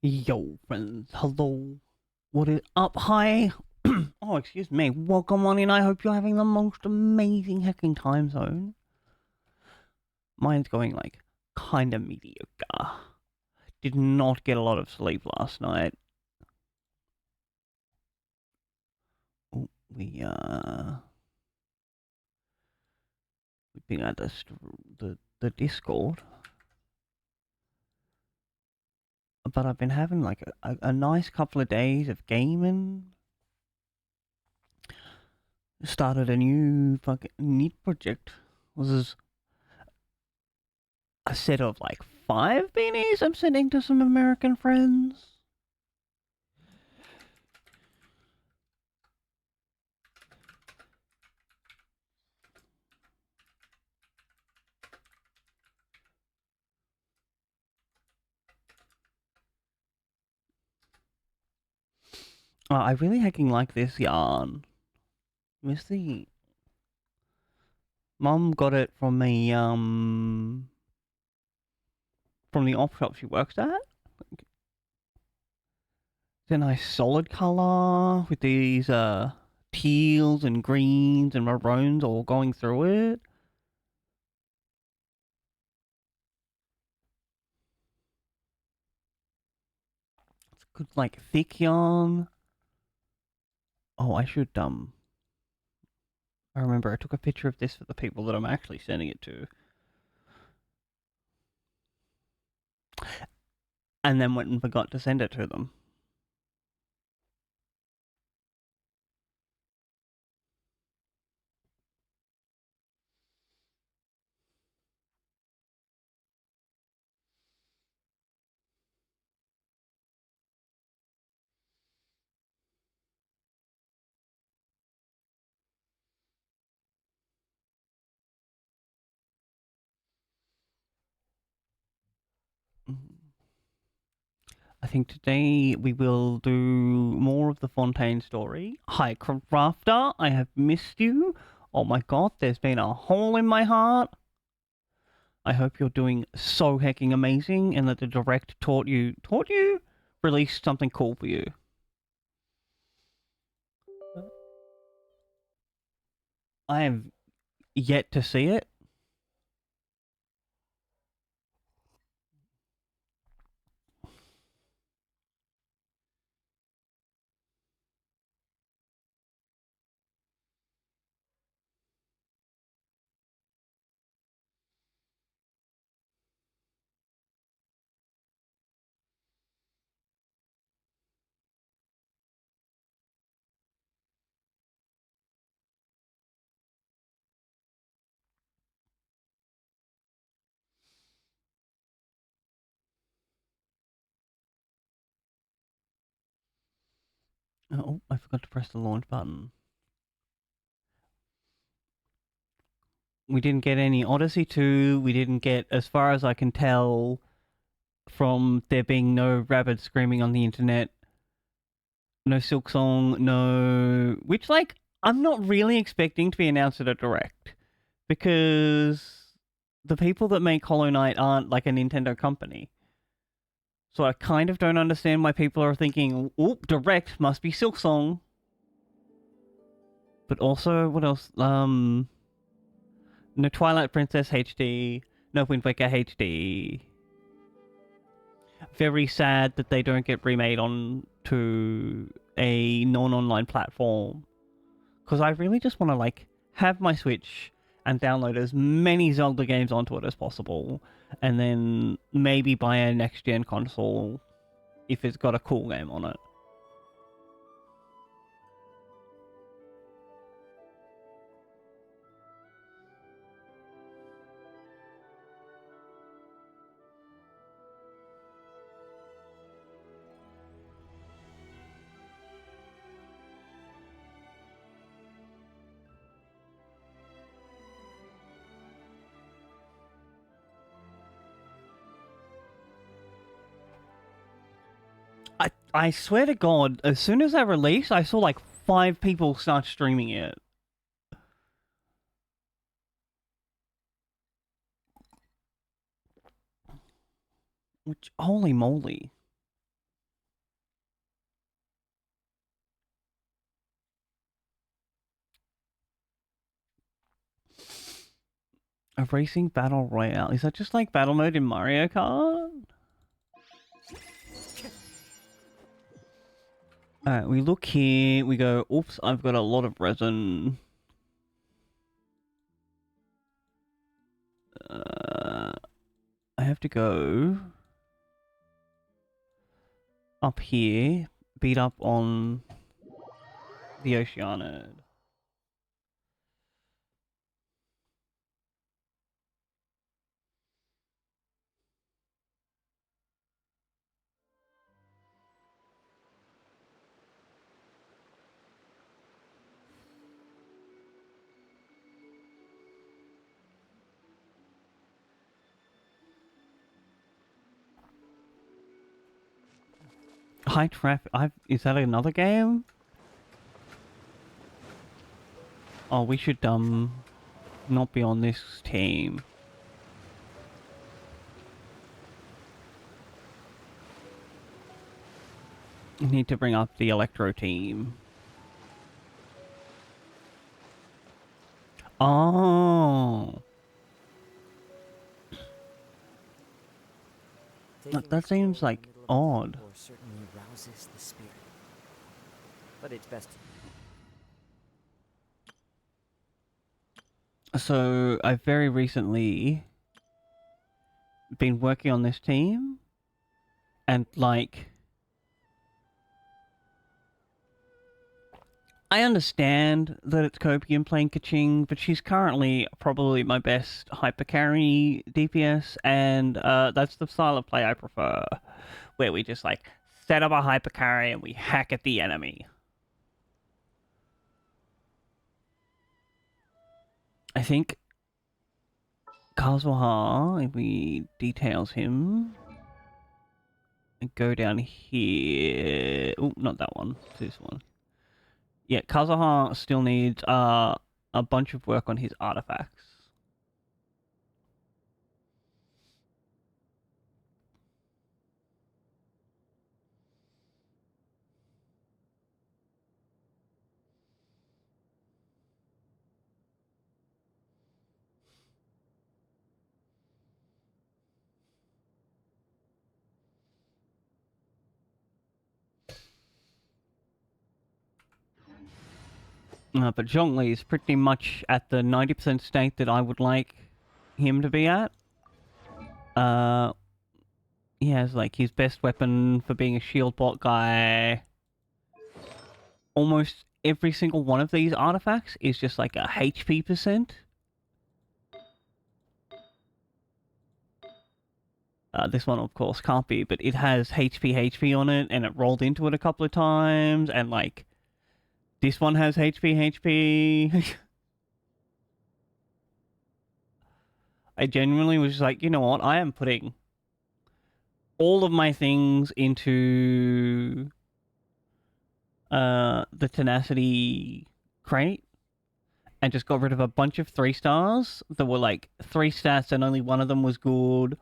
Yo, friends. Hello. What is up? Hi. Oh, excuse me. Welcome on in. I hope you're having the most amazing hacking time zone. Mine's going like kind of mediocre. Did not get a lot of sleep last night. Oh, we've been at the Discord, but I've been having like a nice couple of days of gaming. Started a new fucking neat project. This is a set of like five beanies I'm sending to some American friends. I really hecking like this yarn. Miss the mum got it from the op shop she works at. It's a nice solid color with these teals and greens and maroons all going through it. It's good like thick yarn. Oh, I remember I took a picture of this for the people that I'm actually sending it to. And then went and forgot to send it to them. I think today we will do more of the Fontaine story. Hi, Crafter, I have missed you. Oh my god, there's been a hole in my heart. I hope you're doing so hecking amazing and that the direct taught you, released something cool for you. I have yet to see it. Oh, I forgot to press the launch button. We didn't get any Odyssey 2. We didn't get, as far as I can tell, from there being no rabbit screaming on the internet, no Silk Song, no. Which, like, I'm not really expecting to be announced at a direct because the people that make Hollow Knight aren't like a Nintendo company. So I kind of don't understand why people are thinking, "Oh, direct must be Silk Song." But also, what else? No Twilight Princess HD, no Wind Waker HD. Very sad that they don't get remade on to a non-online platform. Because I really just want to like have my Switch and download as many Zelda games onto it as possible, and then maybe buy a next gen console if it's got a cool game on it. I swear to God, as soon as I released, I saw like 5 people start streaming it. Which, holy moly. A racing battle royale. Is that just like battle mode in Mario Kart? Alright, we look here, we go, oops, I've got a lot of resin. I have to go up here, beat up on the Oceanid. High traffic. Is that another game? Oh, we should not be on this team. We need to bring up the Electro team. Oh. That seems like odd. Certainly rouses the spirit. But it's best. So I've very recently been working on this team, and like, I understand that it's Copium playing Kaching, but she's currently probably my best hyper carry DPS, and that's the style of play I prefer, where we just like set up a hyper carry and we hack at the enemy. I think Kazuha, if we details him, and go down here. Oh, not that one. This one. Yeah, Kazuha still needs a bunch of work on his artifacts. But Zhongli is pretty much at the 90% state that I would like him to be at. He has like his best weapon for being a shield bot guy. Almost every single one of these artifacts is just like a HP percent. This one, of course, can't be, but it has HP on it, and it rolled into it a couple of times, and like, this one has HP. I genuinely was just like, you know what, I am putting all of my things into the Tenacity crate, and just got rid of a bunch of 3 stars that were like 3 stats and only one of them was good,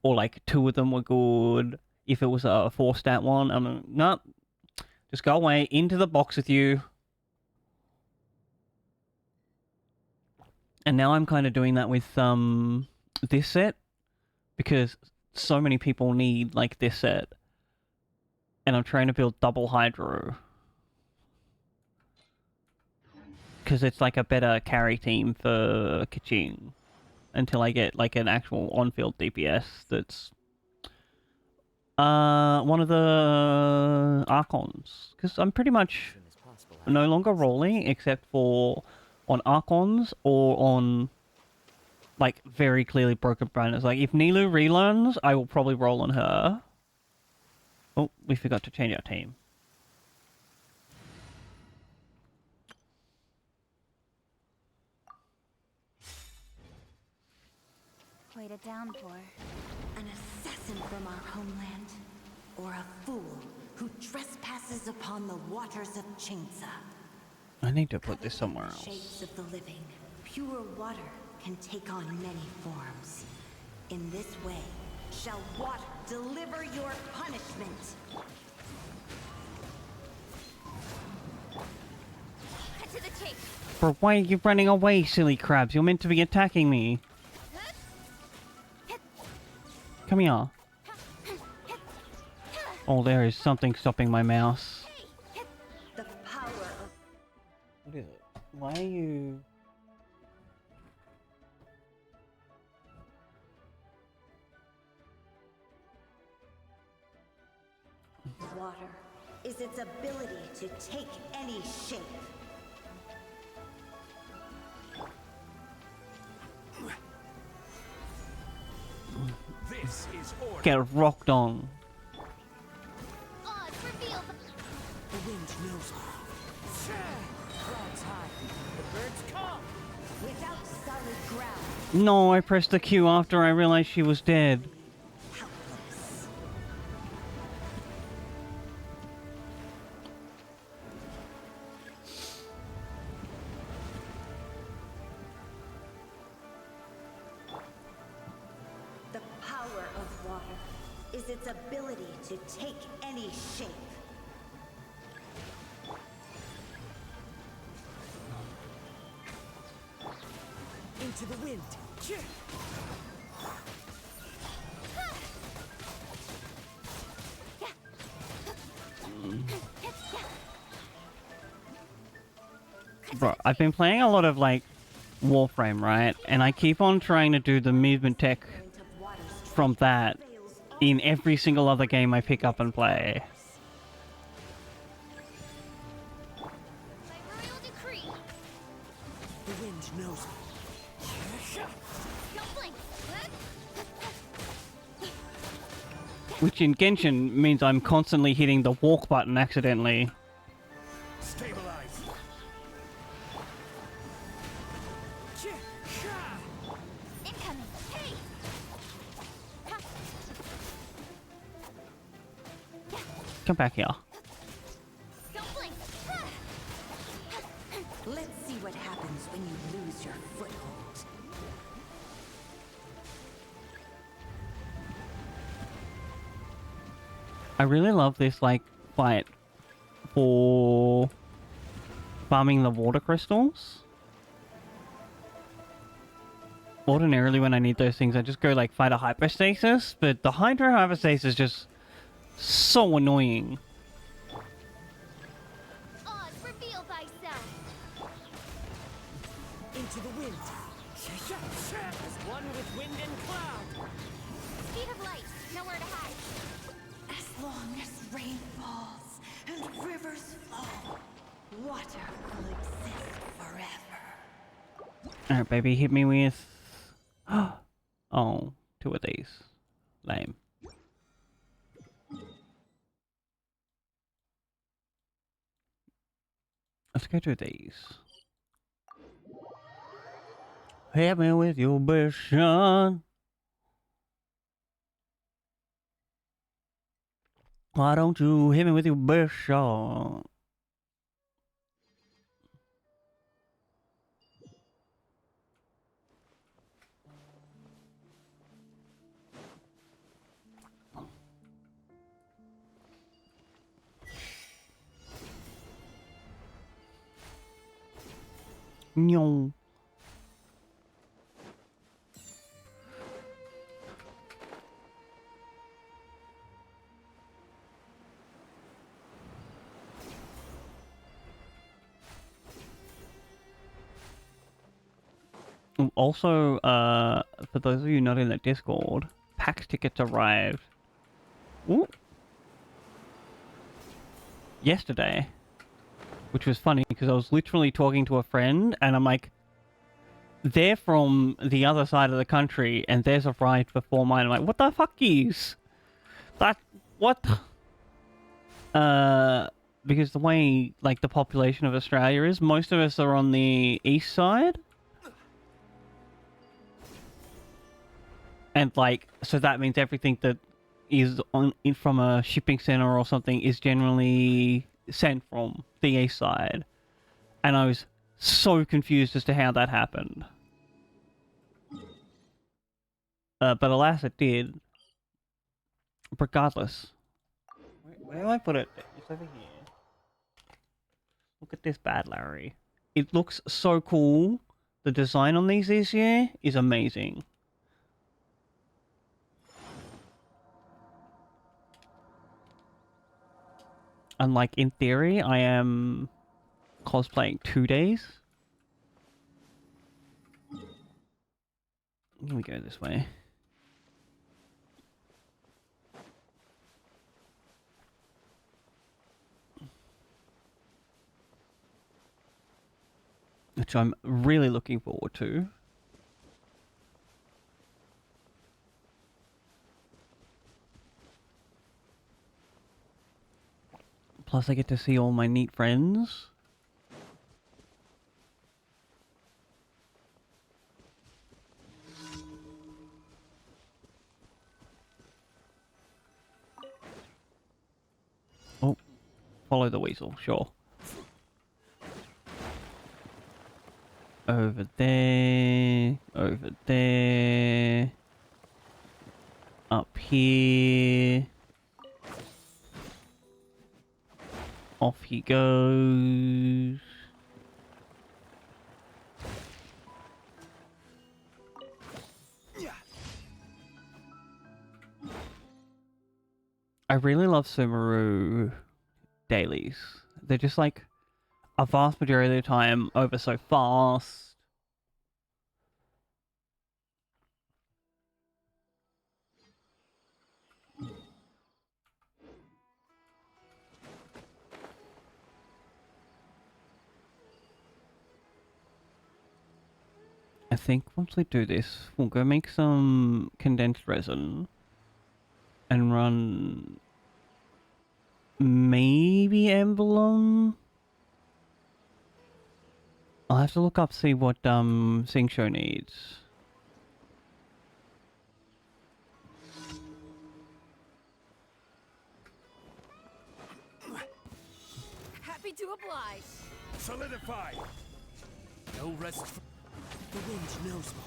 or like 2 of them were good if it was a 4 stat one. I'm like, nope, just go away, into the box with you. And now I'm kind of doing that with this set, because so many people need like this set, and I'm trying to build double Hydro, because it's like a better carry team for Kaching until I get like an actual on-field DPS that's one of the Archons, because I'm pretty much no longer rolling except for on Archons or on like very clearly broken banners. Like if Nilu relearns, I will probably roll on her. Oh, we forgot to change our team. Quite a downpour. An assassin from our homeland, or a fool who trespasses upon the waters of Chingsa. I need to put this somewhere else. Shapes of the living, pure water can take on many forms. In this way, shall water deliver your punishment. Cut to the chase. Bro, why are you running away, silly crabs? You're meant to be attacking me. come here. Oh, there is something stopping my mouse. The power of What is it? Why are you... water is its ability to take any shape. This is order. Get rocked on. Odds revealed. The wind knows all. Clouds high. The birds come. Without solid ground, No, I pressed the Q after I realized she was dead. helpless. The power of water is its ability to take any shape. Into the wind. Bro, I've been playing a lot of, like, Warframe, right? And I keep on trying to do the movement tech Current of water's from that trails all in every single other game I pick up and play. By royal decree. The wind knows all. Don't blink. Which in Genshin means I'm constantly hitting the walk button accidentally. Stabilize. Incoming. Hey. Come back here. Don't blink. Let's see what happens when you lose your foothold. I really love this, like, fight for farming the water crystals. Ordinarily, when I need those things, I just go, like, fight a hypostasis, but the hydro hypostasis is just so annoying. Odds reveal thyself. Into the wind. As one with wind and cloud. Speed of light. Nowhere to hide. As long as rain falls and rivers flow, water will exist forever. Alright, baby, hit me with... Oh, two of these. Lame. Let's go to these. Hit me with your best shot. Why don't you hit me with your best shot? No. Also, for those of you not in the Discord, PAX tickets arrived. Ooh. Yesterday. Which was funny because I was literally talking to a friend and I'm like, they're from the other side of the country and there's a ride before mine. I'm like, what the fuck is that? What? Because the way, like, the population of Australia is, most of us are on the east side. And, like, so that means everything that is from a shipping center or something is generally sent from the east side. And I was so confused as to how that happened. But alas, it did. Regardless. Where do I put it? It's over here. Look at this bad Larry. It looks so cool. The design on these this year is amazing. And like in theory, I am cosplaying 2 days. Here we go this way. Which I'm really looking forward to. Plus I get to see all my neat friends. Oh, follow the weasel, sure. Over there, over there, up here. Off he goes. I really love Sumeru dailies. They're just like a vast majority of the time over so fast. I think once we do this, we'll go make some condensed resin and run maybe emblem. I'll have to look up see what Singsho needs. Happy to oblige. Solidify! No rest for... The wind knows me.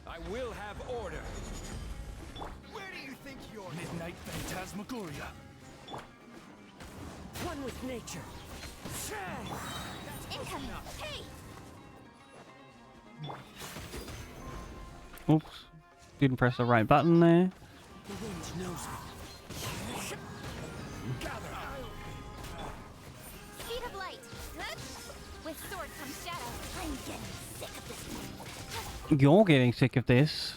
I will have order. Where do you think you're... Midnight Phantasmagoria. One with nature. Incoming! Hey! Oops. Didn't press the right button there. The wind knows me. Gather! Speed of light! With sword comes shadow. I'm getting sick of this. You're getting sick of this.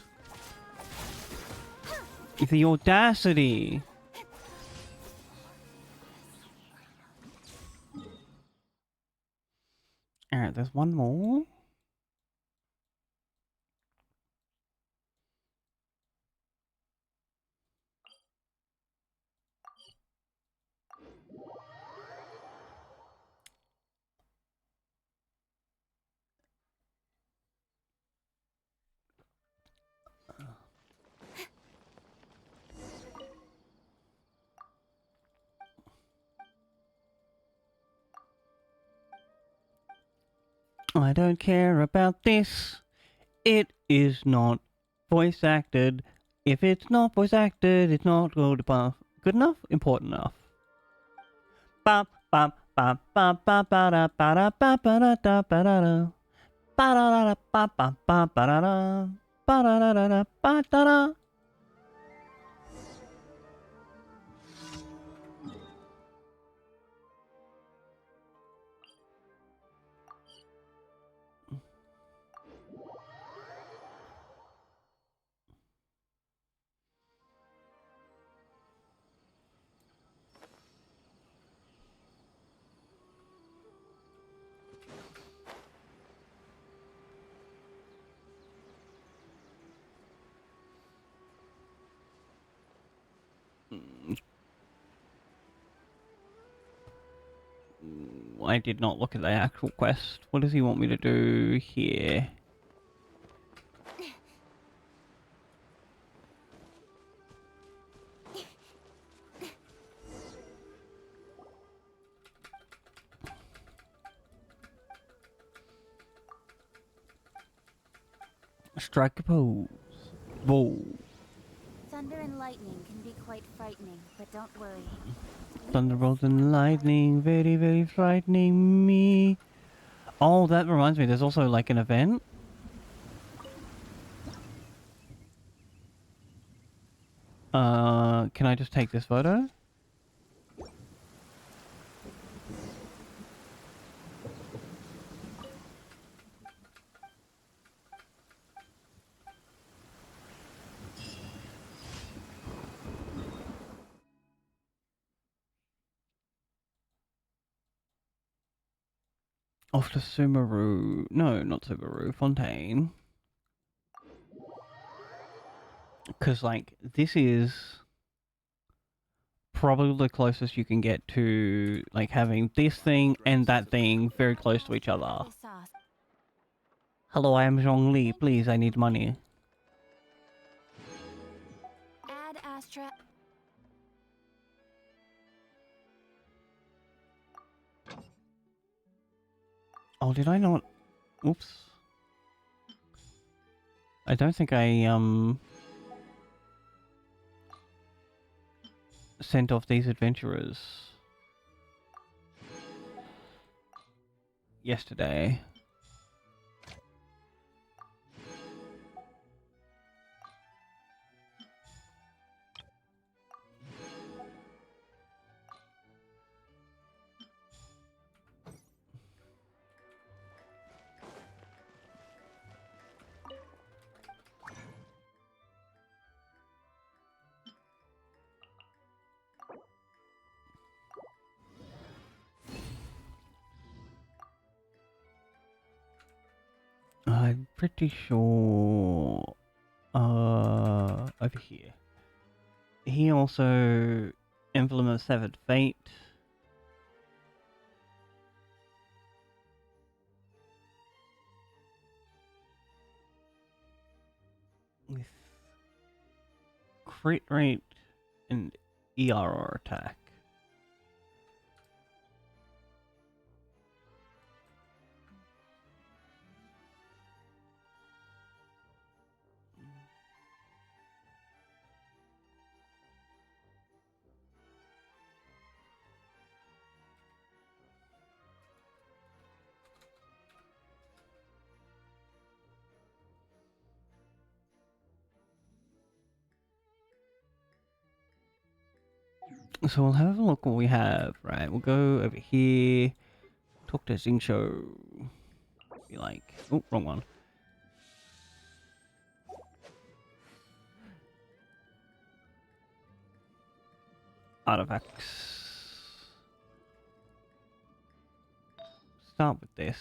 The audacity. Alright, there's one more. I don't care about this. It is not voice acted. If it's not voice acted, it's not good enough, important enough. Ba ba ba ba ba ba da ba da ba ba da da ba da da ba da da da ba ba ba ba da da ba da da da da ba da da. I did not look at the actual quest. What does he want me to do here? Strike a pose. Whoa. Thunder and lightning can be quite frightening, but don't worry. Thunderbolts and lightning, very, very frightening me. Oh, that reminds me, there's also like an event. Can I just take this photo? Off to Sumeru. No, not Sumeru. Fontaine. Because, like, this is probably the closest you can get to, like, having this thing and that thing very close to each other. Hello, I am Zhongli. Please, I need money. Add Astra. Oh, did I not? Oops. I don't think I, sent off these adventurers yesterday. I'm pretty sure, over here. He also Emblem of Severed Fate. With crit rate and ERR attack. So we'll have a look what we have, right? We'll go over here, talk to Xingqiu. Be like, oh, wrong one. Artifacts. Start with this.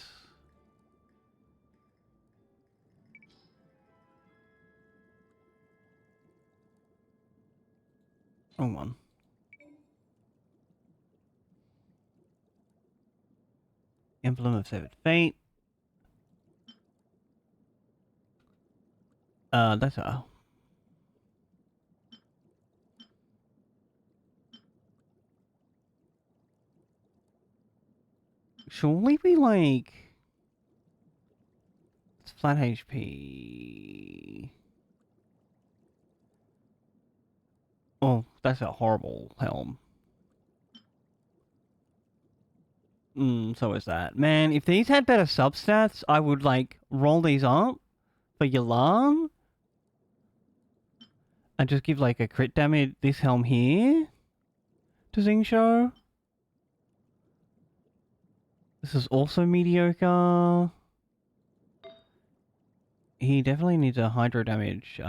Wrong one. Emblem of Severed Fate. That's a. Surely we like. It's flat HP. Oh, that's a horrible helm. So is that. Man, if these had better substats, I would like roll these up for Yalan and just give like a crit damage this helm here to Xingqiu. This is also mediocre. He definitely needs a hydro damage.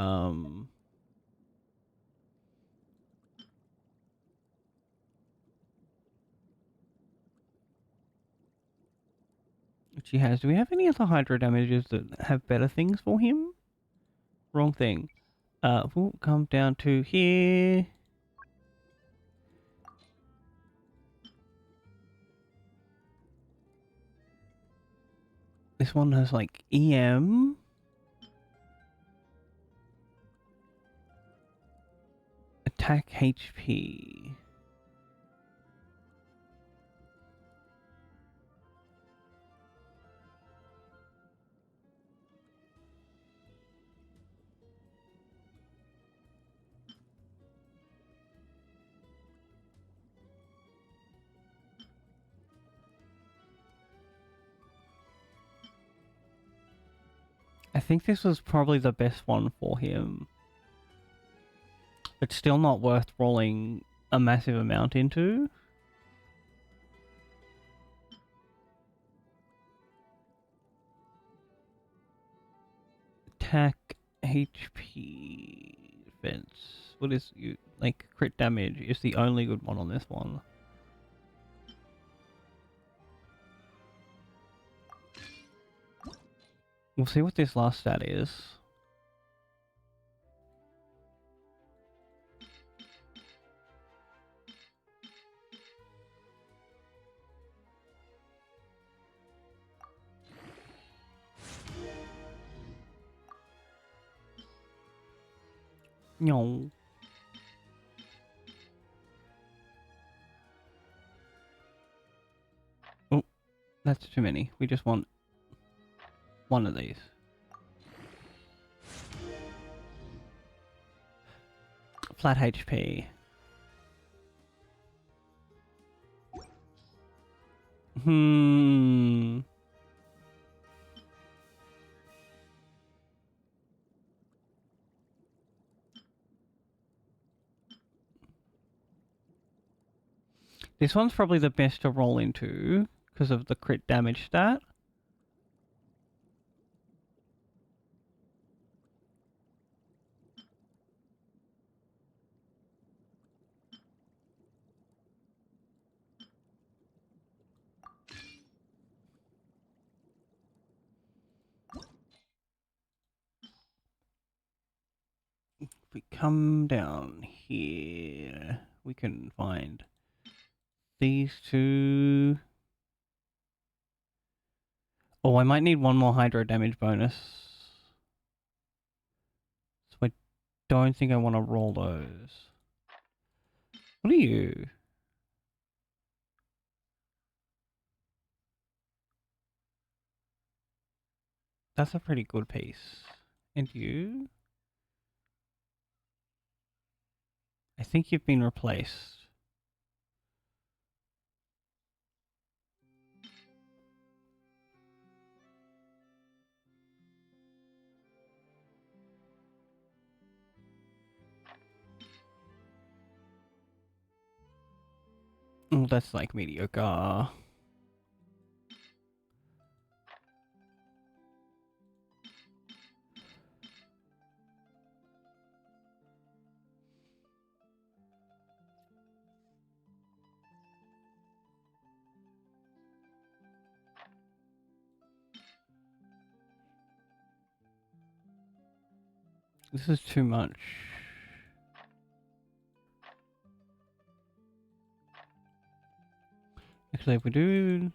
Which he has. Do we have any other hydro damages that have better things for him? Wrong thing. We'll come down to here. This one has like EM. Attack HP. I think this was probably the best one for him. It's still not worth rolling a massive amount into. Attack, HP, defense. What is you like? Crit damage is the only good one on this one. We'll see what this last stat is. No. Oh, that's too many. We just want one of these. Flat HP. This one's probably the best to roll into because of the crit damage stat. If we come down here, we can find these two. Oh, I might need one more hydro damage bonus. So I don't think I want to roll those. What are you? That's a pretty good piece. And you? I think you've been replaced. Oh, that's like mediocre. This is too much. Actually, if we do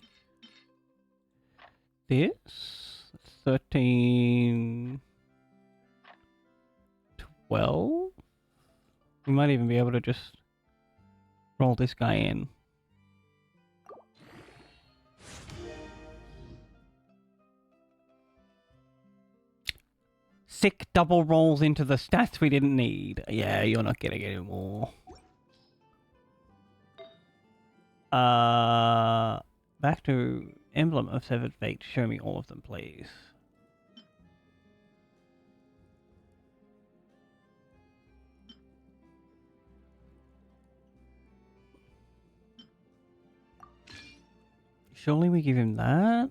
this, 13, 12, we might even be able to just roll this guy in. Sick double rolls into the stats we didn't need. Yeah, you're not getting any more. Back to Emblem of Severed Fate. Show me all of them, please. Surely we give him that?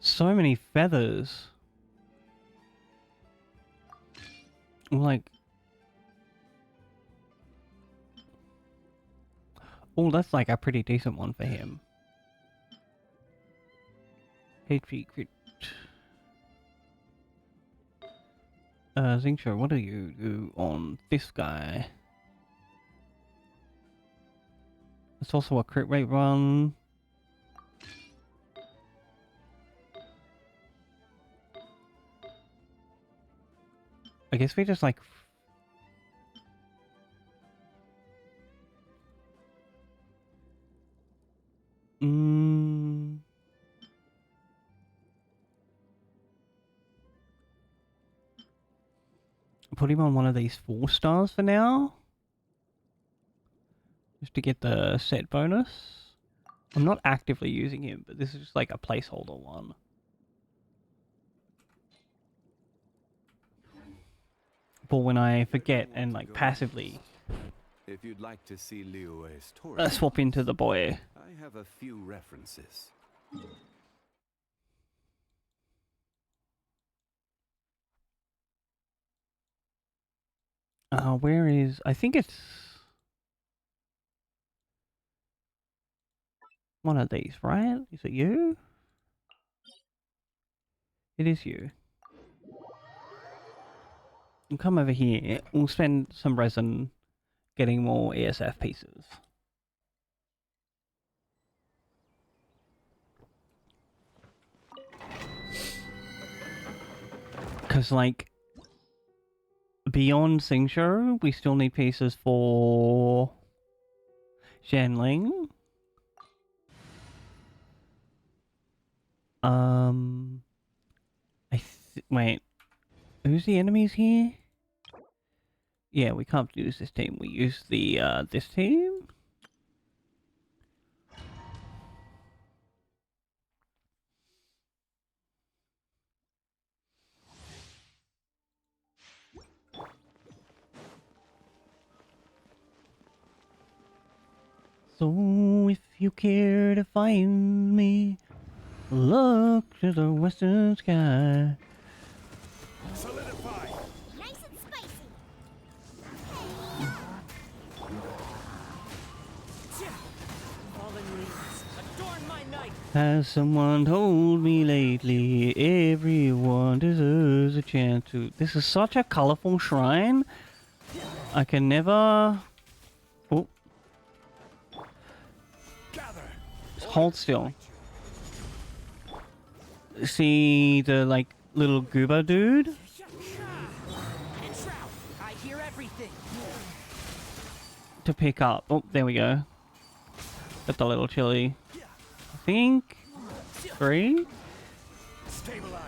So many feathers. Like... Oh, that's like a pretty decent one for him. HP crit. Xingqiu, what do you do on this guy? It's also a crit rate run. I guess we just like... Put him on one of these 4 stars for now. Just to get the set bonus. I'm not actively using him, but this is just like a placeholder one. for when I forget and like passively If you'd like to see Liyue's tour, swap into the boy. I have a few references. Where is... I think it's one of these, right? Is it you? It is you. And come over here. We'll spend some resin getting more ESF pieces. Because, like, beyond Xingqiu, we still need pieces for Xianling. Wait. Who's the enemies here? Yeah, we can't use this team. We use the, this team? So, if you care to find me, look to the western sky. Solidify. Nice and spicy. Fallen leaves, adorn my night. Has someone told me lately, everyone deserves a chance to... This is such a colourful shrine. I can never... Oh. Gather. Hold still. See the, like, little goober dude? And shroud, I hear everything. To pick up. Oh, there we go. Got the little chili. I think... 3? Stabilize. Out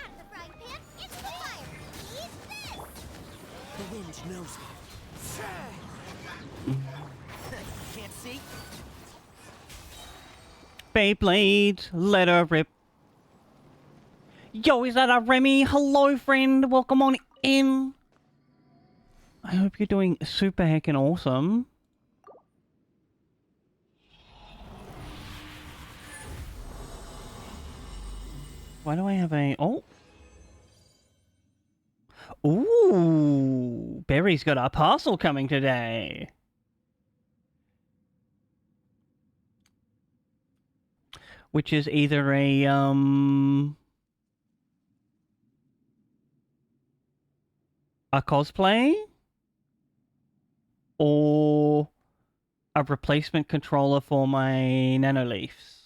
of the frying pan, into the fire. Eat this. The wind knows me. Can't see? Beyblade, let her rip. Yo, is that a Remy? Hello, friend. Welcome on in. I hope you're doing super heckin' awesome. Why do I have a... Oh. Ooh. Barry's got a parcel coming today. Which is either a cosplay or a replacement controller for my Nanoleafs.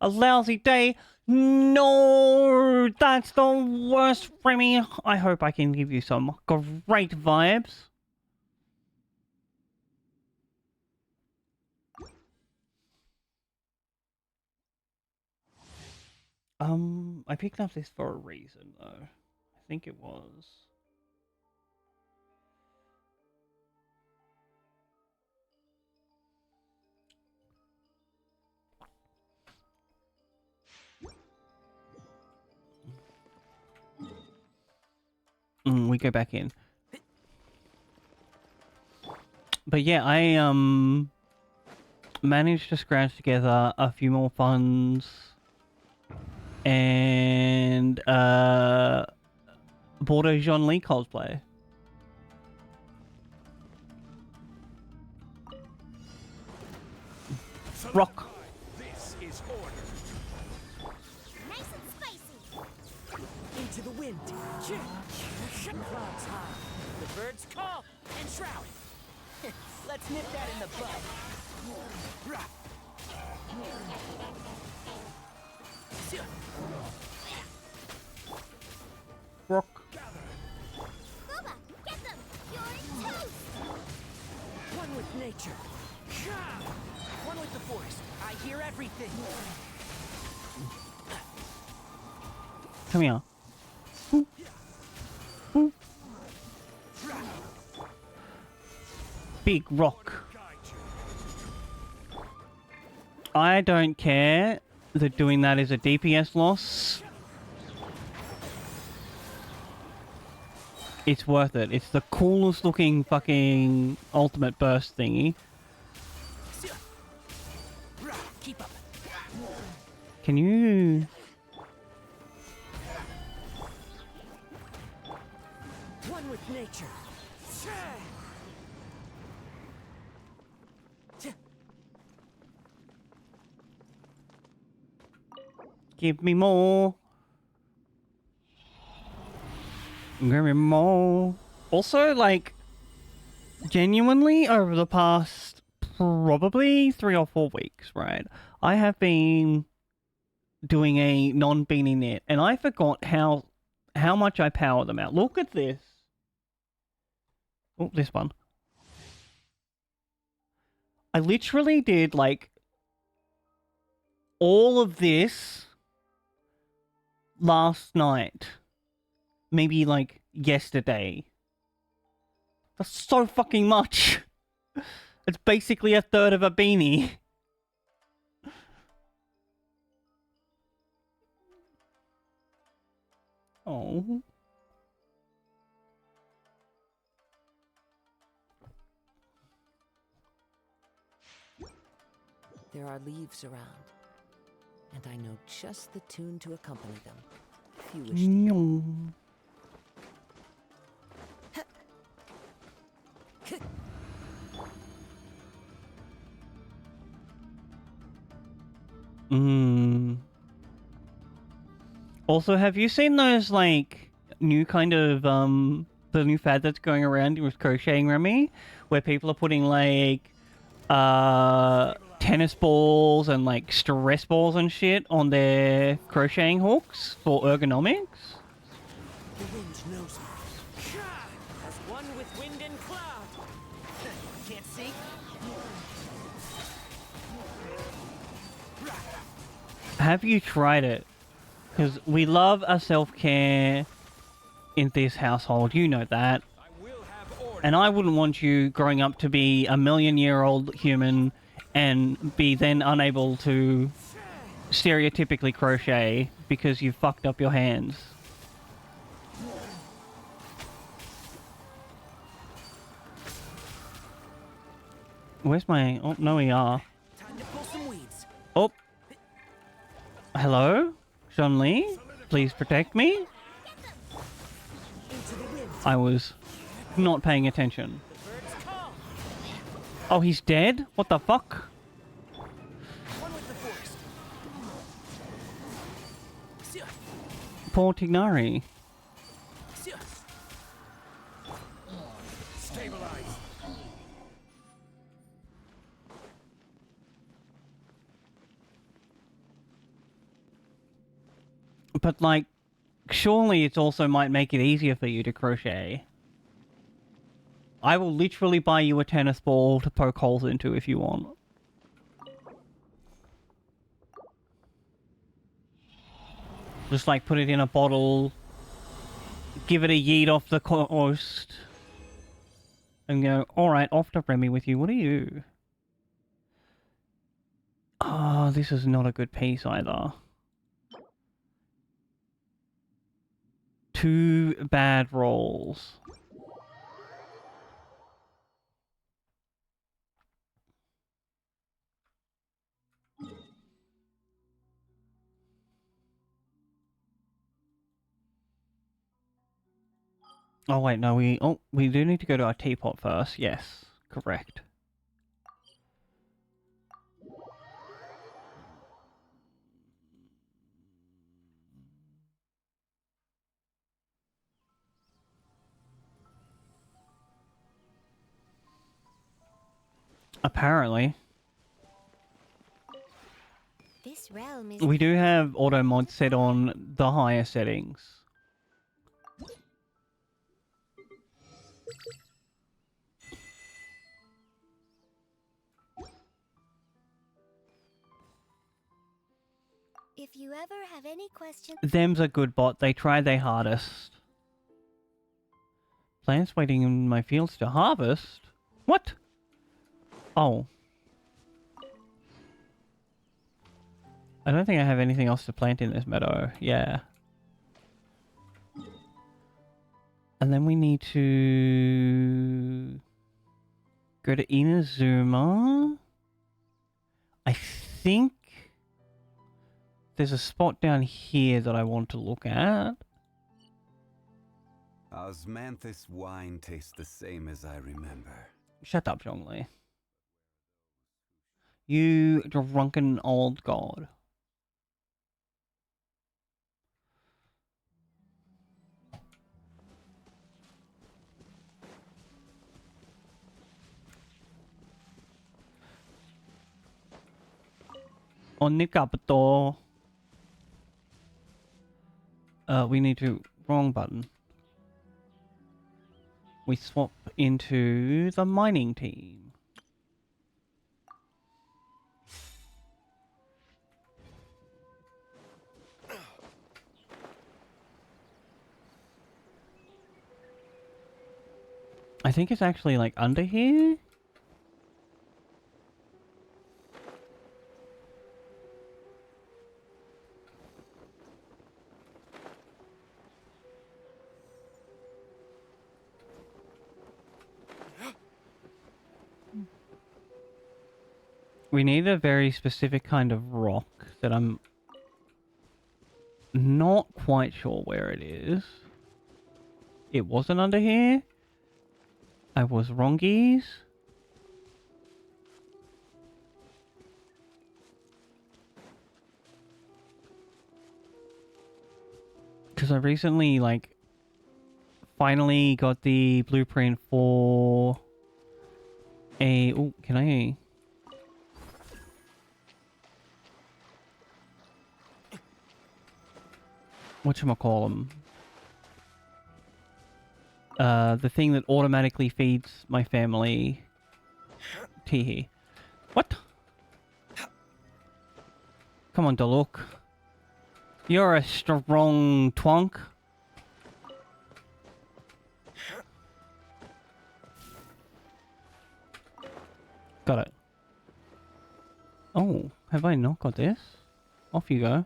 A lousy day? No, that's the worst, Remy. I hope I can give you some great vibes. I picked up this for a reason, though. I think it was... we go back in. But yeah, I managed to scratch together a few more funds and bought a Jean Lee cosplay. Rock. This is order. Nice and spicy. Into the wind. Clouds high. The birds call and shroud. Let's nip that in the bud. Rock. Booba, get them. You're toast. One with nature. One with the forest. I hear everything. Come here. Ooh. Ooh. Big rock. I don't care that doing that is a DPS loss. It's worth it. It's the coolest looking fucking ultimate burst thingy. Keep up. Can you... One with nature. Give me more. Give me more. Also, like, genuinely, over the past probably 3 or 4 weeks, right? I have been doing a non-beanie knit, and I forgot how much I power them out. Look at this. Oh, this one. I literally did, like, all of this last night. Maybe, like, yesterday. That's so fucking much. It's basically a third of a beanie. Oh. There are leaves around, and I know just the tune to accompany them. If you wish to. No. Also, have you seen those, like, new kind of, the new fad that's going around with crocheting, Remy? Where people are putting, like, tennis balls and, like, stress balls and shit on their crocheting hooks for ergonomics? The wind knows me. As one with wind and cloud. Can't see? Have you tried it? Because we love our self-care in this household, you know that. I will have order. And I wouldn't want you growing up to be a 1,000,000-year-old human and be then unable to stereotypically crochet because you fucked up your hands. Where's my... Oh, no, we are. Time to pull some weeds. Oh. Hello? Sean Lee? Please protect me? Into the wind. I was not paying attention. The birds call. Oh, he's dead? What the fuck? One with the forest. Poor Tignari. Stabilize. But, like, surely it also might make it easier for you to crochet. I will literally buy you a tennis ball to poke holes into if you want. Just, like, put it in a bottle, give it a yeet off the coast, and go, alright, off to Remy with you. What are you? Oh, this is not a good piece either. 2 bad rolls. Oh wait, no, we do need to go to our teapot first. Yes, correct. Apparently. This realm is We do have auto mod set on the higher settings. If you ever have any questions, Them's a good bot. They try their hardest. Plants waiting in my fields to harvest? What? Oh. I don't think I have anything else to plant in this meadow. Yeah. And then we need to go to Inazuma. I think there's a spot down here that I want to look at. Osmanthus wine tastes the same as I remember. Shut up, Zhongli. You drunken old god. Onni capital. We need to... Wrong button. We swap into the mining team. I think it's actually like under here. We need a very specific kind of rock that I'm not quite sure where it is. It wasn't under here. I was wrongies. Because I recently, like, finally got the blueprint for a... Oh, can I... Whatchamacallem? The thing that automatically feeds my family... Teehee. What? Come on, Daluk. You're a strong twunk. Got it. Oh, have I not got this? Off you go.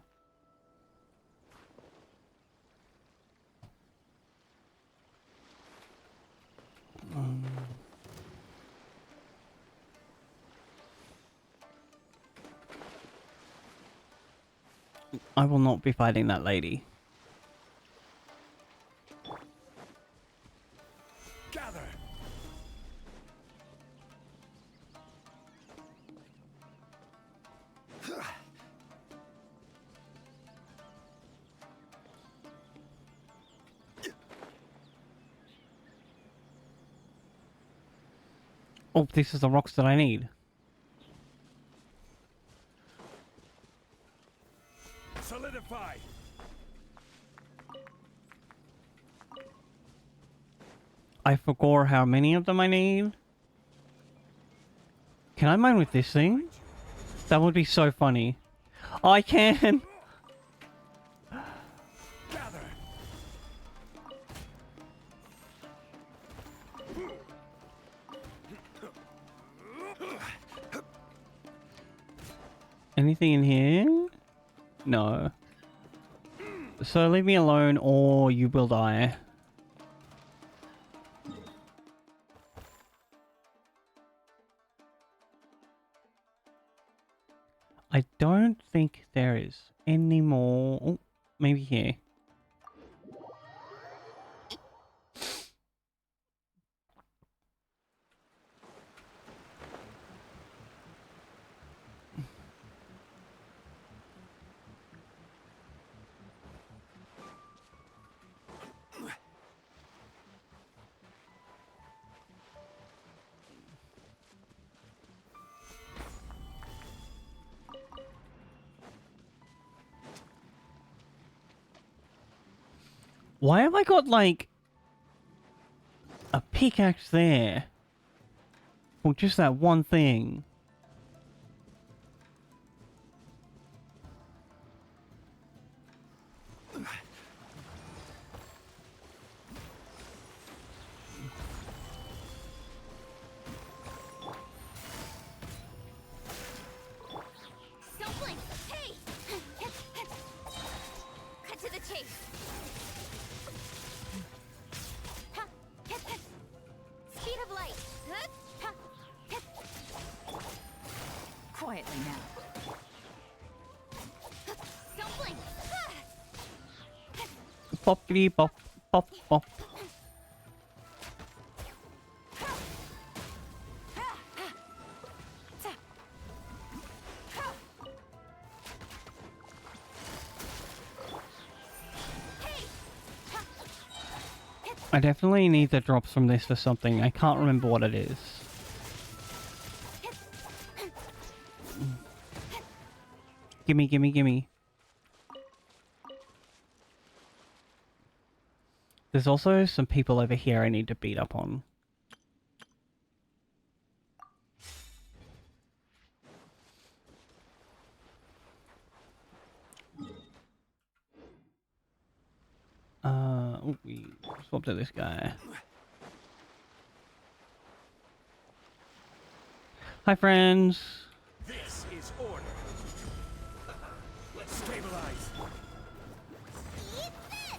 I will not be fighting that lady. Gather. Oh, this is the rocks that I need. Solidify. I forgot how many of them I need. Can I mine with this thing? That would be so funny. I can! Gather. Anything in here? No. So leave me alone or you will die. I don't think there is any more. Oh, maybe here. Why have I got, like, a pickaxe there? Or just that one thing? Don't blink. Hey! Boppity bop, bop, bop. I definitely need the drops from this for something. I can't remember what it is. Gimme, gimme, gimme. There's also some people over here I need to beat up on. We swapped to this guy. Hi, friends. This is order. Let's stabilize. Eat this!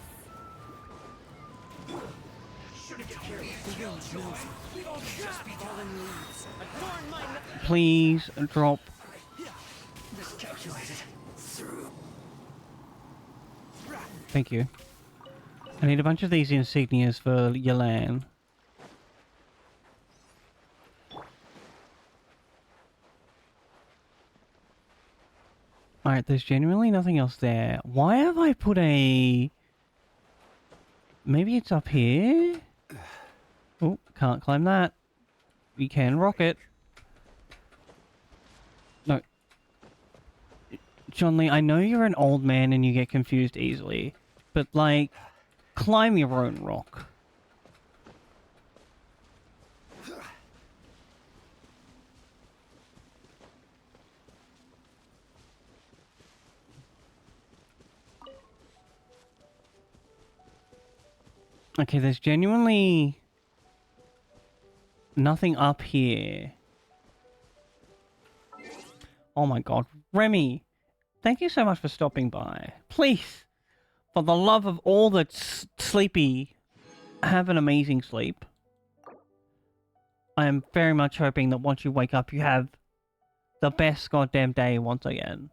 Shouldn't get carried. The wind knows me. Just be fallen leaves. Adorn my... Please drop. Miscalculated. Through. Thank you. I need a bunch of these insignias for Yalan. Alright, there's genuinely nothing else there. Why have I put a... Maybe it's up here? Oh, can't climb that. We can rocket. No. John Lee, I know you're an old man and you get confused easily, but like, climb your own rock. Okay, there's genuinely nothing up here. Oh my god. Remy, thank you so much for stopping by. Please, for the love of all that's sleepy, have an amazing sleep. I am very much hoping that once you wake up, you have the best goddamn day once again.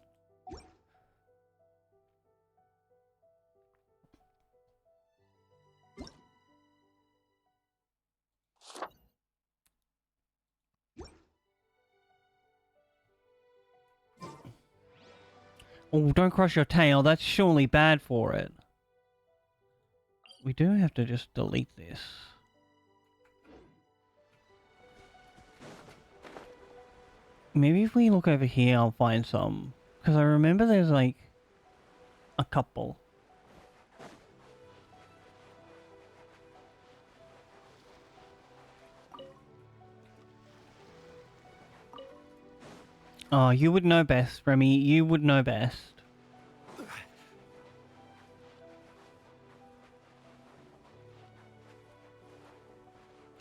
Oh, don't crush your tail. That's surely bad for it. We do have to just delete this. Maybe if we look over here, I'll find some. Because I remember there's like a couple. Oh, you would know best, Remy. You would know best.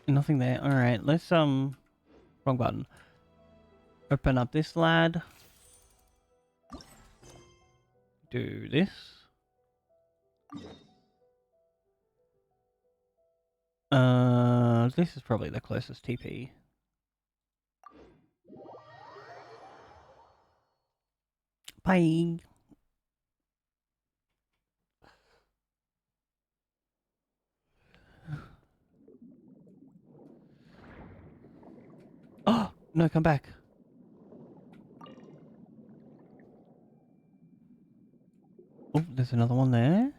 Nothing there. Alright, let's, wrong button. Open up this lad. Do this. This is probably the closest TP. Bye. Oh, no, come back. Oh, there's another one there.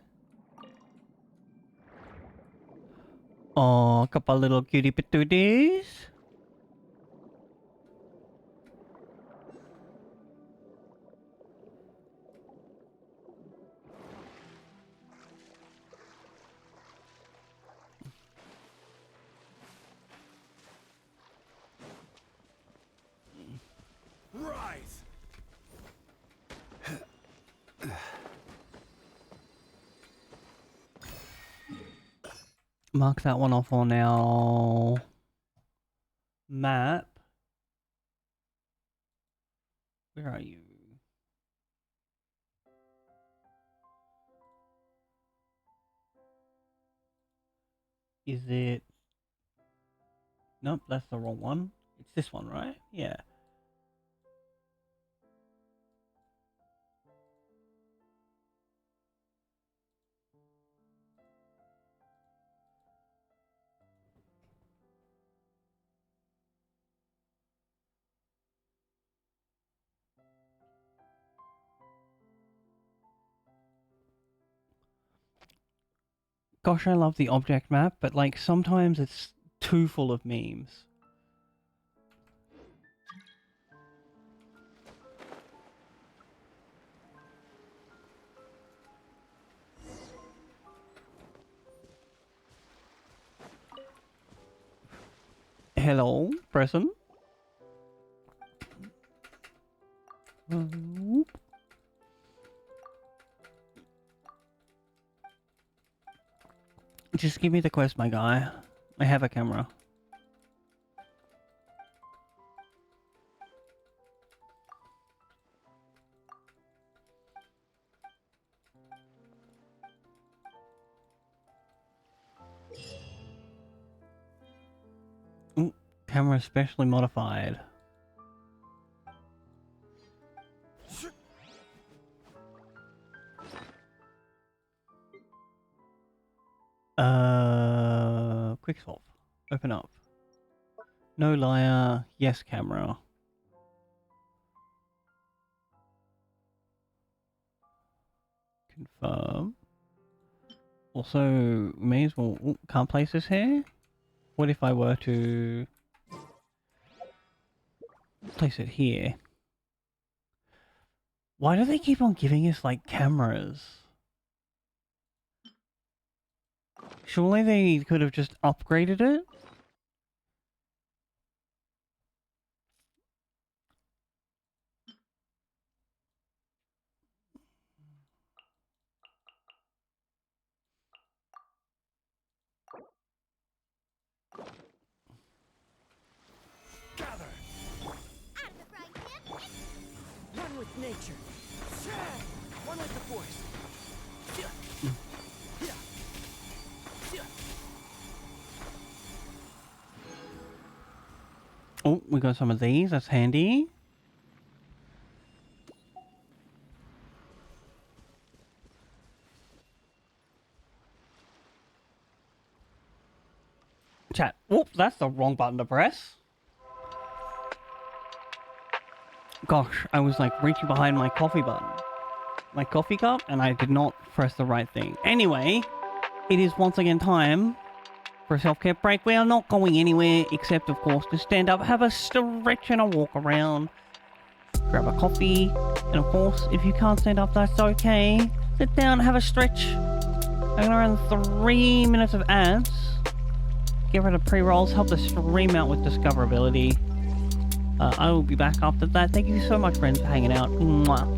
Oh, a couple little cutie patooties. Rise. Mark that one off on our map. Where are you? Is it... Nope, that's the wrong one. It's this one, right? Yeah. Gosh, I love the object map, but like sometimes it's too full of memes. Hello, person. Just give me the quest, my guy. I have a camera. Ooh, camera specially modified. Quick swap. Open up. No liar. Yes, camera. Confirm. Also, may as well... Ooh, can't place this here? What if I were to... place it here? Why do they keep on giving us, like, cameras? Surely they could have just upgraded it? Gather! Out of the frying pan. One with nature. One with the force. Oh, we got some of these. That's handy. Chat. Oops, that's the wrong button to press. Gosh, I was like reaching behind my coffee button. My coffee cup, and I did not press the right thing. Anyway, it is once again time for a self-care break. We are not going anywhere except, of course, to stand up, have a stretch and a walk around, grab a coffee, and of course, if you can't stand up, that's okay. Sit down, have a stretch. Hang around 3 minutes of ads. Get rid of pre-rolls, help the stream out with discoverability. I will be back after that. Thank you so much, friends, for hanging out. Mwah.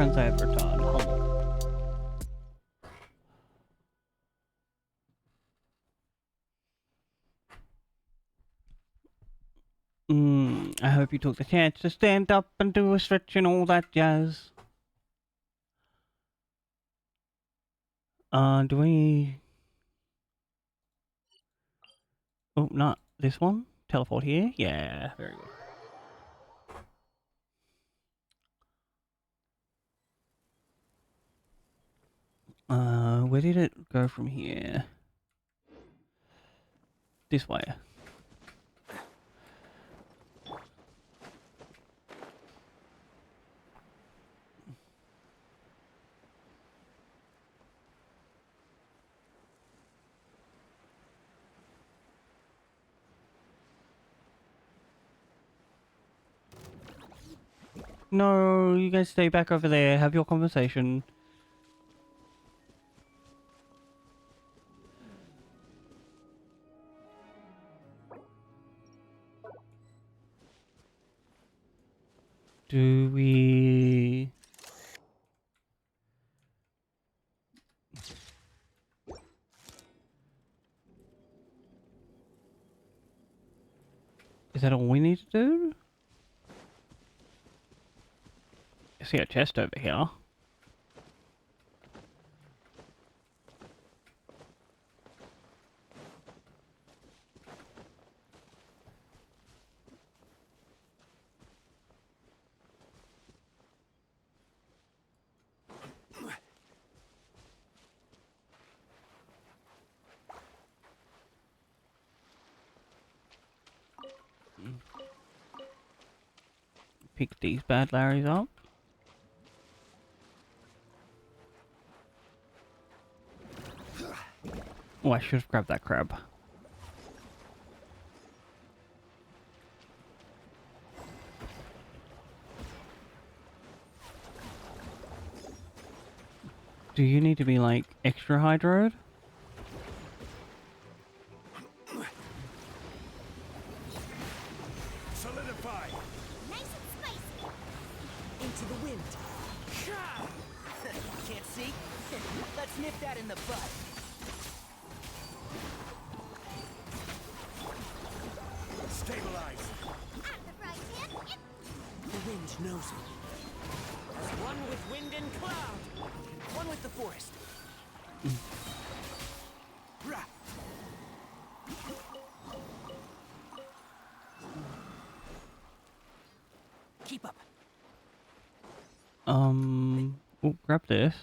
friends I ever done. Humble. I hope you took the chance to stand up and do a stretch and all that jazz. Do we... Oh, not this one? Teleport here? Yeah, very good. Where did it go from here? This way. No, you guys stay back over there, have your conversation. Do we... Is that all we need to do? I see a chest over here. Pick these bad Larrys up. Oh, I should have grabbed that crab. Do you need to be like extra hydroed? Solidify. Nice and spicy. Into the wind. Can't see? Let's nip that in the bud. Stabilize. At the frying pan. Yep. The wind knows it. As one with wind and cloud. One with the forest. Rah. Keep up. Oh, grab this.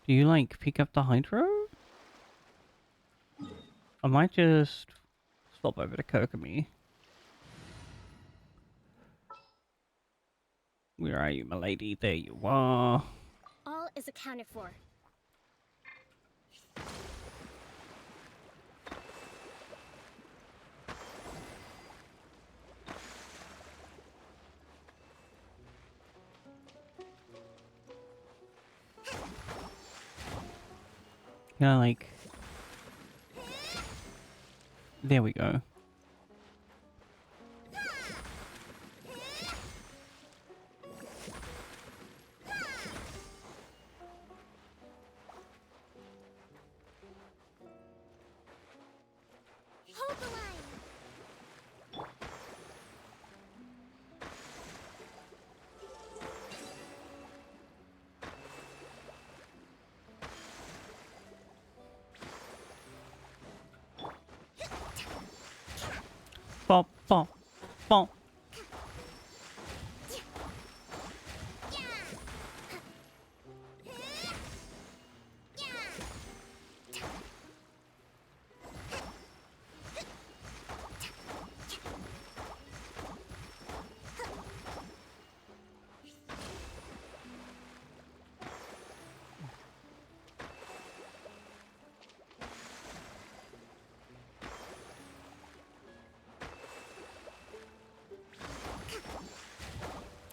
Do you like pick up the hydro? I might just swap over to Kokomi. Where are you, my lady? There you are. All is accounted for. Can I like... There we go. Hold the line. Bop, bop, bop.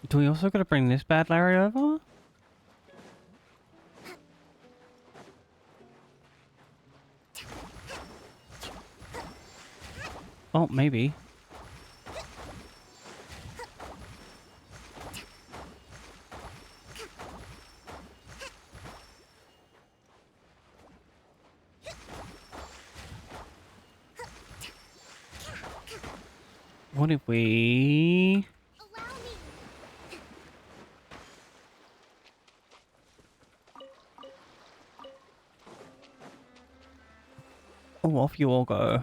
Do we also gotta bring this bad Larry over? Oh, maybe. What if we... Allow me. Oh, off you all go.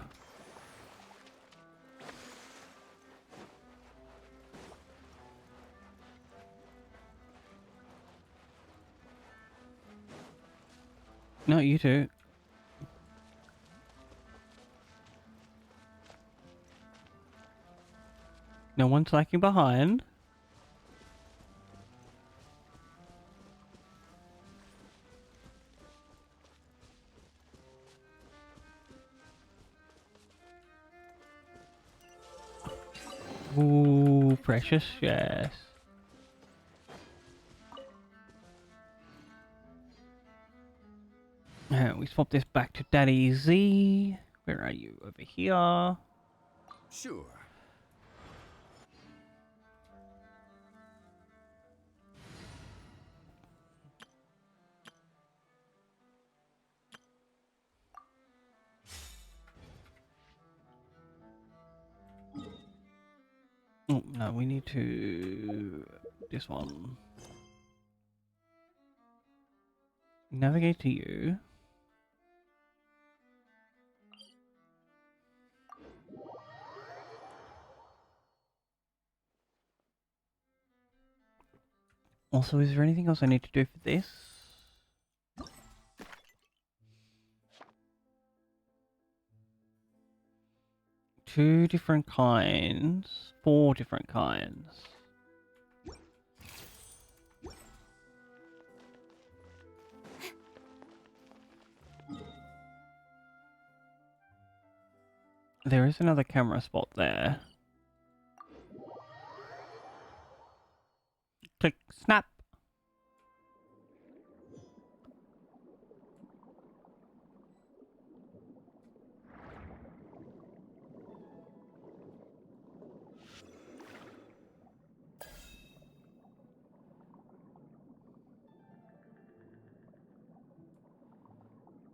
No, you two. No one's lacking behind. Ooh, precious, yes. We swap this back to Daddy Z. Where are you? Over here. Sure. Oh, no, we need to... This one. Navigate to you. Also, is there anything else I need to do for this? Two different kinds. Four different kinds. There is another camera spot there. Click, snap.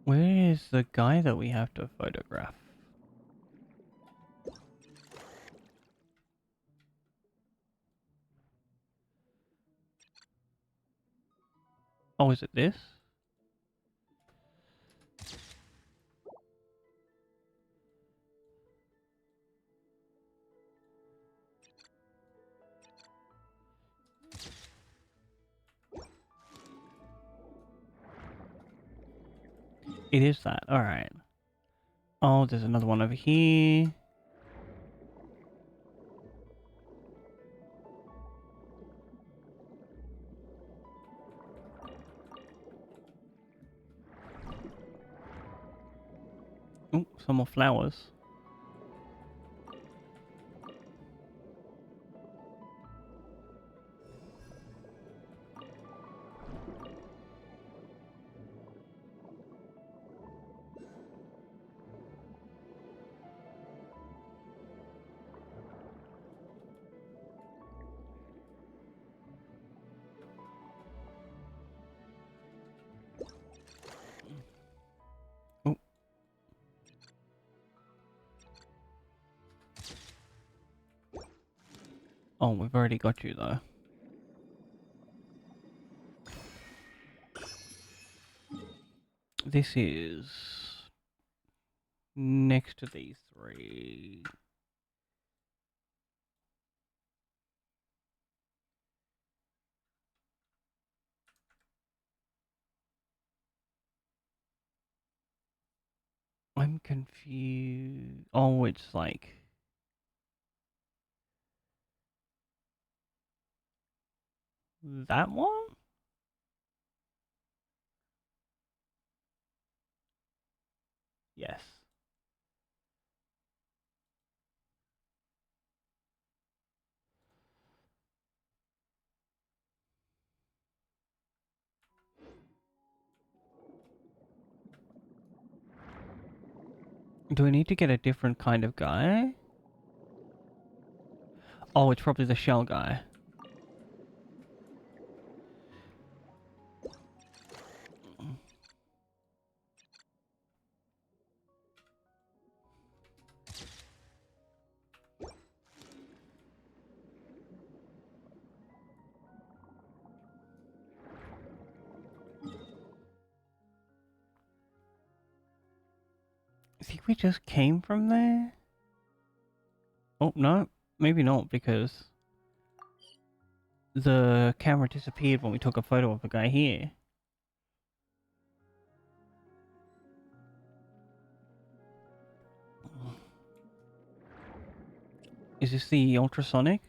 Where is the guy that we have to photograph? Oh, is it this? It is that. Alright. Oh, there's another one over here. Oh, some more flowers. Oh. Oh, we've already got you though. This is next to these three. I'm confused. Oh, it's like that one? Yes. Do I need to get a different kind of guy? Oh, it's probably the shell guy. I think we just came from there? Oh, no. Maybe not, because the camera disappeared when we took a photo of the guy here. Is this the ultrasonic?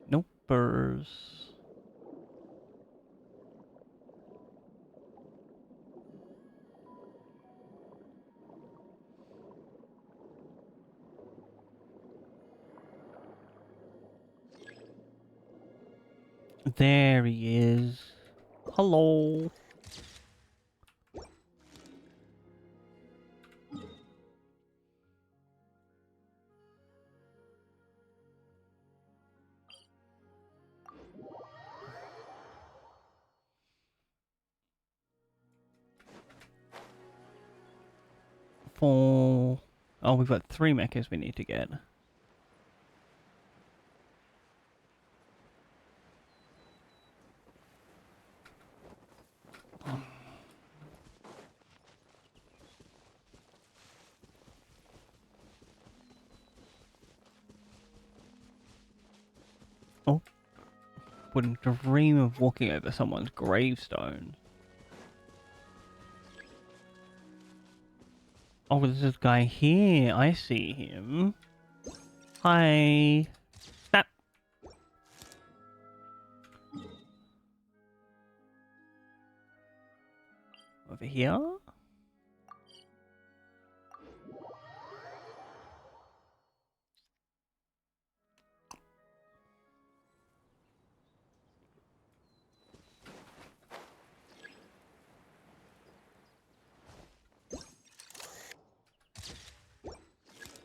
Nope. There he is. Hello. Oh, we've got 3 mechas we need to get. Oh, wouldn't dream of walking over someone's gravestone. Oh, there's this guy here. I see him. Hi. Snap. Over here.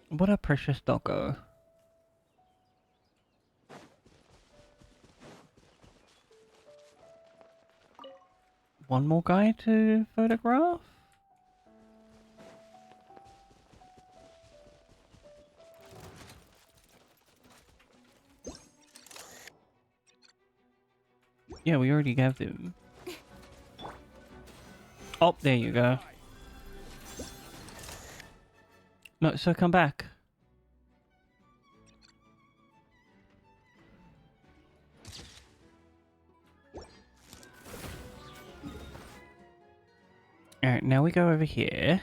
What a precious doggo. One more guy to photograph? Yeah, we already have them. Oh, there you go. No, so come back. Alright, now we go over here.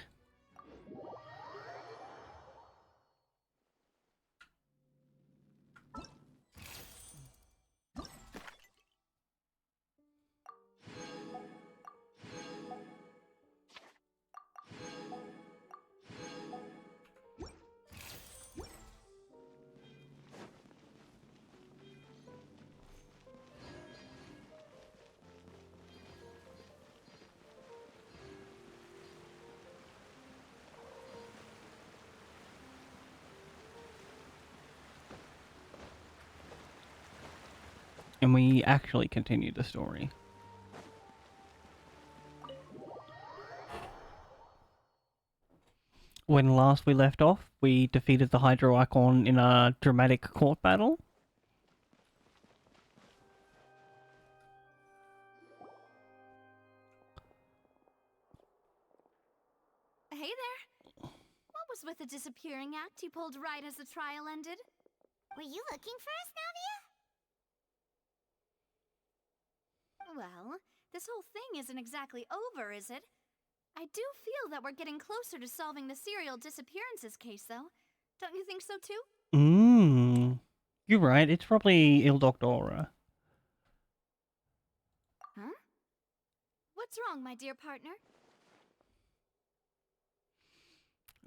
And we actually continue the story. When last we left off, we defeated the Hydro Icon in a dramatic court battle. Hey there. What was with the disappearing act you pulled right as the trial ended? Were you looking for us, Navia? Well, this whole thing isn't exactly over, is it? I do feel that we're getting closer to solving the serial disappearances case, though. Don't you think so, too? You're right, it's probably Il Doctora. Huh? What's wrong, my dear partner?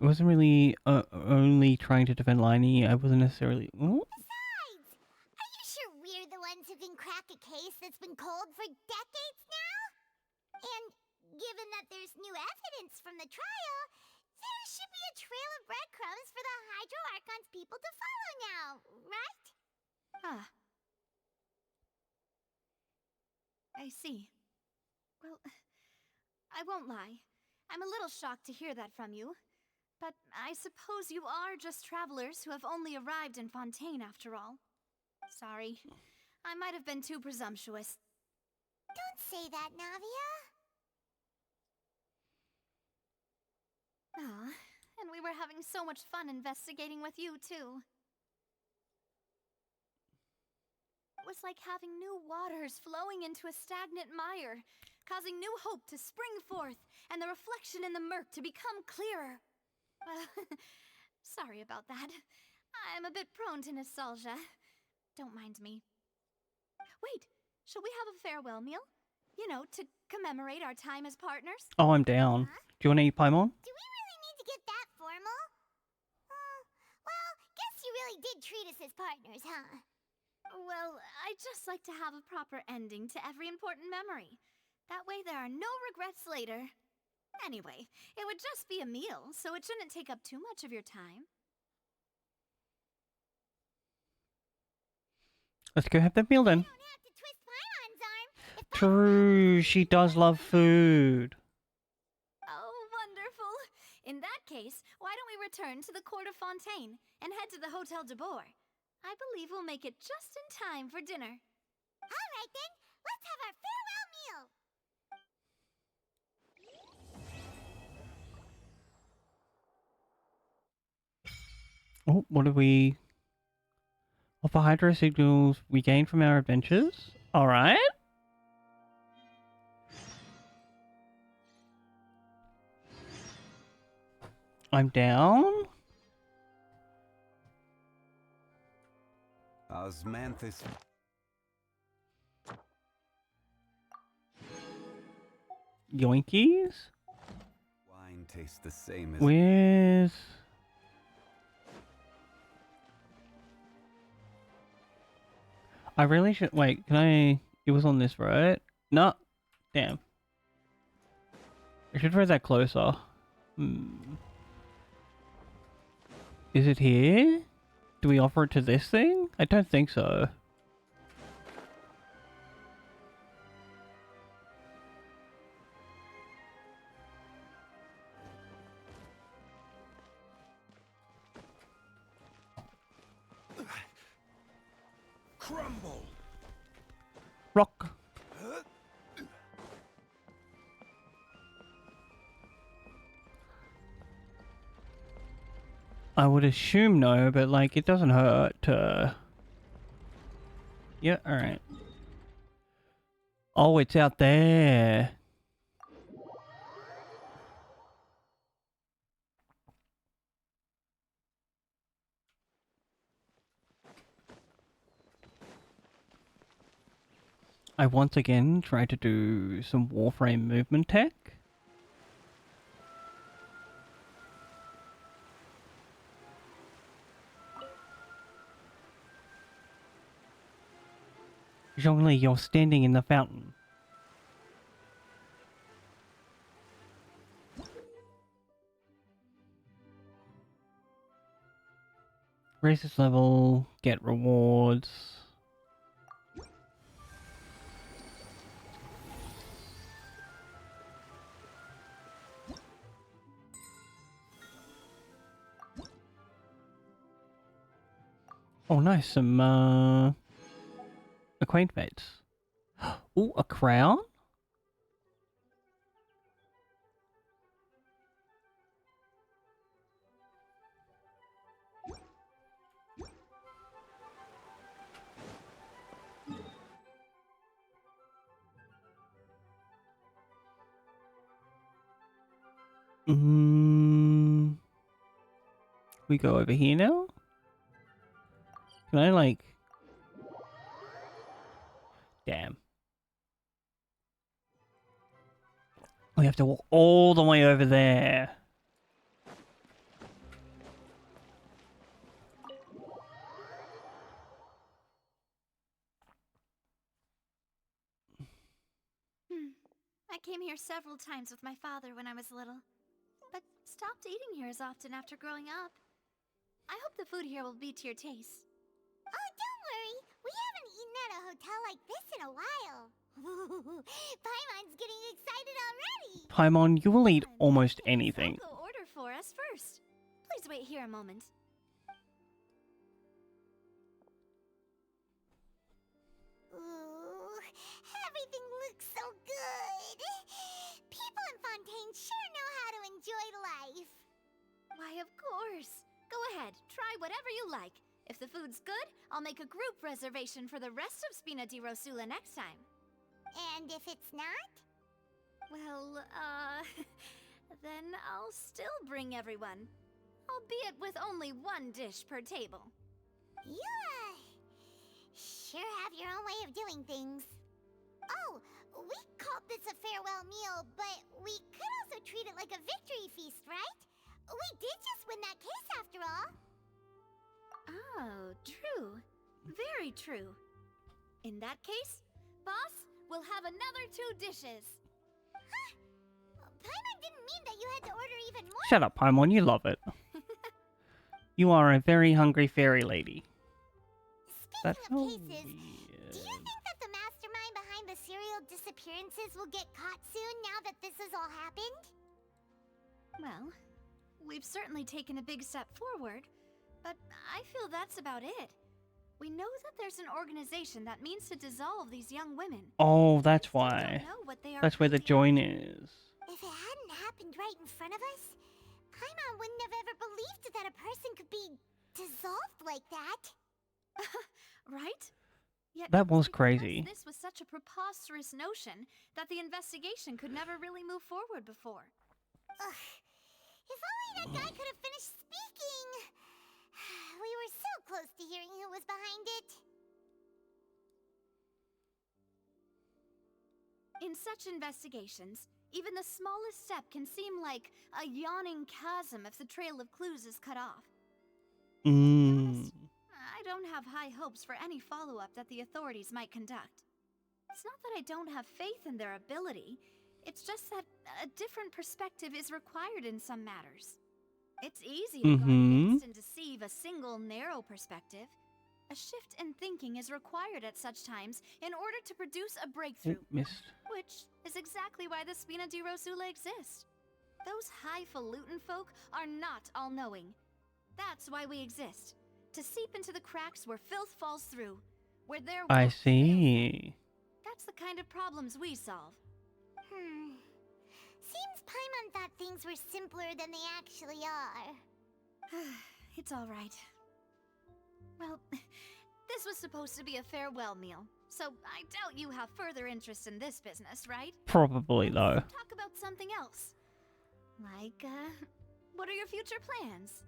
I wasn't really only trying to defend Liney. I wasn't necessarily... Ooh. Besides, are you sure we're the ones who can crack a case that's been cold for decades now? And given that there's new evidence from the trial, There should be a trail of breadcrumbs for the Hydro Archon's people to follow now, right? Ah. I see. Well, I won't lie. I'm a little shocked to hear that from you. But I suppose you are just travelers who have only arrived in Fontaine after all. Sorry. I might have been too presumptuous. Don't say that, Navia. Ah, and we were having so much fun investigating with you, too. It was like having new waters flowing into a stagnant mire, causing new hope to spring forth, and the reflection in the murk to become clearer. Sorry about that. I'm a bit prone to nostalgia. Don't mind me. Wait, shall we have a farewell meal? You know, to commemorate our time as partners? Oh, I'm down. Do you want to eat Paimon? Do we really need to get that formal? Well, guess you really did treat us as partners, huh? Well, I'd just like to have a proper ending to every important memory. That way there are no regrets later. Anyway, it would just be a meal, so it shouldn't take up too much of your time. Let's go have that meal then. You don't have to twist Paimon's arm. If True, she does love food. Oh, wonderful. In that case, why don't we return to the Court of Fontaine and head to the Hotel de Boer? I believe we'll make it just in time for dinner. All right then, let's have our farewell meal. Oh, what do we... Offer hydro signals we gained from our adventures? Alright. I'm down. Osmanthus. Yoinkies? Wine tastes the same as. Where's... I really should... Wait, can I... It was on this, right? No. Damn. I should read that closer. Is it here? Do we offer it to this thing? I don't think so. Crumble! Rock. I would assume no, but like it doesn't hurt to... Yeah, alright. Oh, it's out there. I once again tried to do some Warframe movement tech. Zhongli, you're standing in the fountain. Raise this level, get rewards. Oh nice, some acquaintance. Oh, a crown? We go over here now? Can I like... Damn. We have to walk all the way over there. I came here several times with my father when I was little. But stopped eating here as often after growing up. I hope the food here will be to your taste. Oh, don't worry. We haven't eaten at a hotel like this in a while. Paimon's getting excited already. Paimon, you will eat In that almost case, anything. I'll go order for us first. Please wait here a moment. Ooh, everything looks so good. People in Fontaine sure know how to enjoy life. Why, of course. Go ahead, try whatever you like. If the food's good, I'll make a group reservation for the rest of Spina di Rosula next time. And if it's not? Well, then I'll still bring everyone. Albeit with only one dish per table. You, sure have your own way of doing things. Oh, we called this a farewell meal, but we could also treat it like a victory feast, right? We did just win that case after all. Oh, true. Very true. In that case, boss, we'll have another 2 dishes. Huh? Paimon didn't mean that you had to order even more. Shut up, Paimon, you love it. You are a very hungry fairy lady. That's Speaking of so cases, weird. do you think that the mastermind behind the serial disappearances will get caught soon now that this has all happened? Well, we've certainly taken a big step forward, but I feel that's about it. We know that there's an organization that means to dissolve these young women. Oh, that's We still why. don't know what they are That's where the planning. join is. If it hadn't happened right in front of us, Paimon wouldn't have ever believed that a person could be dissolved like that. Right? Yet That it was because crazy. This was such a preposterous notion that the investigation could never really move forward before. Ugh. If only that guy could have finished speaking. We were so close to hearing who was behind it. In such investigations, even the smallest step can seem like a yawning chasm if the trail of clues is cut off. Mm. I don't have high hopes for any follow-up that the authorities might conduct. It's not that I don't have faith in their ability, it's just that a different perspective is required in some matters. It's easy to guard against and deceive a single narrow perspective. A shift in thinking is required at such times in order to produce a breakthrough, Oh, missed. which is exactly why the Spina di Rosula exist. Those highfalutin folk are not all-knowing. That's why we exist. To seep into the cracks where filth falls through, where their I work fails them. see. That's the kind of problems we solve. Seems Paimon thought things were simpler than they actually are. It's all right. Well, this was supposed to be a farewell meal, so I doubt you have further interest in this business, right? Probably, though. Let's talk about something else. Like, what are your future plans?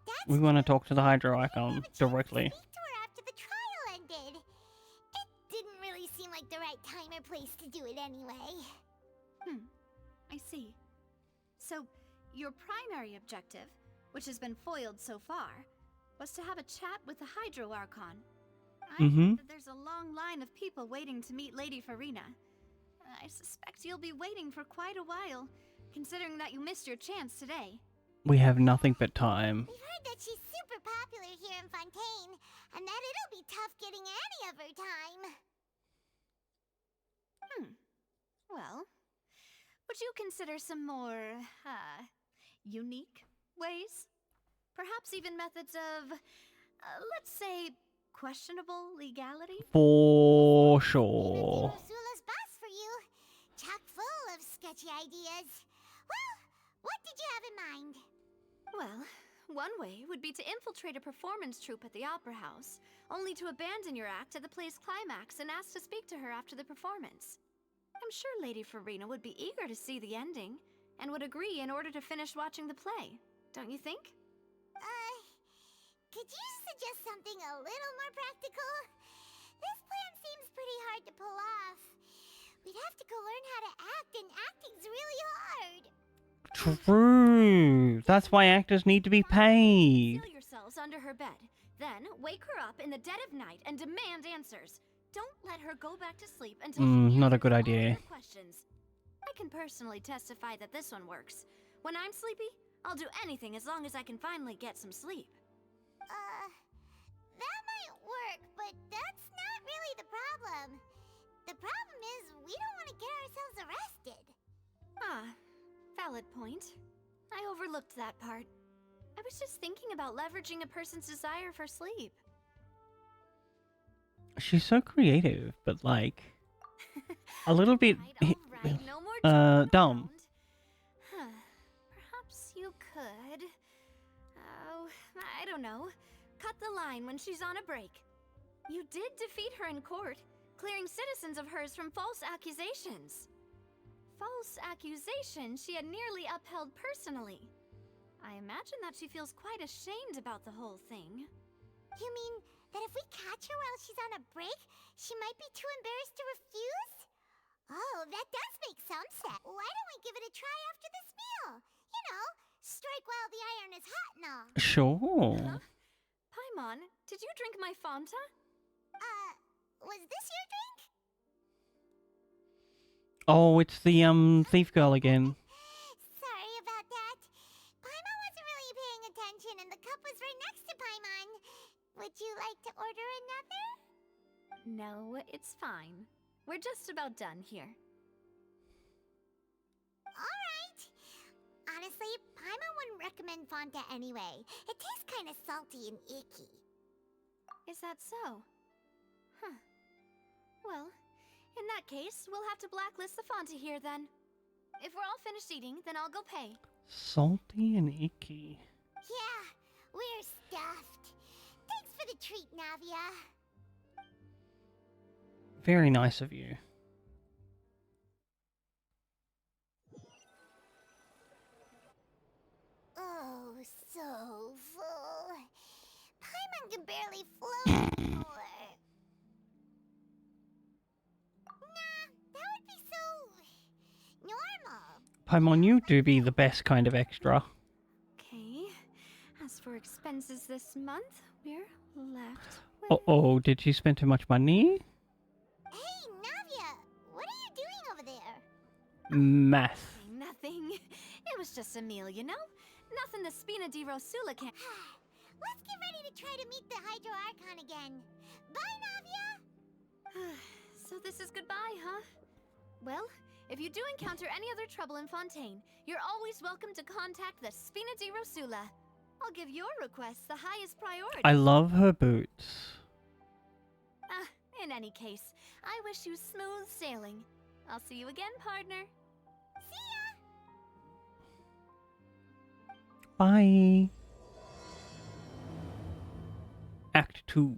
That's We want to true. talk to the Hydro I didn't Icon have a chance directly. to speak to her after the trial ended. It didn't really seem like the right time or place to do it anyway. I see. So, your primary objective, which has been foiled so far, was to have a chat with the Hydro Archon. I heard that there's a long line of people waiting to meet Lady Farina. I suspect you'll be waiting for quite a while, considering that you missed your chance today. We have nothing but time. We've heard that she's super popular here in Fontaine, and that it'll be tough getting any of her time. Well, would you consider some more, unique ways? Perhaps even methods of, let's say, questionable legality? For Spina sure. di Rosula's boss for you. Chock full of sketchy ideas. Well, what did you have in mind? Well, one way would be to infiltrate a performance troupe at the Opera House, only to abandon your act at the play's climax and ask to speak to her after the performance. I'm sure Lady Farina would be eager to see the ending, and would agree in order to finish watching the play, don't you think? Could you suggest something a little more practical? This plan seems pretty hard to pull off. We'd have to go learn how to act, and acting's really hard. True. That's why actors need to be paid. Conceal yourselves under her bed, then wake her up in the dead of night and demand answers. Don't let her go back to sleep until she Not a answers good all idea. your questions. I can personally testify that this one works. When I'm sleepy, I'll do anything as long as I can finally get some sleep. That might work, but that's not really the problem. The problem is we don't want to get ourselves arrested. Ah, valid point. I overlooked that part. I was just thinking about leveraging a person's desire for sleep. She's so creative, but like a little bit Alright, no more joking dumb. around. Huh. Perhaps you could... Oh, I don't know. Cut the line when she's on a break. You did defeat her in court, clearing citizens of hers from false accusations. False accusations she had nearly upheld personally. I imagine that she feels quite ashamed about the whole thing. You mean that if we catch her while she's on a break, she might be too embarrassed to refuse? Oh, that does make some sense. Why don't we give it a try after this meal? You know, strike while the iron is hot and all. Sure. Huh? Paimon, did you drink my Fanta? Was this your drink? Oh, it's the thief girl again. Sorry about that. Paimon wasn't really paying attention and the cup was right next to Paimon. Would you like to order another? No, it's fine. We're just about done here. Alright. Honestly, Paimon wouldn't recommend Fanta anyway. It tastes kind of salty and icky. Is that so? Huh. Well, in that case, we'll have to blacklist the Fanta here then. If we're all finished eating, then I'll go pay. Salty and icky. Yeah, we're stuffed. Thanks for the treat, Navia. Very nice of you. Oh, so full. Paimon can barely float anymore. Nah, that would be so normal. Paimon, you do be the best kind of extra. Okay. As for expenses this month, we're left with... Uh-oh, did she spend too much money? Hey, Navia, what are you doing over there? Math. Nothing. It was just a meal, you know? Nothing the Spina di Rosula can... Let's get ready to try to meet the Hydro Archon again. Bye, Navia! So this is goodbye, huh? Well, if you do encounter any other trouble in Fontaine, you're always welcome to contact the Spina di Rosula. I'll give your requests the highest priority. I love her boots. In any case, I wish you smooth sailing. I'll see you again, partner. See ya! Bye. Act 2.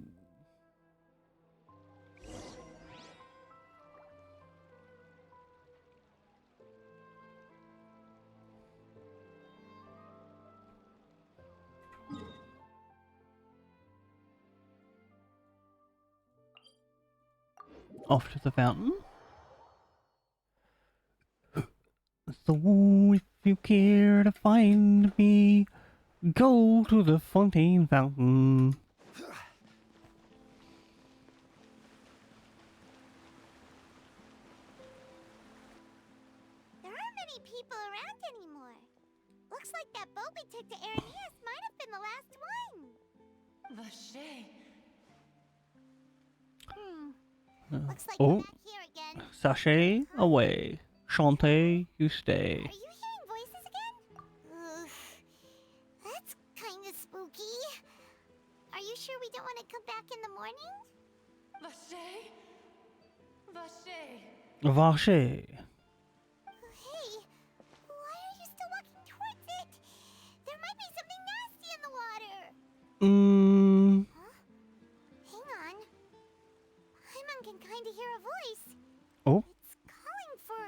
Off to the fountain. So if you care to find me, go to the Fontaine Fountain. There aren't many people around anymore. Looks like that boat we took to Araneas might have been the last one. Vache. Looks like Oh. we're back here again. Sachet away. Chante, you stay. Are you hearing voices again? Ugh. That's kinda spooky. Are you sure we don't want to come back in the morning? Vache. Vache. Vache. Hey, why are you still walking towards it? There might be something nasty in the water. Huh? Hang on. Paimon can kinda hear a voice. Oh. It's calling for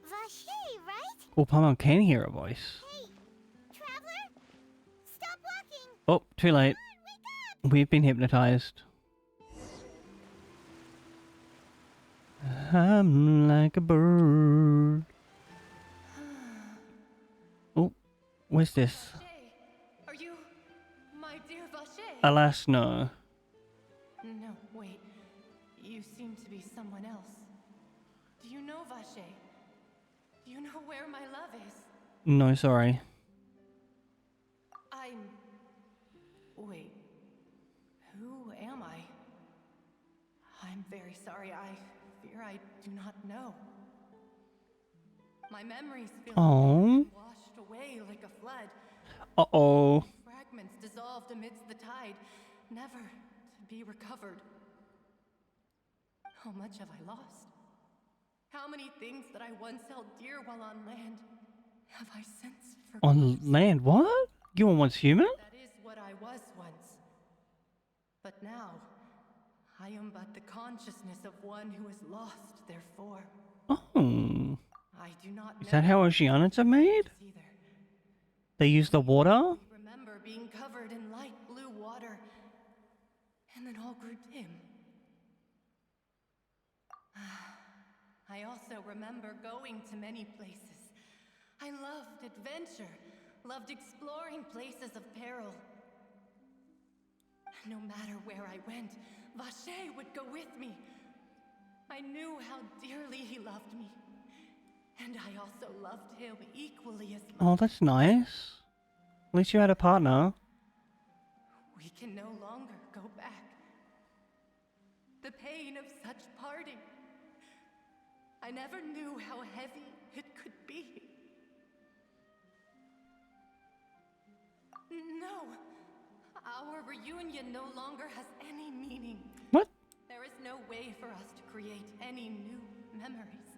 Vache, right? Oh, Paimon can hear a voice. Hey, traveler, stop walking. Oh, too late. Come on, wake up. We've been hypnotized. I'm like a bird. Oh, where's this? Vache. Are you my dear Vache? Alas, no. No, wait. You seem to be someone else. Do you know Vache? Do you know where my love is? No, sorry. Wait. Who am I? I'm very sorry. I fear I do not know. My memories feel Oh. washed away like a flood. Uh-oh. Fragments dissolved amidst the tide, never to be recovered. How much have I lost? How many things that I once held dear while on land have I since forgotten? On land, what? You were once human? That is what I was once. But now, I am but the consciousness of one who is lost, therefore. Oh. I do not know Is that how oceanics are made? either. They use the water? I remember being covered in light blue water, and then all grew dim. I also remember going to many places. I loved adventure, loved exploring places of peril. No matter where I went, Vacher would go with me. I knew how dearly he loved me, and I also loved him equally as much. Oh, that's nice. At least you had a partner. We can no longer go back. The pain of such parting. I never knew how heavy it could be. No, our reunion no longer has any meaning. What? There is no way for us to create any new memories.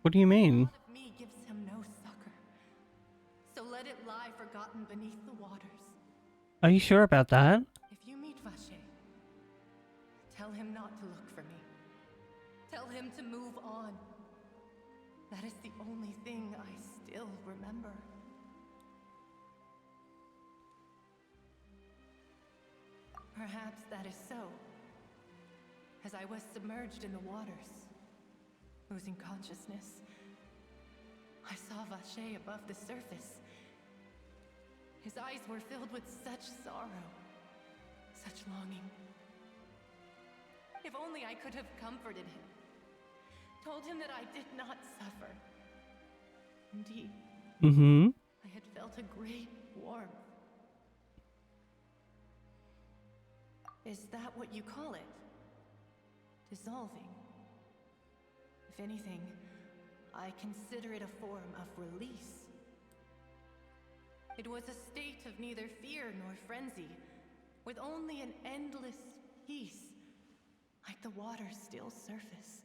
What do you mean? The thought of me gives him no succor. So let it lie forgotten beneath the waters. Are you sure about that? If you meet Vacher, tell him not to look for me. Tell him to move on. That is the only thing I still remember. Perhaps that is so. As I was submerged in the waters, losing consciousness, I saw Vacher above the surface. His eyes were filled with such sorrow, such longing. If only I could have comforted him, told him that I did not suffer. Indeed, I had felt a great warmth. Is that what you call it? Dissolving? If anything, I consider it a form of release. It was a state of neither fear nor frenzy, with only an endless peace, like the water's still surface.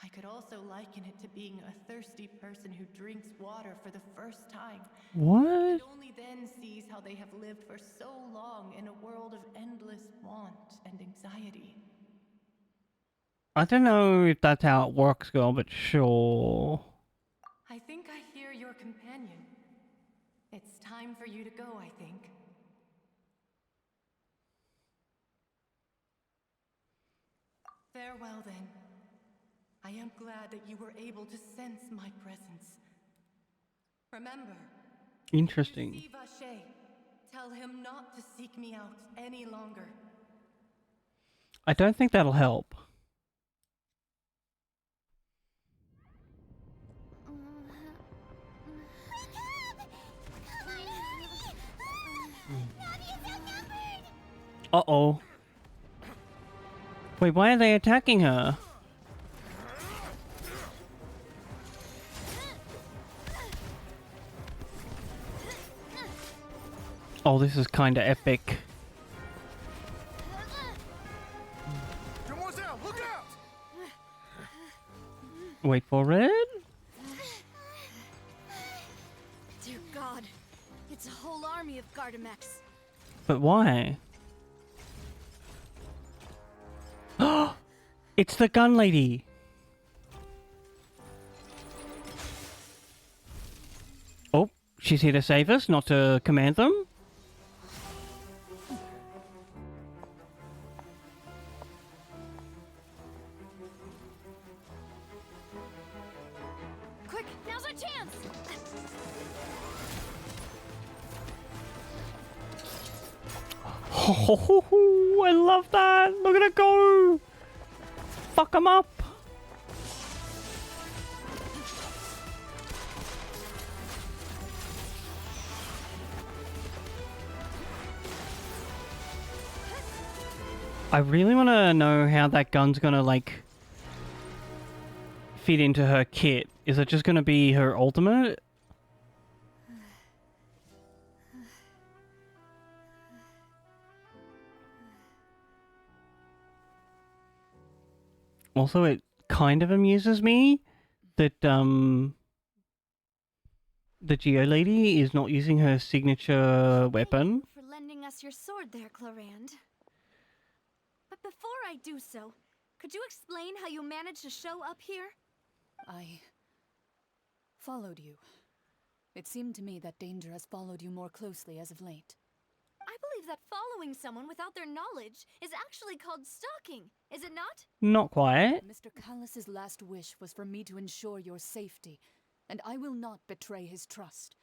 I could also liken it to being a thirsty person who drinks water for the first time. What? And only then sees how they have lived for so long in a world of endless want and anxiety. I don't know if that's how it works, girl, but sure. I think I hear your companion. It's time for you to go, I think. Farewell, then. I am glad that you were able to sense my presence. Remember, Interesting. see Vacher. Tell him not to seek me out any longer. I don't think that'll help. Uh-oh. Wait, why are they attacking her? Oh, this is kinda epic. Demoiselle, look out! Wait for it. Dear God, it's a whole army of Gardamex. But why? It's the gun lady. Oh, she's here to save us, not to command them. Quick, now's our chance! Oh, I love that. Look at it go. Fuck them up. I really want to know how that gun's gonna, like, fit into her kit. Is it just gonna be her ultimate? Also, it kind of amuses me that, the Geo lady is not using her signature weapon. Thank you for lending us your sword there, Clarand. But before I do so, could you explain how you managed to show up here? I followed you. It seemed to me that danger has followed you more closely as of late. I believe that following someone without their knowledge is actually called stalking, is it not? Not quite. Mr. Callus's last wish was for me to ensure your safety, and I will not betray his trust.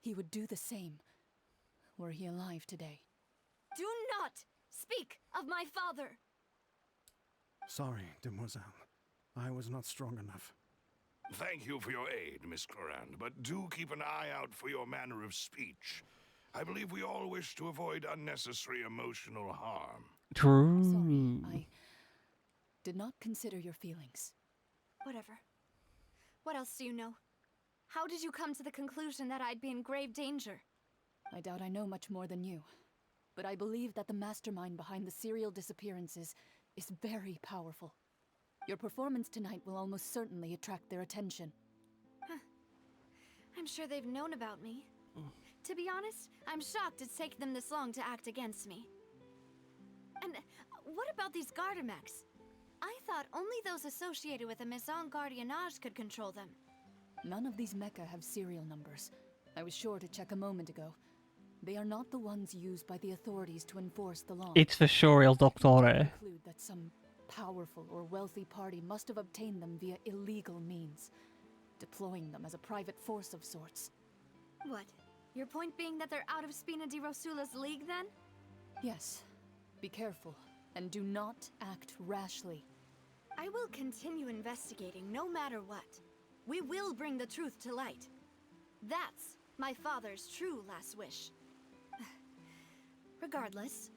He would do the same, were he alive today. Do not speak of my father! Sorry, demoiselle. I was not strong enough. Thank you for your aid, Miss Clarand, but do keep an eye out for your manner of speech. I believe we all wish to avoid unnecessary emotional harm. True. Sorry, I did not consider your feelings. Whatever. What else do you know? How did you come to the conclusion that I'd be in grave danger? I doubt I know much more than you, but I believe that the mastermind behind the serial disappearances is very powerful. Your performance tonight will almost certainly attract their attention. I'm sure they've known about me. To be honest, I'm shocked it's taken them this long to act against me. And what about these Gardamex? I thought only those associated with a Maison Gardiennage could control them. None of these mecha have serial numbers. I was sure to check a moment ago. They are not the ones used by the authorities to enforce the law. It's for sure Il Dottore. Conclude that some powerful or wealthy party must have obtained them via illegal means, deploying them as a private force of sorts. What? Your point being that they're out of Spina di Rosula's league, then? Yes. Be careful, and do not act rashly. I will continue investigating no matter what. We will bring the truth to light. That's my father's true last wish. Regardless,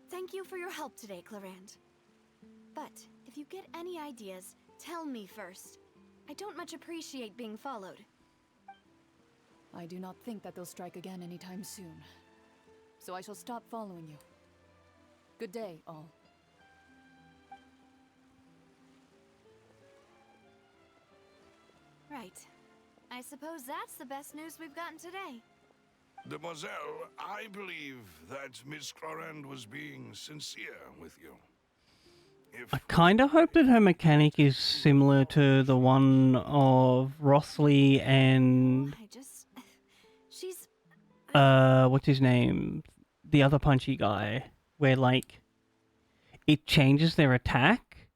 thank you for your help today, Clarand. But if you get any ideas, tell me first. I don't much appreciate being followed. I do not think that they'll strike again anytime soon. So I shall stop following you. Good day, all. Right. I suppose that's the best news we've gotten today. Demoiselle, I believe that Miss Clarand was being sincere with you. I kind of hope that her mechanic is similar to the one of Rossley and She's... what's his name? The other punchy guy. Where, like, it changes their attack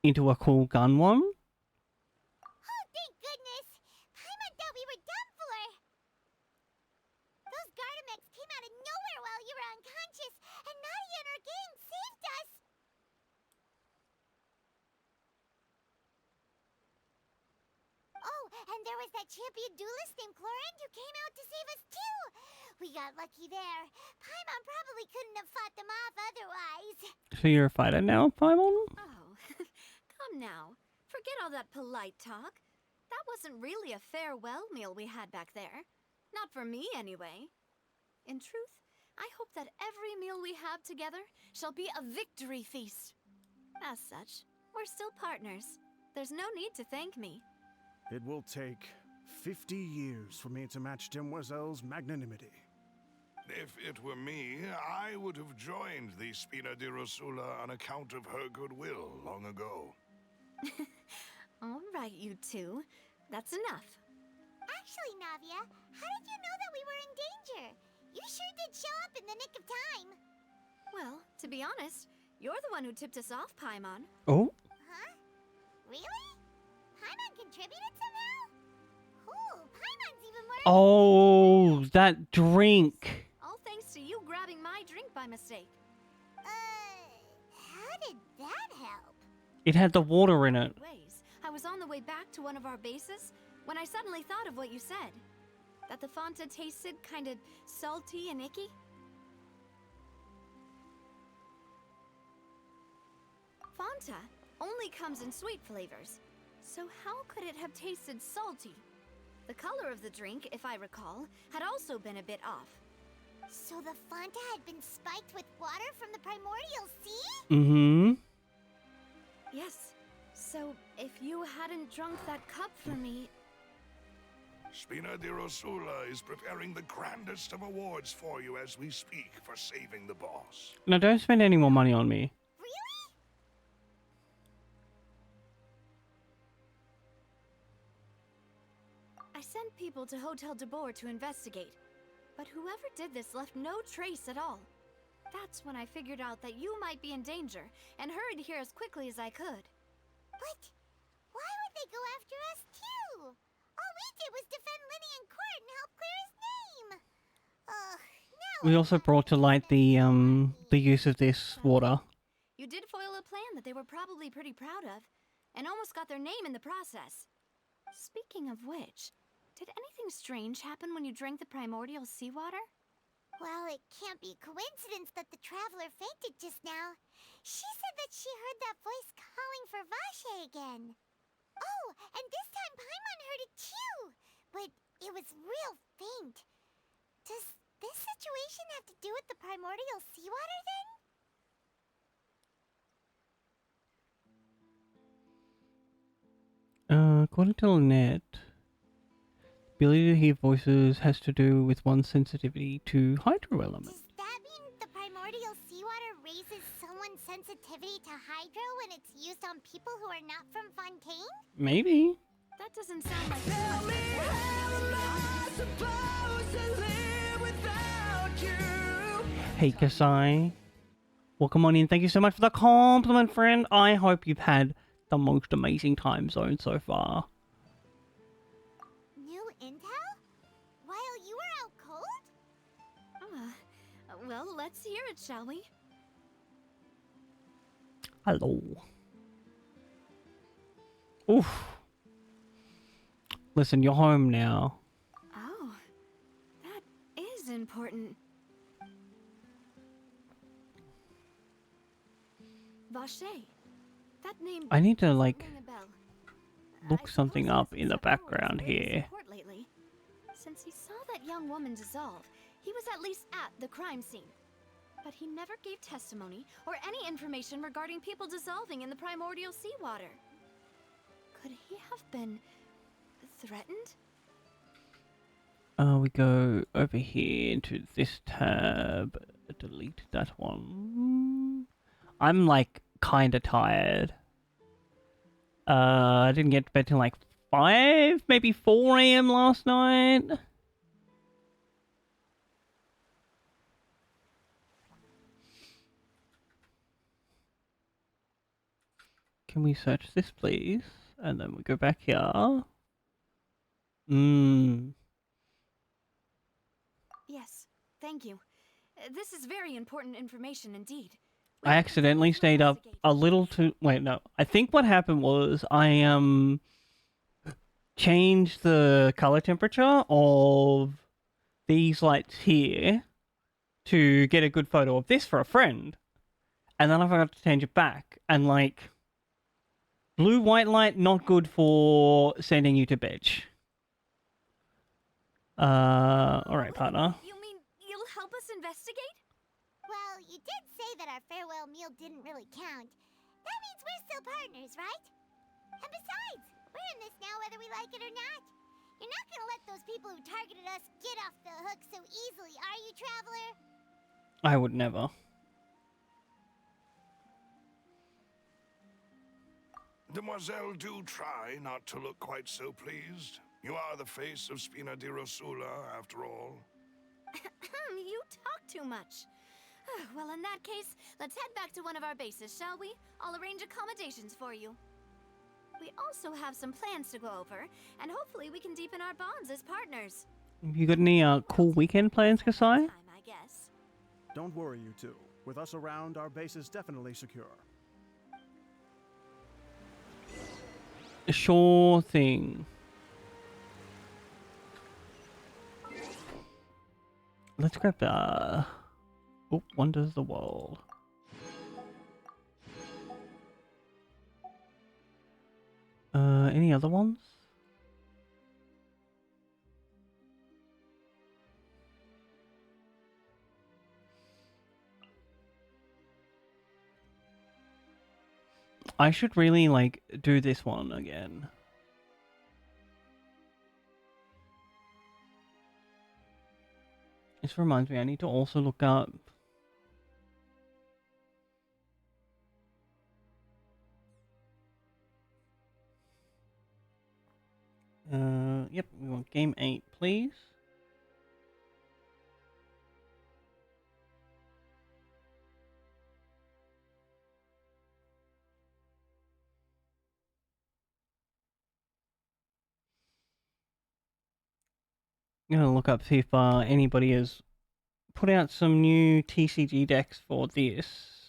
into a cool gun one. Oh, thank goodness! Paimon thought we were done for! Those Gardamex came out of nowhere while you were unconscious, and Nadia and her gang saved us! Oh, and there was that champion duelist named Clarand who came out to save us too! We got lucky there. Paimon probably couldn't have fought them off otherwise. So you're a fighter now, Paimon? Oh, come now. Forget all that polite talk. That wasn't really a farewell meal we had back there. Not for me, anyway. In truth, I hope that every meal we have together shall be a victory feast. As such, we're still partners. There's no need to thank me. It will take 50 years for me to match Demoiselle's magnanimity. If it were me, I would have joined the Spina di Rosula on account of her goodwill long ago. All right, you two. That's enough. Actually, Navia, how did you know that we were in danger? You sure did show up in the nick of time. Well, to be honest, you're the one who tipped us off, Paimon. Oh. Huh? Really? Paimon contributed somehow? Ooh, Paimon's even more... Oh, that drink. All thanks to you grabbing my drink by mistake. How did that help? It had the water in it. Ways, I was on the way back to one of our bases when I suddenly thought of what you said. That the Fanta tasted kind of salty and icky. Fanta only comes in sweet flavors, so how could it have tasted salty? The color of the drink, if I recall, had also been a bit off. So the Fanta had been spiked with water from the primordial sea? Mm-hmm. Yes. So if you hadn't drunk that cup for me... Spina di Rosula is preparing the grandest of awards for you as we speak for saving the boss. Now don't spend any more money on me. Really? I sent people to Hotel de Boer to investigate, but whoever did this left no trace at all. That's when I figured out that you might be in danger and hurried here as quickly as I could. But why would they go after us too? All we did was defend Linny in court and help clear his name. Ugh, now We also brought to light the use of this water. You did foil a plan that they were probably pretty proud of, and almost got their name in the process. Speaking of which, did anything strange happen when you drank the primordial seawater? Well, it can't be a coincidence that the traveler fainted just now. She said that she heard that voice calling for Vache again. Oh, and this time Paimon heard it too, but it was real faint. Does this situation have to do with the primordial seawater then? According to Lynette, ability to hear voices has to do with one's sensitivity to hydro elements. Does that mean the primordial seawater raises someone's sensitivity to hydro when it's used on people who are not from Fontaine? Maybe. That doesn't sound like too much. Hey Kasai, welcome on in. Thank you so much for the compliment, friend. I hope you've had the most amazing time zone so far. New intel? While you were out cold? Well, let's hear it, shall we? Hello. Oof. Listen, you're home now. Oh, that is important. Vache. That name I need to, doesn't like, ring a bell. look I something suppose up in the Mr. Powers background has been in here. support lately. Since he saw that young woman dissolve, he was at least at the crime scene. But he never gave testimony or any information regarding people dissolving in the primordial seawater. Could he have been threatened? We go over here into this tab. Delete that one. I'm like kinda tired. I didn't get to bed till like 5, maybe 4 a.m. last night. Can we search this, please? And then we go back here. Yes, thank you. This is very important information indeed. I accidentally stayed up a little too... Wait, no. I think what happened was I changed the color temperature of these lights here to get a good photo of this for a friend. And then I forgot to change it back. And like... Blue white light, not good for sending you to bed. Alright, partner. You mean you'll help us investigate? Well, you did say that our farewell meal didn't really count. That means we're still partners, right? And besides, we're in this now whether we like it or not. You're not gonna let those people who targeted us get off the hook so easily, are you, Traveler? I would never. Demoiselle, do try not to look quite so pleased. You are the face of Spina di Rosula, after all. You talk too much. Well, in that case, let's head back to one of our bases, shall we? I'll arrange accommodations for you. We also have some plans to go over, and hopefully we can deepen our bonds as partners. You got any cool weekend plans, Kasai? Time, I guess. Don't worry, you two. With us around, our base is definitely secure. Sure thing. Let's grab the... Oh, Wonders of the World. Any other ones? I should really, like, do this one again. This reminds me, I need to also look up... Yep, we want game 8, please. I'm gonna look up, see if anybody has put out some new TCG decks for this.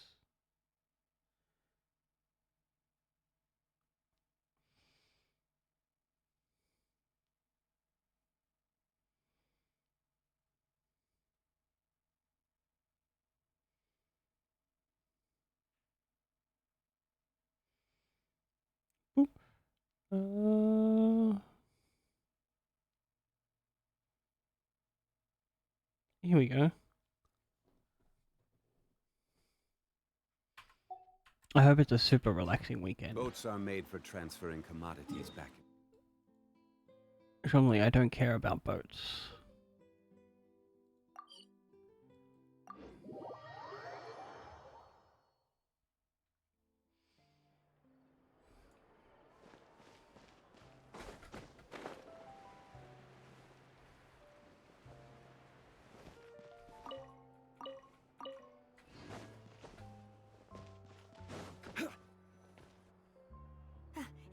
Here we go. I hope it's a super relaxing weekend. Boats are made for transferring commodities back. Normally, I don't care about boats.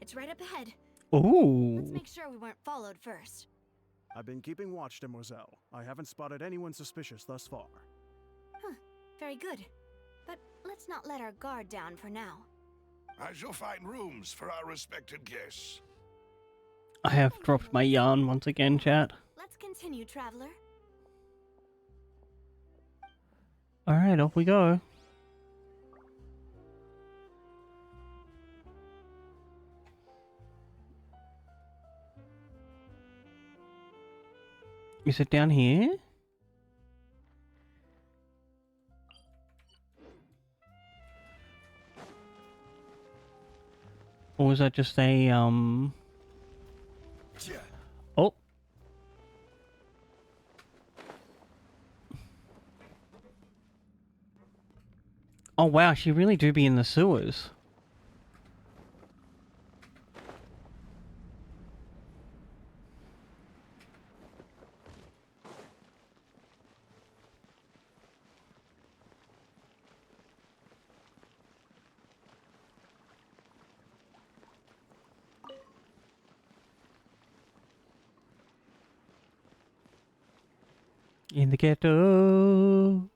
It's right up ahead. Ooh. Let's make sure we weren't followed first. I've been keeping watch, Demoiselle. I haven't spotted anyone suspicious thus far. Huh, very good. But let's not let our guard down for now. I shall find rooms for our respected guests. I have dropped my yarn once again, chat. Let's continue, traveler. Alright, off we go. Is it down here? Or was that just a, Oh. Oh wow, she really do be in the sewers. In the ghetto.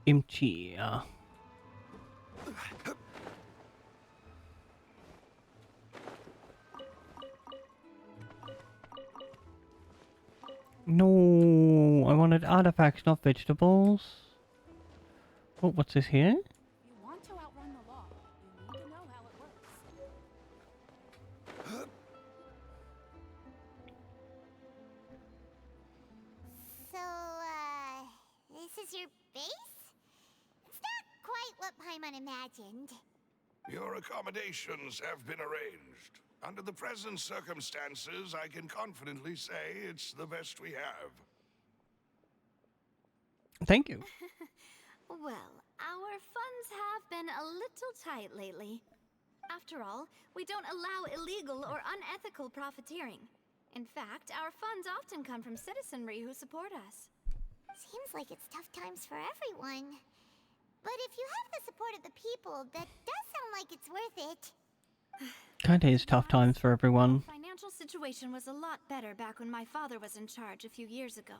Imchi. No, I wanted artifacts, not vegetables. Oh, what's this here? If you want to outrun the law, you need to know how it works. So, this is your base? It's not quite what Paimon imagined. Your accommodations have been arranged. Under the present circumstances, I can confidently say it's the best we have. Thank you. Well, our funds have been a little tight lately. After all, we don't allow illegal or unethical profiteering. In fact, our funds often come from citizenry who support us. Seems like it's tough times for everyone. But if you have the support of the people, that does sound like it's worth it. Kinda is tough times for everyone. Financial situation was a lot better back when my father was in charge a few years ago.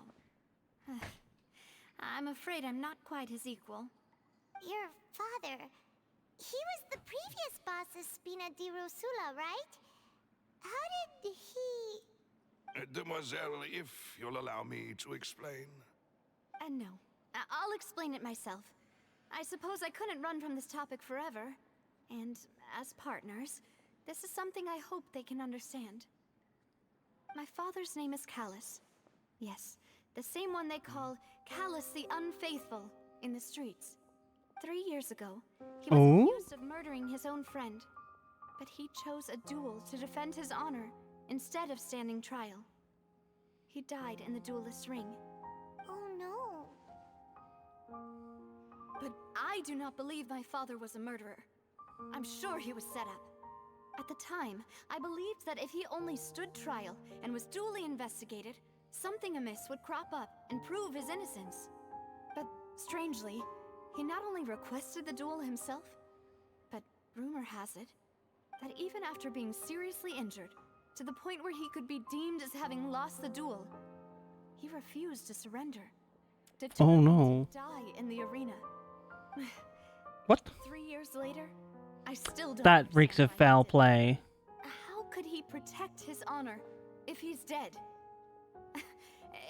I'm afraid I'm not quite his equal. Your father... he was the previous boss of Spina di Rosula, right? How did he... Demoiselle, if you'll allow me to explain. No. I'll explain it myself. I suppose I couldn't run from this topic forever. And as partners, this is something I hope they can understand. My father's name is Callus. Yes, the same one they call Callus the Unfaithful in the streets. 3 years ago, he was accused of murdering his own friend. But he chose a duel to defend his honor instead of standing trial. He died in the duelist's ring. Oh no. But I do not believe my father was a murderer. I'm sure he was set up. At the time, I believed that if he only stood trial and was duly investigated, something amiss would crop up and prove his innocence. But strangely, he not only requested the duel himself, but rumor has it that even after being seriously injured, to the point where he could be deemed as having lost the duel, he refused to surrender. Determined to die in the arena. What? 3 years later, I still don't That reeks understand of why he foul did it. play. How could he protect his honor if he's dead?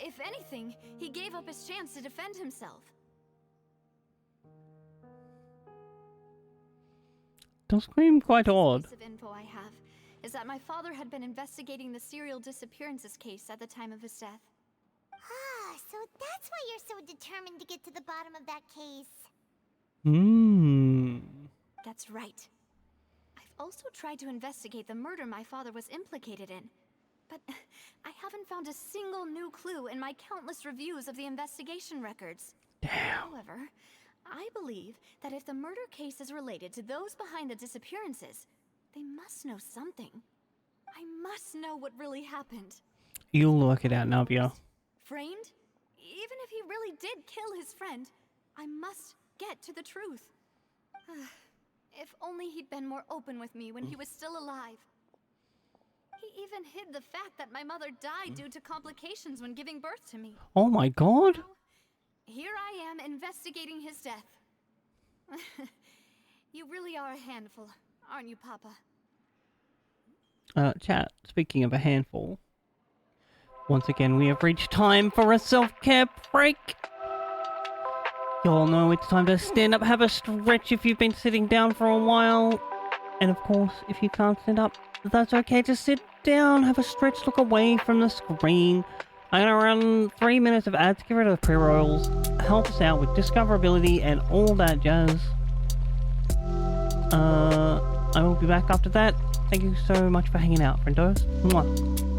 If anything, he gave up his chance to defend himself. Does seem quite The odd. Oh, piece of info I have is that my father had been investigating the serial disappearances case at the time of his death. Ah, so that's why you're so determined to get to the bottom of that case. That's right. I've also tried to investigate the murder my father was implicated in, but I haven't found a single new clue in my countless reviews of the investigation records. However, I believe that if the murder case is related to those behind the disappearances, they must know something. I must know what really happened. You'll work it out, Navia. Framed? Even if he really did kill his friend, I must get to the truth. If only he'd been more open with me when he was still alive. He even hid the fact that my mother died due to complications when giving birth to me. Oh my god. Here I am investigating his death. You really are a handful, aren't you, Papa? Chat, speaking of a handful. Once again, we have reached time for a self-care break. Y'all know it's time to stand up, have a stretch if you've been sitting down for a while. And of course, if you can't stand up, that's okay. Just sit down, have a stretch, look away from the screen. I'm gonna run 3 minutes of ads, get rid of the pre-rolls, help us out with discoverability and all that jazz. I will be back after that. Thank you so much for hanging out, friendos. Mwah.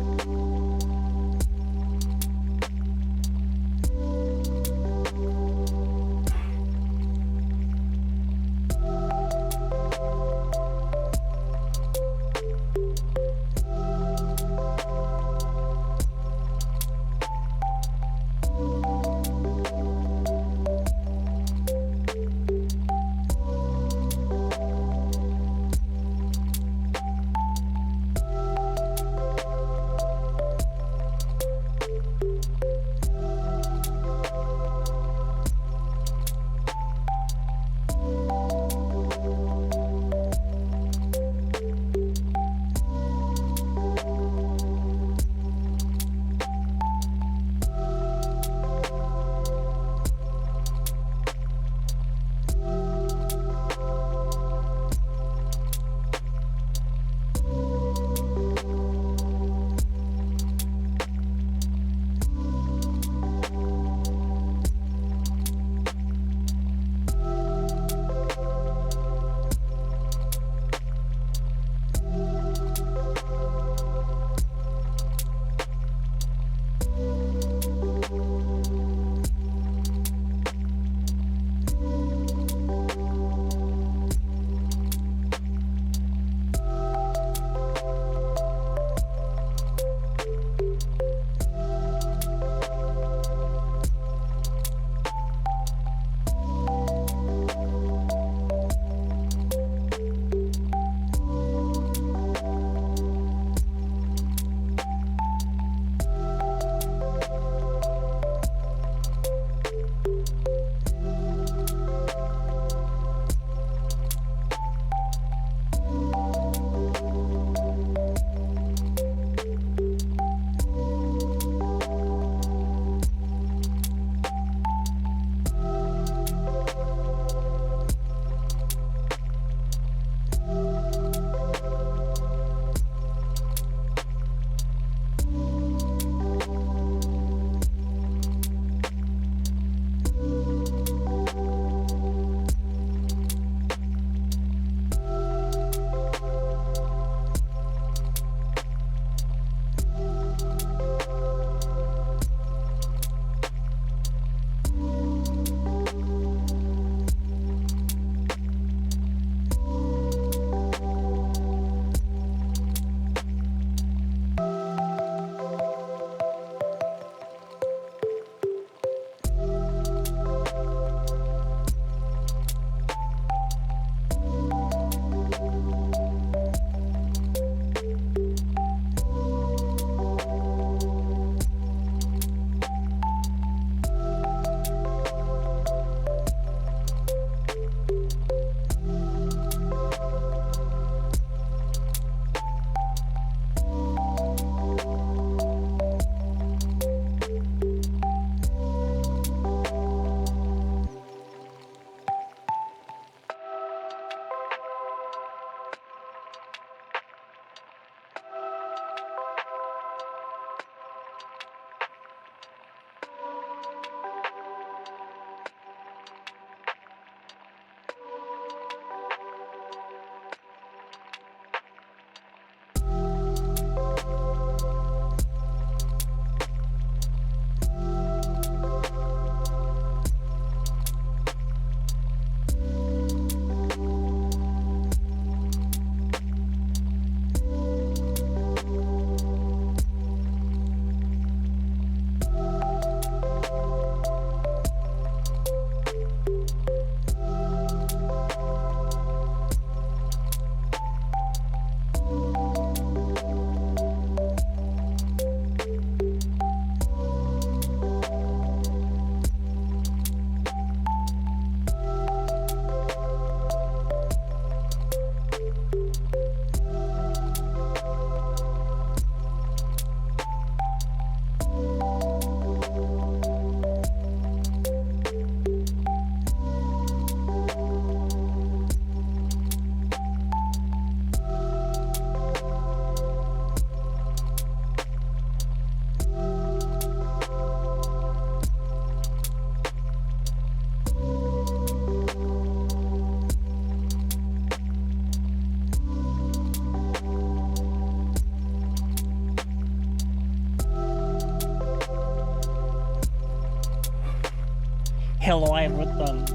hell I ever done.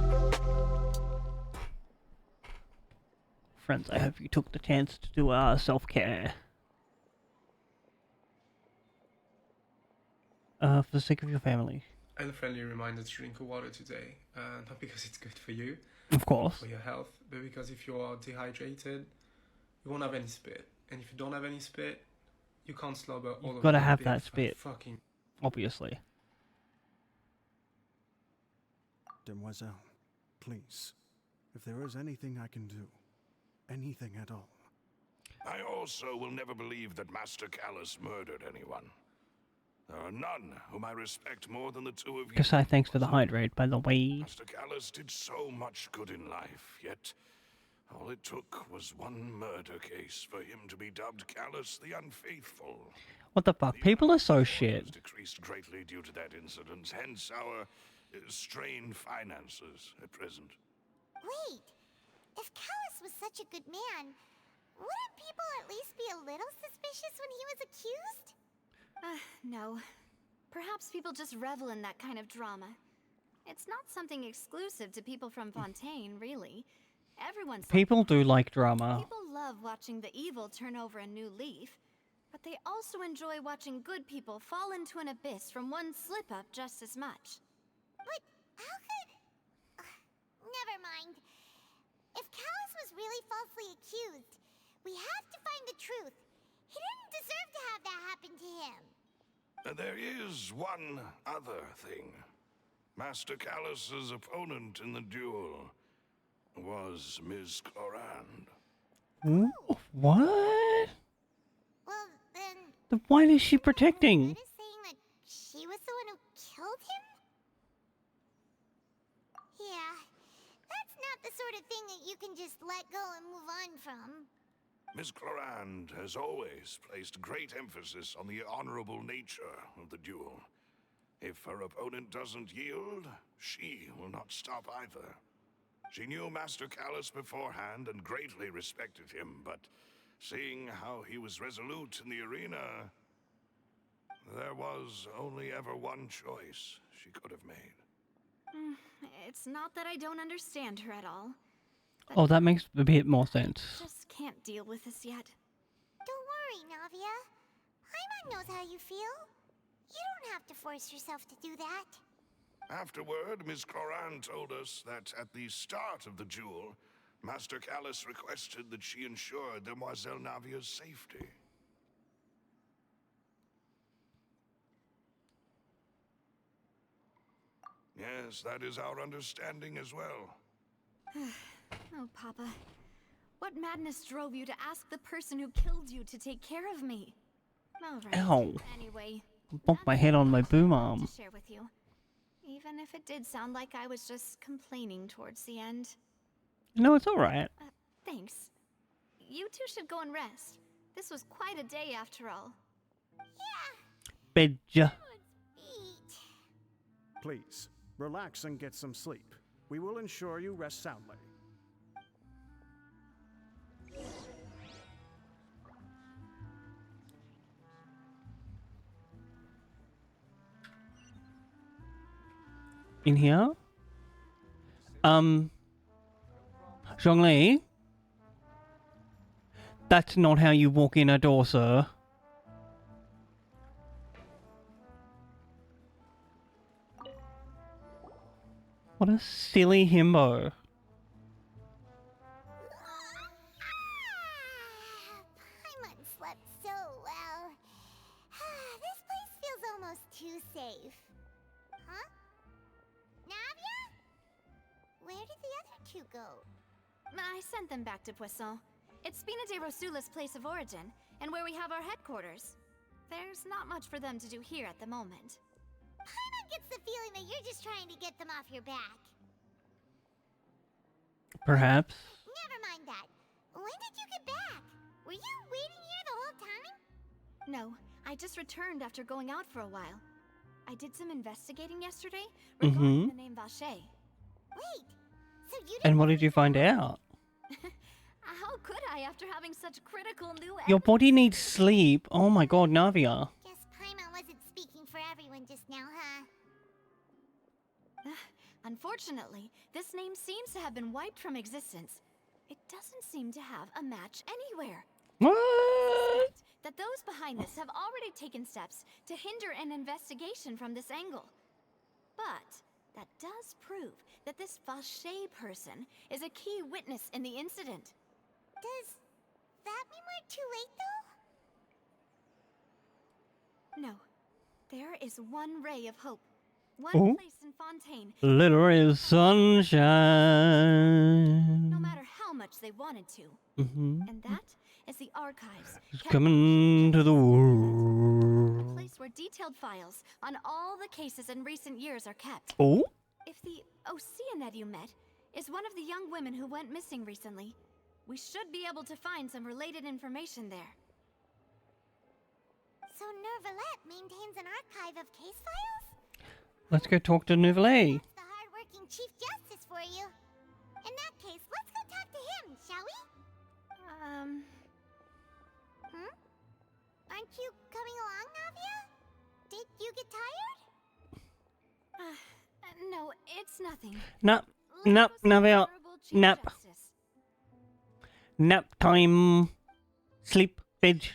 Friends, I hope you took the chance to do self-care. For the sake of your family. And a friendly reminder to drink water today. Not because it's good for you, Of course. for your health, but because if you are dehydrated, you won't have any spit. And if you don't have any spit, you can't slobber all over. Gotta your have big that spit. Fucking. Obviously. Demoiselle, please, if there is anything I can do, anything at all. I also will never believe that Master Callus murdered anyone. There are none whom I respect more than the two of you. Kasai, thanks for the hydrate, by the way. Master Callus did so much good in life, yet all it took was one murder case for him to be dubbed Callus the Unfaithful. What the fuck? People are so shit. Decreased greatly due to that incident, hence our strained finances at present. Wait, if Callus was such a good man, wouldn't people at least be a little suspicious when he was accused? No. Perhaps people just revel in that kind of drama. It's not something exclusive to people from Fontaine, really. Everyone's People do like drama. People love watching the evil turn over a new leaf, but they also enjoy watching good people fall into an abyss from one slip-up just as much. But how could... never mind. If Callus was really falsely accused, we have to find the truth. He didn't deserve to have that happen to him. There is one other thing. Master Callus's opponent in the duel was Ms. Clorand. What? Well, then... Then why is she protecting? Is saying that she was the one who killed him? Yeah, that's not the sort of thing that you can just let go and move on from. Miss Clorand has always placed great emphasis on the honorable nature of the duel. If her opponent doesn't yield, she will not stop either. She knew Master Callus beforehand and greatly respected him, but seeing how he was resolute in the arena, there was only ever one choice she could have made. It's not that I don't understand her at all. Oh, that makes a bit more sense. Just can't deal with this yet. Don't worry, Navia. Paimon knows how you feel. You don't have to force yourself to do that. Afterward, Miss Clorand told us that at the start of the duel, Master Callus requested that she ensure Demoiselle Navia's safety. Yes, that is our understanding as well. Oh, Papa. What madness drove you to ask the person who killed you to take care of me? All right. Ow. Anyway, Bumped my head on my boom arm. to share with you. Even if it did sound like I was just complaining towards the end. No, it's alright. Thanks. You two should go and rest. This was quite a day after all. Bedja. Please, relax and get some sleep. We will ensure you rest soundly. In here? Zhongli? That's not how you walk in a door, sir. What a silly himbo. Paimon slept so well. This place feels almost too safe. Huh? Navia? Where did the other two go? I sent them back to Poisson. It's Spina de Rosula's place of origin, and where we have our headquarters. There's not much for them to do here at the moment. Paimon gets the feeling that you're just trying to get them off your back. Perhaps. Never mind that. When did you get back? Were you waiting here the whole time? No, I just returned after going out for a while. I did some investigating yesterday regarding the name Vache. Wait, so you didn't... And what did you find out? How could I after having such critical new Your body needs sleep. Oh my god, Navia. Guess Paimon wasn't speaking for everyone just now, huh? Unfortunately, this name seems to have been wiped from existence. It doesn't seem to have a match anywhere. What? I suspect that those behind this have already taken steps to hinder an investigation from this angle. But that does prove that this Vache person is a key witness in the incident. Does that mean we're too late, though? No. There is one ray of hope. One Oh. place in Fontaine. Little ray of sunshine. No matter how much they wanted to. And that is the archives. It's kept coming to the a world. place where detailed files on all the cases in recent years are kept. Oh? If the Oceanid you met is one of the young women who went missing recently, we should be able to find some related information there. So Nervalette maintains an archive of case files? Let's go talk to Nouvelle. That's the hard-working Chief Justice for you. In that case, let's go talk to him, shall we? Aren't you coming along, Navia? Did you get tired? No, it's nothing. Nap, Let's nap, go see Navia. Honorable Chief Nap. Justice. Nap time. Sleep. Veg.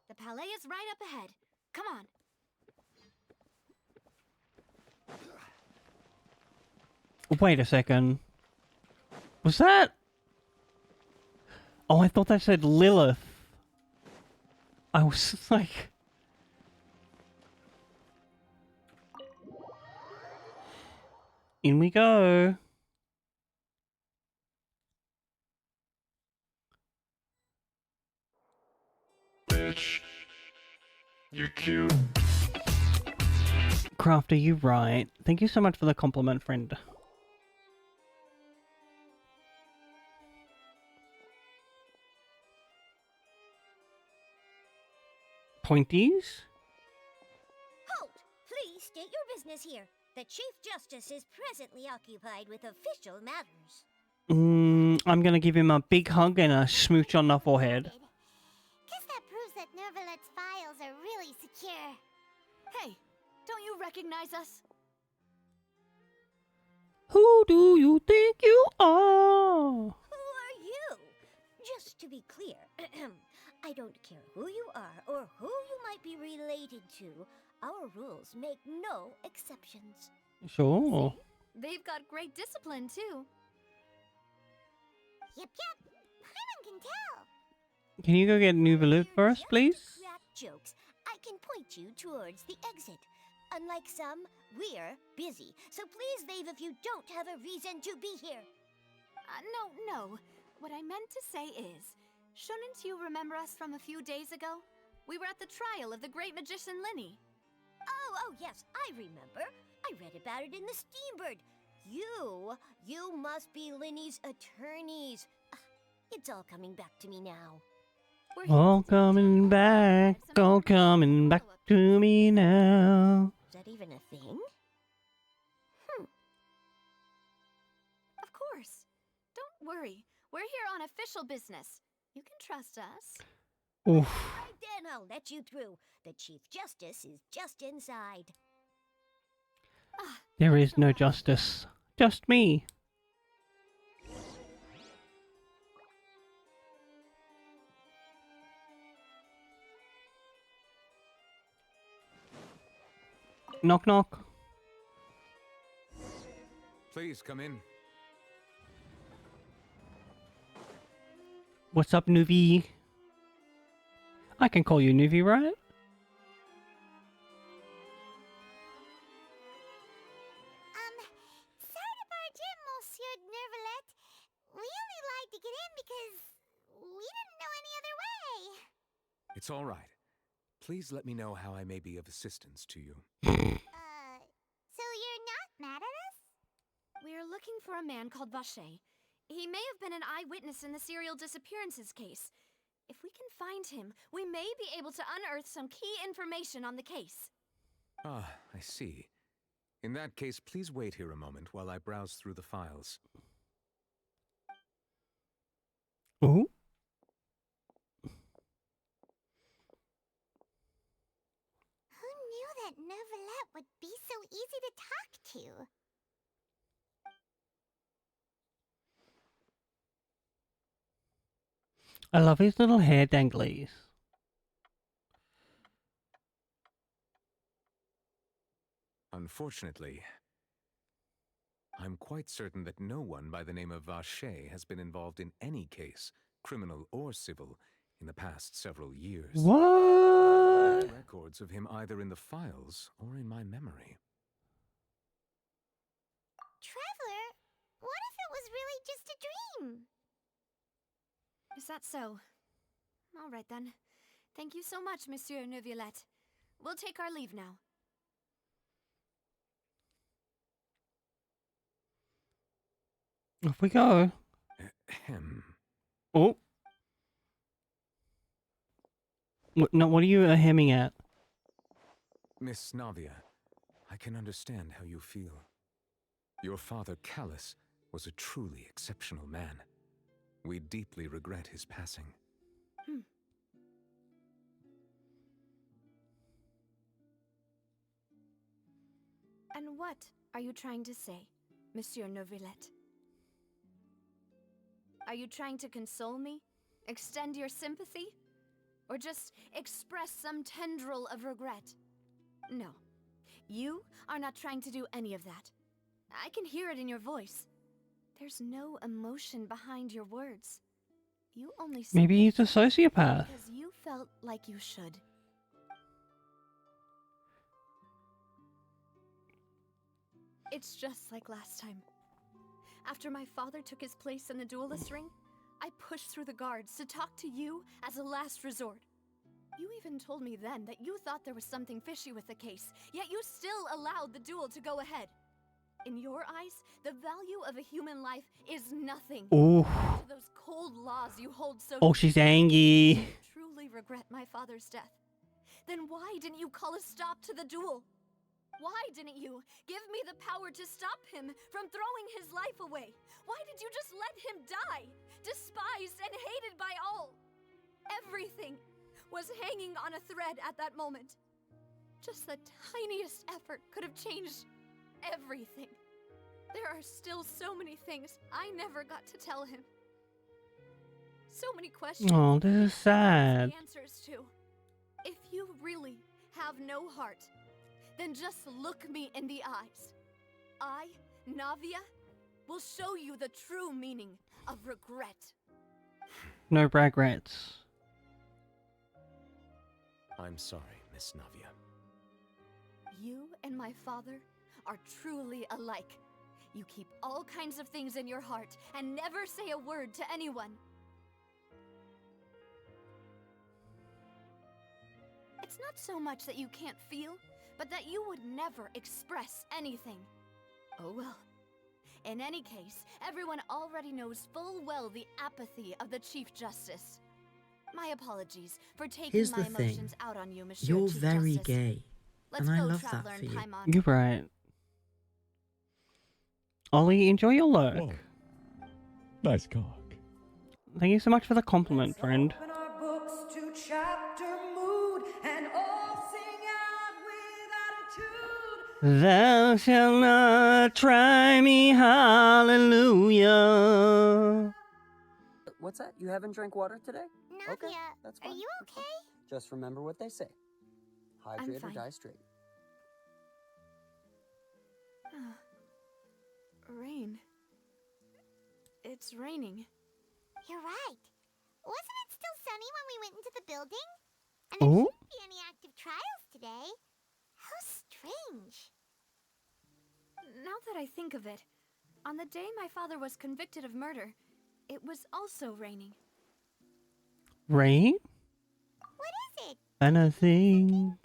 The palais is right up ahead. Come on. Wait a second. Was that? Oh, I thought that said Lilith. I was like... In we go. Bitch. You're cute. Crafter, you right. Thank you so much for the compliment, friend. Pointies? Halt! Please state your business here. The Chief Justice is presently occupied with official matters. I'm gonna give him a big hug and a smooch on the forehead. Guess that proves that Nervalette's files are really secure. Hey, don't you recognize us? Who do you think you are? Who are you? Just to be clear, I don't care who you are or who you might be related to. Our rules make no exceptions. Sure. They've got great discipline, too. Yep. Paimon can tell. Can you go get Nouvelle for us, please? Crack jokes. I can point you towards the exit. Unlike some, we're busy. So please leave if you don't have a reason to be here. No. What I meant to say is, shouldn't you remember us from a few days ago? We were at the trial of the great magician Linny. Oh, yes, I remember. I read about it in the Steambird. You must be Linny's attorneys. It's all coming back to me now. All coming back to me now. Is that even a thing? Of course. Don't worry. We're here on official business. You can trust us. Oof. Right then, I'll let you through. The Chief Justice is just inside. There is no justice. Just me. Knock knock. Please come in. What's up, Nuvi? I can call you Nuvi, right? Sorry to barge in, Monsieur Nervalette. We only lied to get in because we didn't know any other way. It's all right. Please let me know how I may be of assistance to you. So you're not mad at us? We're looking for a man called Vache. He may have been an eyewitness in the serial disappearances case. If we can find him, we may be able to unearth some key information on the case. Ah, I see. In that case, please wait here a moment while I browse through the files. Regret would be so easy to talk to. I love his little hair danglies. Unfortunately, I'm quite certain that no one by the name of Vache has been involved in any case, criminal or civil, in the past several years. What? No records of him either in the files or in my memory. Traveler, what if it was really just a dream? Is that so? All right then. Thank you so much, Monsieur Neuvillette. We'll take our leave now. Off we go. Ahem. Oh. What are you hemming at? Miss Navia, I can understand how you feel. Your father, Callus, was a truly exceptional man. We deeply regret his passing. And what are you trying to say, Monsieur Neuvillette? Are you trying to console me? Extend your sympathy? Or just express some tendril of regret? No. You are not trying to do any of that. I can hear it in your voice. There's no emotion behind your words. You only said Maybe he's a sociopath. because you felt like you should. It's just like last time. After my father took his place in the duelist ring, I pushed through the guards to talk to you as a last resort. You even told me then that you thought there was something fishy with the case, yet you still allowed the duel to go ahead. In your eyes, the value of a human life is nothing. Ooh. To those cold laws you hold so Oh, she's angry. you truly regret my father's death. Then why didn't you call a stop to the duel? Why didn't you give me the power to stop him from throwing his life away? Why did you just let him die, despised and hated by all? Everything was hanging on a thread at that moment. Just the tiniest effort could have changed everything. There are still so many things I never got to tell him. So many questions. Oh, this is sad. The answers to. If you really have no heart, then just look me in the eyes. I, Navia, will show you the true meaning of regret. No regrets. I'm sorry, Miss Navia. You and my father are truly alike. You keep all kinds of things in your heart and never say a word to anyone. It's not so much that you can't feel, but that you would never express anything. Oh well. In any case, everyone already knows full well the apathy of the Chief Justice. My apologies for taking Here's my the thing. emotions out on you, Monsieur You're Chief very Justice. gay, Let's and I go, love that Traveler for and you. Paimon. You're right. Ollie, enjoy your lurk. Whoa. Nice cock. Thank you so much for the compliment, friend. Open our books to chapter mood and all sing out with attitude. Thou shalt not try me, hallelujah. What's that? You haven't drank water today? Navia, Okay, that's fine. are you okay? Just remember what they say. Hydrate or fine. die straight. Rain. It's raining. You're right. Wasn't it still sunny when we went into the building? And there Oh? shouldn't be any active trials today. How strange. Now that I think of it, on the day my father was convicted of murder, it was also raining. Rain? What is it? And I think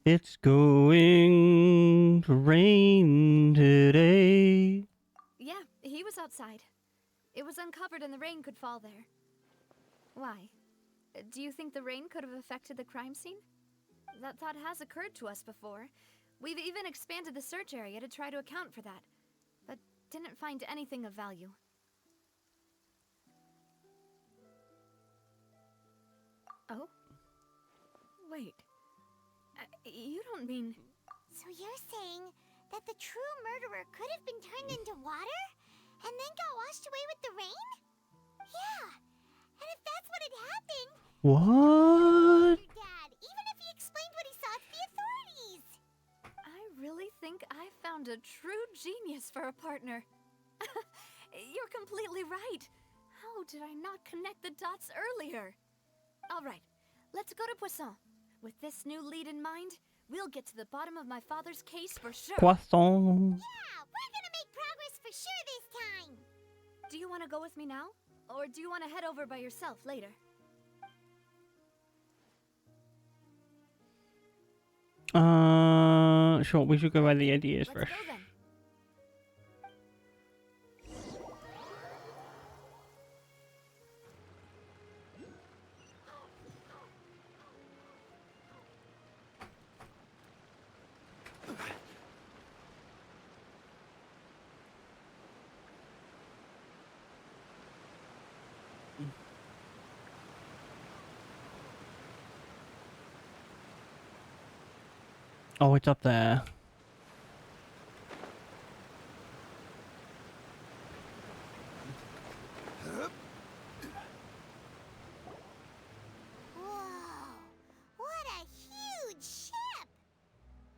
it's going to rain today. Yeah, he was outside. It was uncovered and the rain could fall there. Why? Do you think the rain could have affected the crime scene? That thought has occurred to us before. We've even expanded the search area to try to account for that, but didn't find anything of value. Oh? Wait. You don't mean... So you're saying that the true murderer could have been turned into water and then got washed away with the rain? Yeah. And if that's what had happened, What? your dad, even if he explained what he saw to the authorities. I really think I found a true genius for a partner. You're completely right. How did I not connect the dots earlier? All right, let's go to Poisson. With this new lead in mind, we'll get to the bottom of my father's case for sure. Poisson. Yeah, we're gonna make progress for sure this time. Do you want to go with me now? Or do you want to head over by yourself later? Sure, we should go by the ideas Let's first. go then. Oh, it's up there. Whoa, what a huge ship!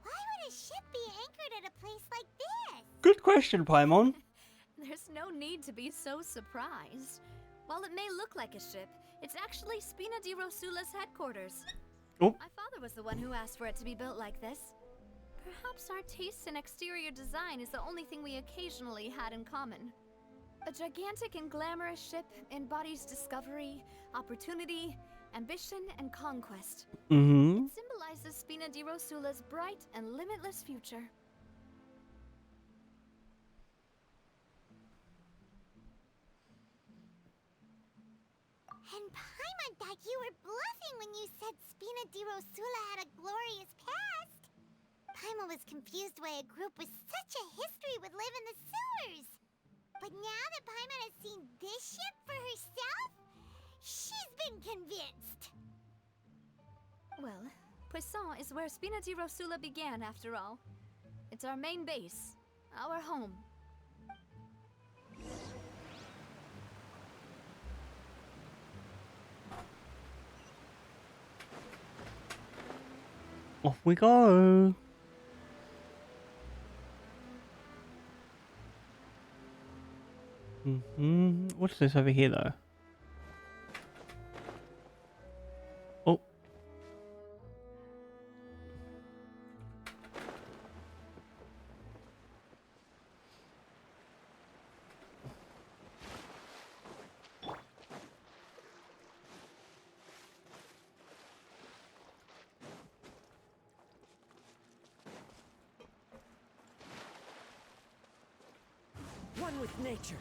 Why would a ship be anchored at a place like this? Good question, Paimon. There's no need to be so surprised. While it may look like a ship, it's actually Spina di Rosula's headquarters. Oh. My father was the one who asked for it to be built like this. Perhaps our taste in exterior design is the only thing we occasionally had in common. A gigantic and glamorous ship embodies discovery, opportunity, ambition, and conquest. Mm-hmm. It symbolizes Spina di Rosula's bright and limitless future. And Paimon thought you were bluffing when you said Spina di Rosula had a glorious past. Paimon was confused why a group with such a history would live in the sewers. But now that Paimon has seen this ship for herself, she's been convinced. Well, Poisson is where Spina di Rosula began, after all. It's our main base, our home. Off we go. What's this over here, though? Oh. One with nature.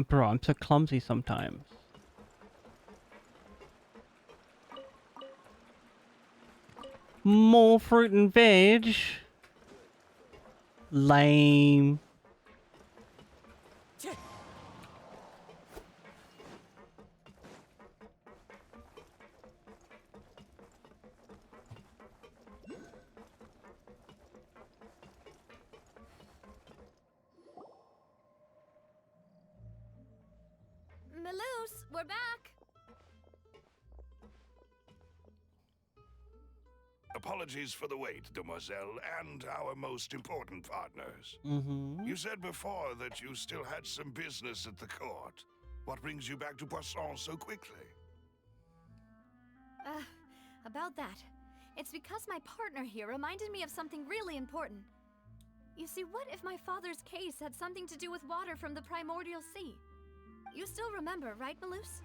Bro, I'm so clumsy sometimes. More fruit and veg. Lame. Maloose, we're back! Apologies for the wait, demoiselle, and our most important partners. Mm-hmm. You said before that you still had some business at the court. What brings you back to Poisson so quickly? About that. It's because my partner here reminded me of something really important. You see, what if my father's case had something to do with water from the primordial sea? You still remember, right, Maloose?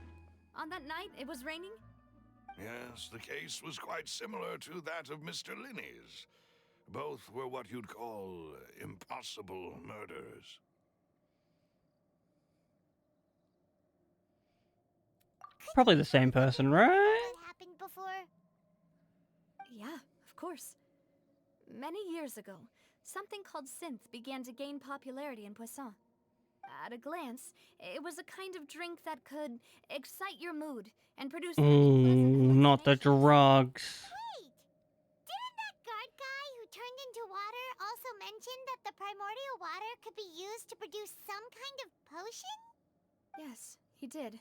On that night, it was raining? Yes, the case was quite similar to that of Mr. Linney's. Both were what you'd call impossible murders. Probably the same person, right? That happened before? Yeah, of course. Many years ago, something called synth began to gain popularity in Poisson. At a glance, it was a kind of drink that could excite your mood and produce many pleasant Not the hallucinations. drugs. Wait! Didn't that mention that the primordial water could be used to produce some kind of potion? Yes, he did.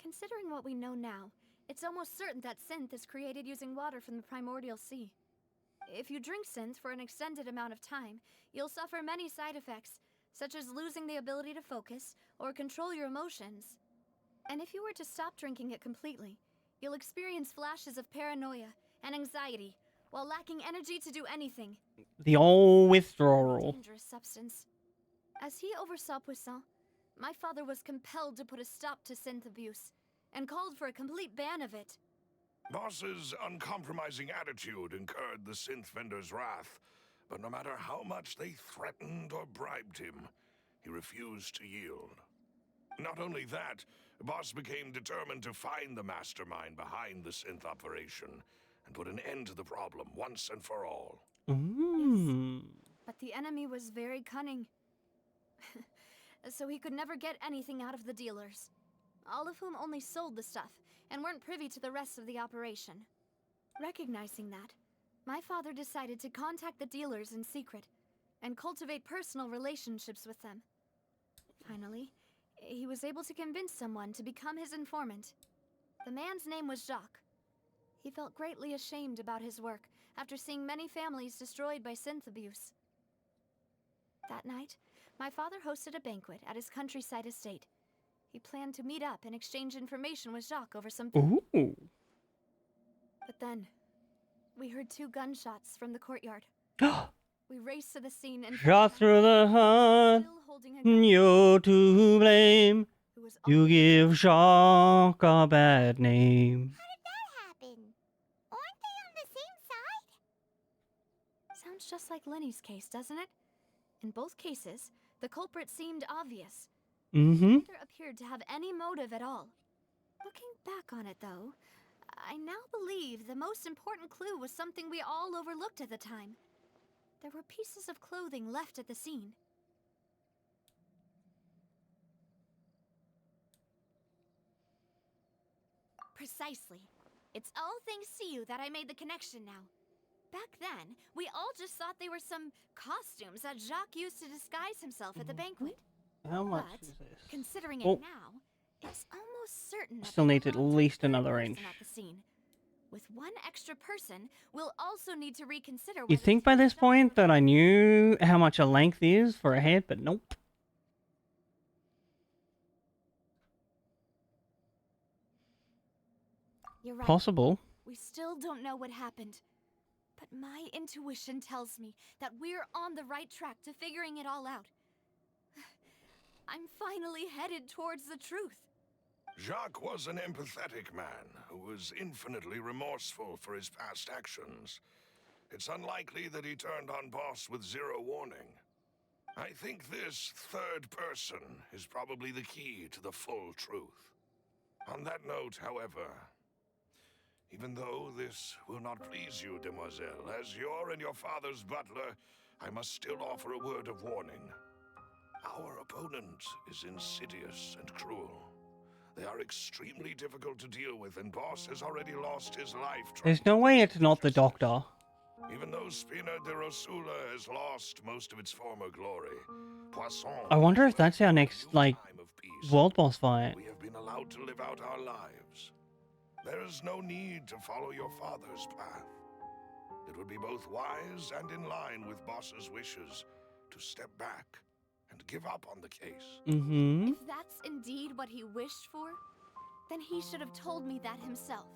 Considering what we know now, it's almost certain that synth is created using water from the primordial sea. If you drink synth for an extended amount of time, you'll suffer many side effects, such as losing the ability to focus or control your emotions. And if you were to stop drinking it completely, you'll experience flashes of paranoia and anxiety while lacking energy to do anything. The old withdrawal. Dangerous substance. As he oversaw Poisson, my father was compelled to put a stop to synth abuse and called for a complete ban of it. Boss's uncompromising attitude incurred the synth vendor's wrath, but no matter how much they threatened or bribed him, he refused to yield. Not only that, Boss became determined to find the mastermind behind the synth operation and put an end to the problem once and for all. Mm. But the enemy was very cunning. So he could never get anything out of the dealers, all of whom only sold the stuff and weren't privy to the rest of the operation. Recognizing that, my father decided to contact the dealers in secret and cultivate personal relationships with them. Finally, he was able to convince someone to become his informant. The man's name was Jacques. He felt greatly ashamed about his work after seeing many families destroyed by synth abuse. That night, my father hosted a banquet at his countryside estate. He planned to meet up and exchange information with Jacques over some food. Ooh. But then, we heard 2 gunshots from the courtyard. We raced to the scene and Shot through the heart, still holding a gun. you're to blame. Who was You give Jacques a bad name. How did that happen? Aren't they on the same side? Sounds just like Lenny's case, doesn't it? In both cases, the culprit seemed obvious. Mm-hmm. Neither appeared to have any motive at all. Looking back on it, though, I now believe the most important clue was something we all overlooked at the time. There were pieces of clothing left at the scene. Precisely. It's all thanks to you that I made the connection now. Back then, we all just thought they were some costumes that Jacques used to disguise himself at the banquet. How much But, is this? considering Oh. it now, it's almost certain that Still they need at belong to least the third another person inch. at the scene. With one extra person, we'll also need to reconsider You'd whether think to by use this Jacques point or that not. I knew how much a length is for a head, but nope. You're right. Possible. We still don't know what happened. But my intuition tells me that we're on the right track to figuring it all out. I'm finally headed towards the truth. Jacques was an empathetic man who was infinitely remorseful for his past actions. It's unlikely that he turned on Boss with zero warning. I think this third person is probably the key to the full truth. On that note, however, even though this will not please you, demoiselle, as you're and your father's butler, I must still offer a word of warning. Our opponent is insidious and cruel. They are extremely difficult to deal with, and Boss has already lost his life trying There's no to way bring it's not the justice. doctor. Even though Spina de Rosula has lost most of its former glory, Poisson I wonder if that's our has next, a new like, time of peace. world boss fight. We have been allowed to live out our lives. There is no need to follow your father's path. It would be both wise and in line with Boss's wishes to step back and give up on the case. Mm-hmm. If that's indeed what he wished for, then he should have told me that himself.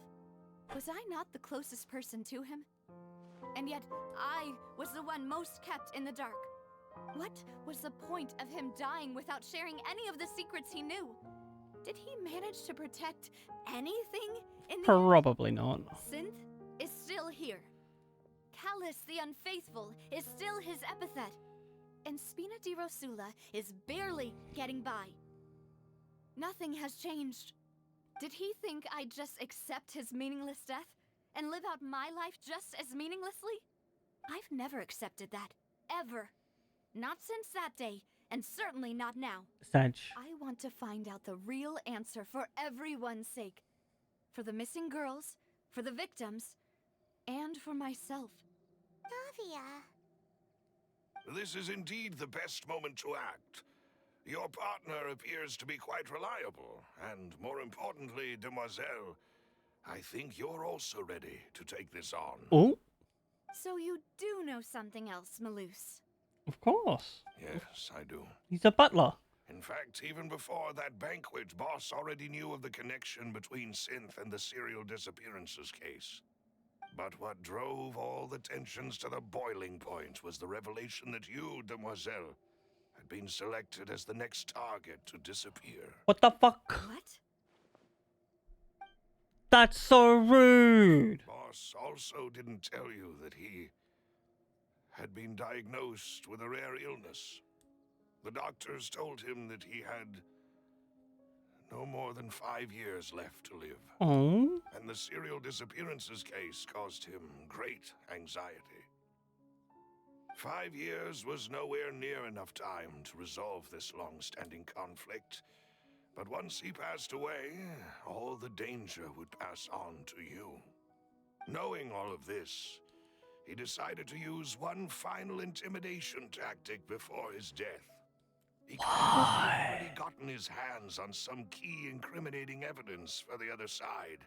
Was I not the closest person to him? And yet, I was the one most kept in the dark. What was the point of him dying without sharing any of the secrets he knew? Did he manage to protect anything in the end? Probably not. Synth is still here. Callus the Unfaithful is still his epithet. And Spina di Rosula is barely getting by. Nothing has changed. Did he think I'd just accept his meaningless death and live out my life just as meaninglessly? I've never accepted that. Ever. Not since that day, and certainly not now. Sag. I want to find out the real answer for everyone's sake. For the missing girls, for the victims, and for myself. Navia. this is indeed the best moment to act. Your partner appears to be quite reliable, and more importantly, Demoiselle, I think you're also ready to take this on. Oh, So you do know something else, Maloose. of course. Yes, I do. He's a butler. In fact, even before that banquet, Boss already knew of the connection between Synth and the serial disappearances case. But what drove all the tensions to the boiling point was the revelation that you, Demoiselle, had been selected as the next target to disappear. What the fuck? What? That's so rude. Boss also didn't tell you that he had been diagnosed with a rare illness. The doctors told him that he had no more than 5 years left to live. Oh. And the serial disappearances case caused him great anxiety. 5 years was nowhere near enough time to resolve this long-standing conflict. But once he passed away, all the danger would pass on to you. Knowing all of this, he decided to use one final intimidation tactic before his death. He claimed he'd already gotten his hands on some key incriminating evidence for the other side,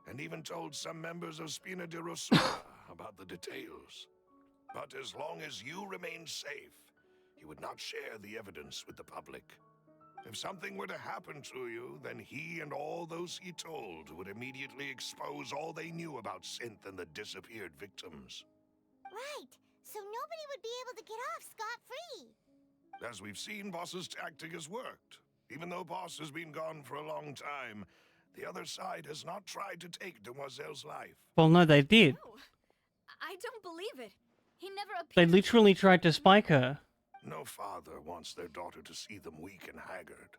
and even told some members of Spina de Rosura about the details. But as long as you remained safe, he would not share the evidence with the public. If something were to happen to you, then he and all those he told would immediately expose all they knew about Synth and the disappeared victims. Right, so nobody would be able to get off scot-free. As we've seen, Boss's tactic has worked. Even though Boss has been gone for a long time, the other side has not tried to take Demoiselle's life. Well, no, they did. No, I don't believe it. He never They appeared. literally tried to spike her. No father wants their daughter to see them weak and haggard,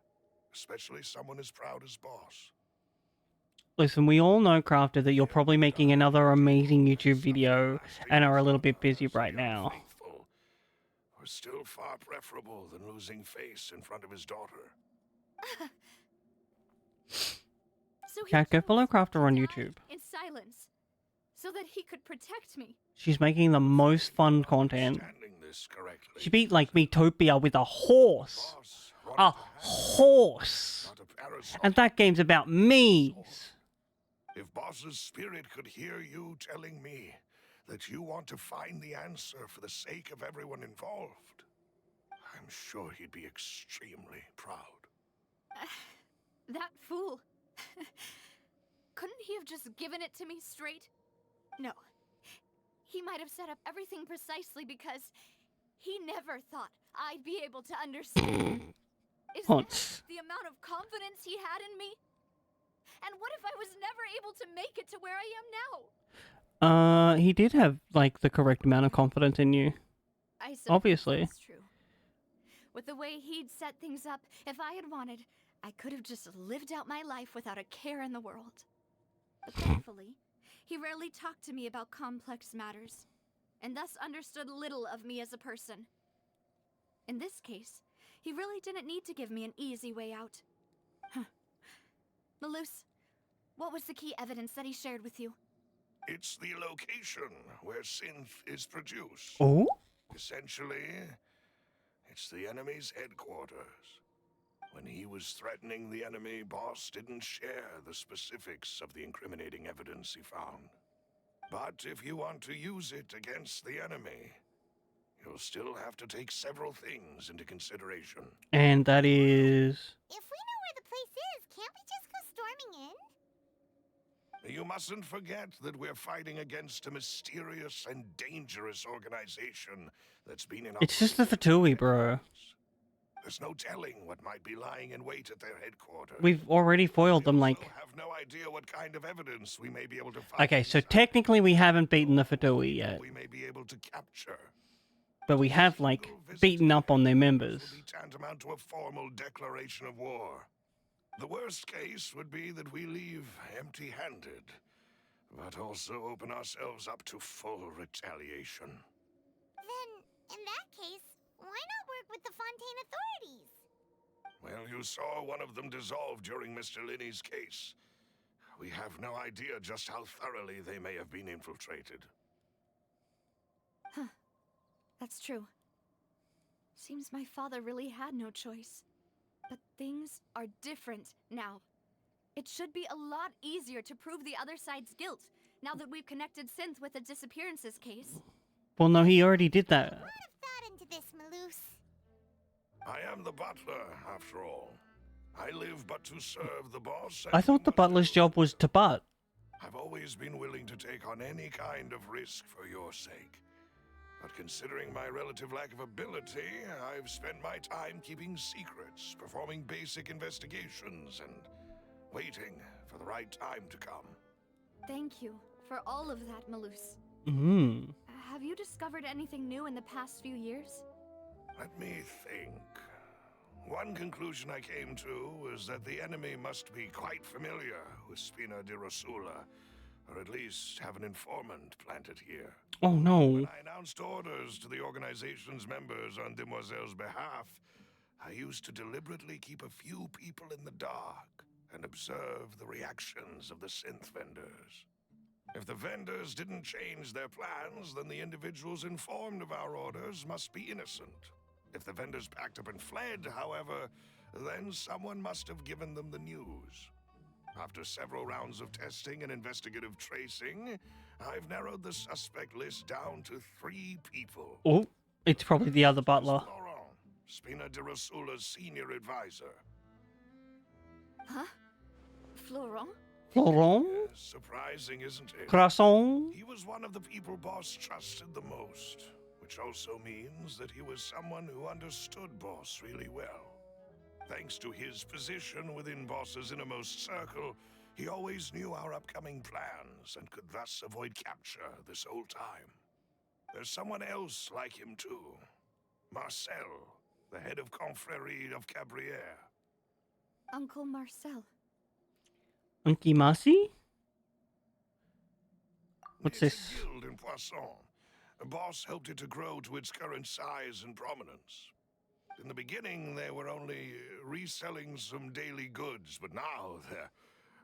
especially someone as proud as Boss. Listen, we all know, Crafter, that you're probably making another amazing YouTube video and are a little bit busy right now. Faithful, or still far preferable than losing face in front of his daughter. So he Chat, go chose follow Crafter on to die YouTube. in silence, so that he could protect me. She's making the most fun content. Understanding this correctly, She beat, like, Metopia with a horse. Boss A wanted to have horse. not a parasite. And that game's about me's. If Boss's spirit could hear you telling me that you want to find the answer for the sake of everyone involved, I'm sure he'd be extremely proud. That fool. Couldn't he have just given it to me straight? No. He might have set up everything precisely because he never thought I'd be able to understand. Is that the amount of confidence he had in me? And what if I was never able to make it to where I am now? He did have, like, the correct amount of confidence in you. I suppose Obviously. that's true. With the way he'd set things up, if I had wanted, I could have just lived out my life without a care in the world. But thankfully, he rarely talked to me about complex matters, and thus understood little of me as a person. In this case, he really didn't need to give me an easy way out. Huh. Maloose, what was the key evidence that he shared with you? It's the location where Synth is produced. Oh? Essentially, it's the enemy's headquarters. When he was threatening the enemy, Boss didn't share the specifics of the incriminating evidence he found. But if you want to use it against the enemy, you'll still have to take several things into consideration. And that is... If we know where the place is, can't we just go storming in? You mustn't forget that we're fighting against a mysterious and dangerous organization that's been in It's just the Fatui, bro. There's no telling what might be lying in wait at their headquarters. We've already foiled them, like... We have no idea what kind of evidence we may be able to find. Okay, so technically we haven't beaten the Fatui yet. We may be able to capture. But we have, like, beaten up on their members. Will be tantamount to a formal declaration of war. The worst case would be that we leave empty-handed, but also open ourselves up to full retaliation. Then, in that case, why not work with the Fontaine authorities? Well, you saw one of them dissolve during Mr. Linney's case. We have no idea just how thoroughly they may have been infiltrated. Huh. That's true. Seems my father really had no choice. But things are different now. It should be a lot easier to prove the other side's guilt, now that we've connected Synth with the disappearances case. Well, no, he already did that. A lot of thought into this, Malus. I am the butler, after all. I live but to serve the boss. I thought the butler's job was to butt. I've always been willing to take on any kind of risk for your sake. But considering my relative lack of ability, I've spent my time keeping secrets, performing basic investigations, and waiting for the right time to come. Thank you for all of that, Malus. Have you discovered anything new in the past few years? Let me think. One conclusion I came to was that the enemy must be quite familiar with Spina di Rosula, or at least have an informant planted here. Oh no. When I announced orders to the organization's members on Demoiselle's behalf, I used to deliberately keep a few people in the dark and observe the reactions of the synth vendors. If the vendors didn't change their plans, then the individuals informed of our orders must be innocent. If the vendors packed up and fled, however, then someone must have given them the news. After several rounds of testing and investigative tracing, I've narrowed the suspect list down to 3 people. Oh, it's probably the other butler. Laurent, Spina di Rosula's senior advisor. Huh? Florent? Florent? Yes, surprising, isn't it? Croissant? He was one of the people Boss trusted the most, which also means that he was someone who understood Boss really well. Thanks to his position within Boss's innermost circle, he always knew our upcoming plans and could thus avoid capture this whole time. There's someone else like him too. Marcel, the head of Confrérie of Cabrières. Uncle Marcel. Unky Marcy? What's It's this? a guild in Poisson. Boss helped it to grow to its current size and prominence. In the beginning, they were only reselling some daily goods, but now they're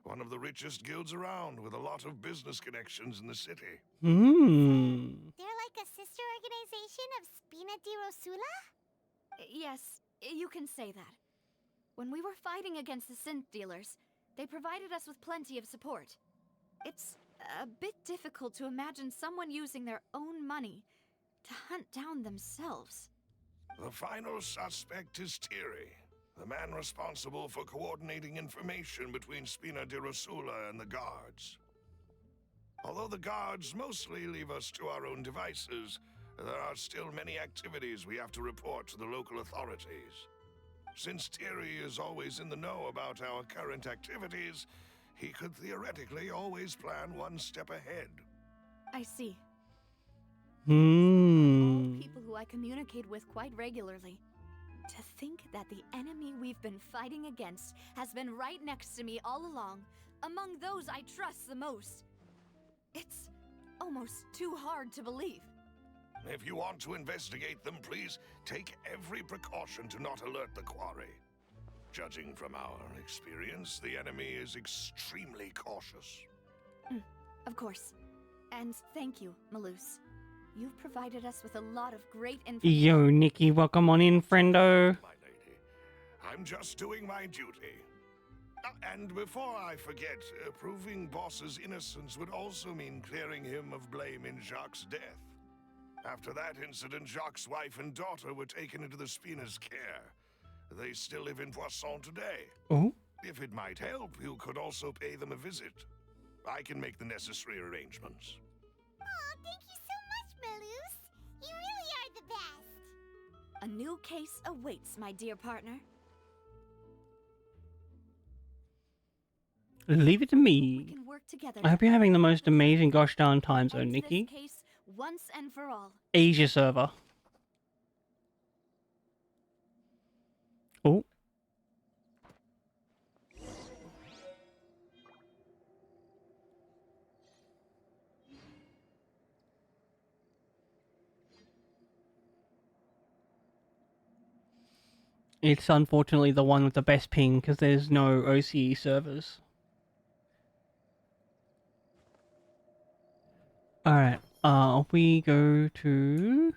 one of the richest guilds around, with a lot of business connections in the city. They're like a sister organization of Spina di Rosula? Yes, you can say that. When we were fighting against the synth dealers, they provided us with plenty of support. It's a bit difficult to imagine someone using their own money to hunt down themselves. The final suspect is Thierry, the man responsible for coordinating information between Spina di Rosula and the guards. Although the guards mostly leave us to our own devices, there are still many activities we have to report to the local authorities. Since Thierry is always in the know about our current activities, he could theoretically always plan one step ahead. I see. All Hmm. people who I communicate with quite regularly. To think that the enemy we've been fighting against has been right next to me all along, among those I trust the most. It's almost too hard to believe. If you want to investigate them, please take every precaution to not alert the quarry. Judging from our experience, the enemy is extremely cautious. Of course. And thank you, Malus. You've provided us with a lot of great information. Yo, Nikki, welcome on in, friendo. My lady, I'm just doing my duty. And before I forget, proving Boss's innocence would also mean clearing him of blame in Jacques' death. After that incident, Jacques' wife and daughter were taken into the Spina's care. They still live in Poisson today. Oh? If it might help, you could also pay them a visit. I can make the necessary arrangements. Aw, thank you so much, Malus. You really are the best. A new case awaits, my dear partner. Leave it to We me. can work together. I hope you're having the most amazing gosh darn time zone, End Nikki. this case once and for all. Asia server. Oh. It's unfortunately the one with the best ping because there's no OCE servers. Alright, we go to...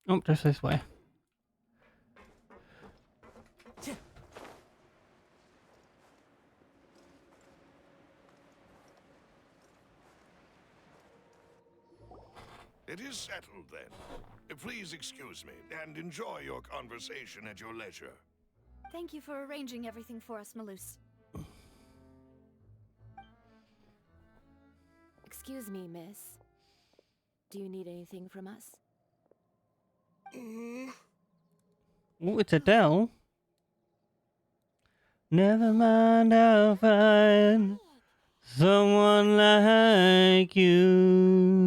Oh, just this way. It is settled, then. Please excuse me, and enjoy your conversation at your leisure. Thank you for arranging everything for us, Malus. Excuse me, miss. Do you need anything from us? Oh, it's Adele. Never mind, I'll find someone like you.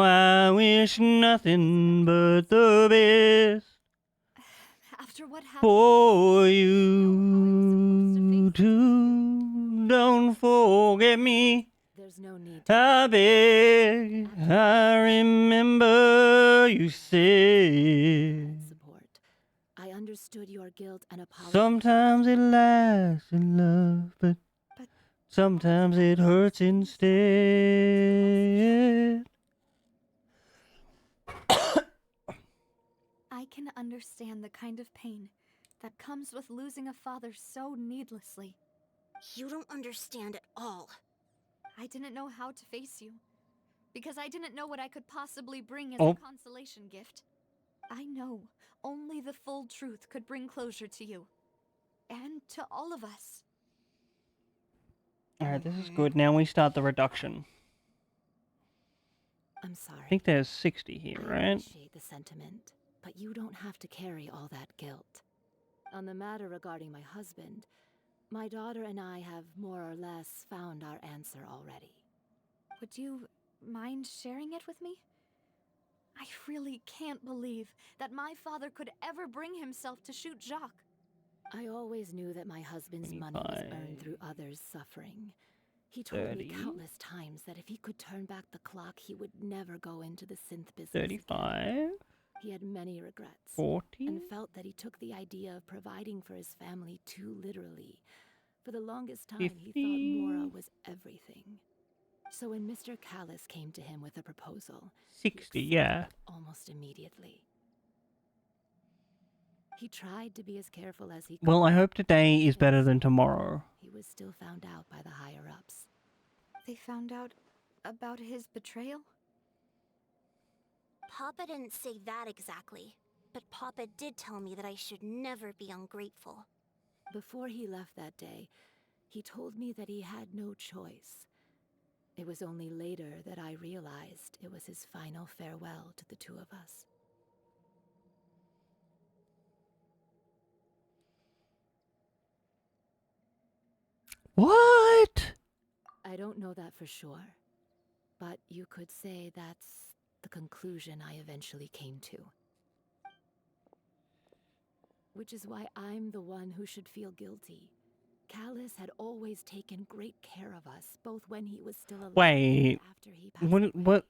I wish nothing but the best After what happened for you too. Don't forget me. There's no need. I beg. I remember you said Support. I understood your guilt and apologized. sometimes it lasts in love, but sometimes it hurts instead. I can understand the kind of pain that comes with losing a father so needlessly. You don't understand at all. I didn't know how to face you, because I didn't know what I could possibly bring as Oh. a consolation gift. I know only the full truth could bring closure to you, and to all of us. Alright, this is good. Now we start the reduction. I'm sorry. I think there's 60 here, I right? appreciate the sentiment, but you don't have to carry all that guilt. On the matter regarding my husband, my daughter and I have more or less found our answer already. Would you mind sharing it with me? I really can't believe that my father could ever bring himself to shoot Jacques. I always knew that my husband's money was earned through others' suffering. He told 30. me countless times that if he could turn back the clock, he would never go into the synth business 35. again. He had many regrets. 40. And felt that he took the idea of providing for his family too literally. For the longest time, 50. he thought Mora was everything. So when Mr. Callis came to him with a proposal, 60, yeah. almost immediately. He tried to be as careful as he could. Well, I hope today is better than tomorrow. He was still found out by the higher-ups. They found out about his betrayal? Papa didn't say that exactly, but Papa did tell me that I should never be ungrateful. Before he left that day, he told me that he had no choice. It was only later that I realized it was his final farewell to the two of us. What? I don't know that for sure, but you could say that's the conclusion I eventually came to. Which is why I'm the one who should feel guilty. Callis had always taken great care of us, both when he was still alive Wait. and after he passed away. What?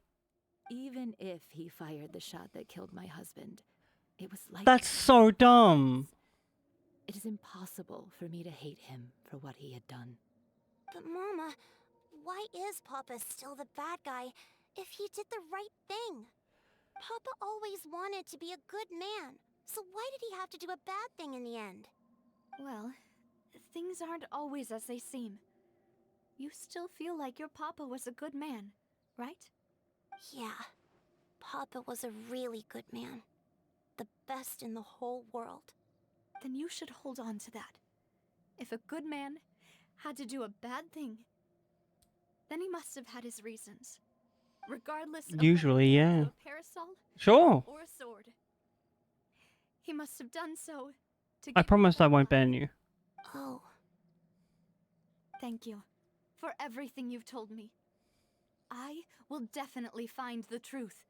Even if he fired the shot that killed my husband, it was like... That's so dumb. It is impossible for me to hate him for what he had done. But Mama, why is Papa still the bad guy if he did the right thing? Papa always wanted to be a good man, so why did he have to do a bad thing in the end? Well, things aren't always as they seem. You still feel like your papa was a good man, right? Yeah, Papa was a really good man. The best in the whole world. Then you should hold on to that. If a good man had to do a bad thing, then he must have had his reasons. Regardless of Usually, yeah. a parasol Sure. or a sword. He must have done so to I give promise you I won't ban you. Oh. Thank you for everything you've told me. I will definitely find the truth.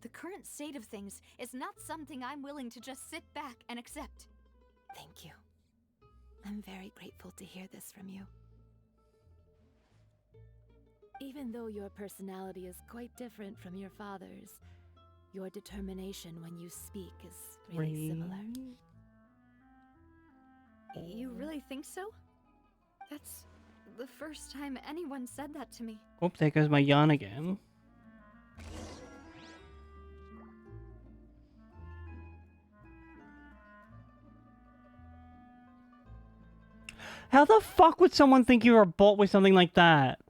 The current state of things is not something I'm willing to just sit back and accept. Thank you. I'm very grateful to hear this from you. Even though your personality is quite different from your father's, your determination when you speak is really similar. You really think so? That's the first time anyone said that to me. Oh, there goes my yarn again. How the fuck would someone think you're a bot with something like that?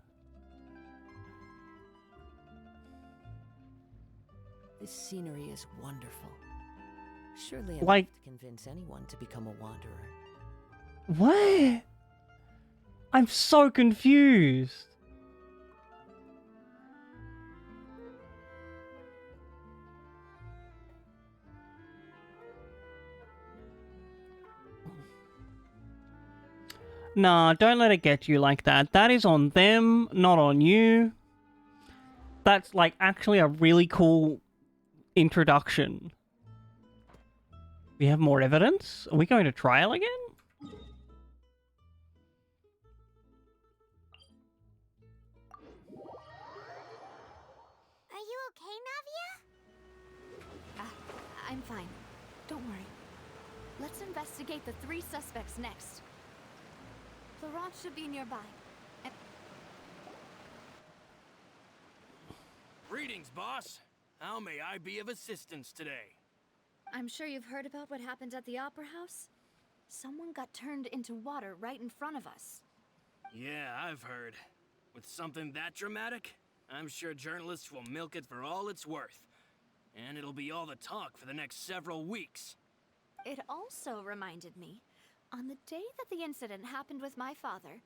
This scenery is wonderful. Surely enough Like- to convince anyone to become a wanderer. What? I'm so confused. Nah, don't let it get you like that. That is on them, not on you. That's like actually a really cool introduction. We have more evidence? Are we going to trial again? Are you okay, Navia? I'm fine. Don't worry. Let's investigate the 3 suspects next. Laurent should be nearby. And Greetings, boss. How may I be of assistance today? I'm sure you've heard about what happened at the Opera House. Someone got turned into water right in front of us. Yeah, I've heard. With something that dramatic, I'm sure journalists will milk it for all it's worth. And it'll be all the talk for the next several weeks. It also reminded me, on the day that the incident happened with my father,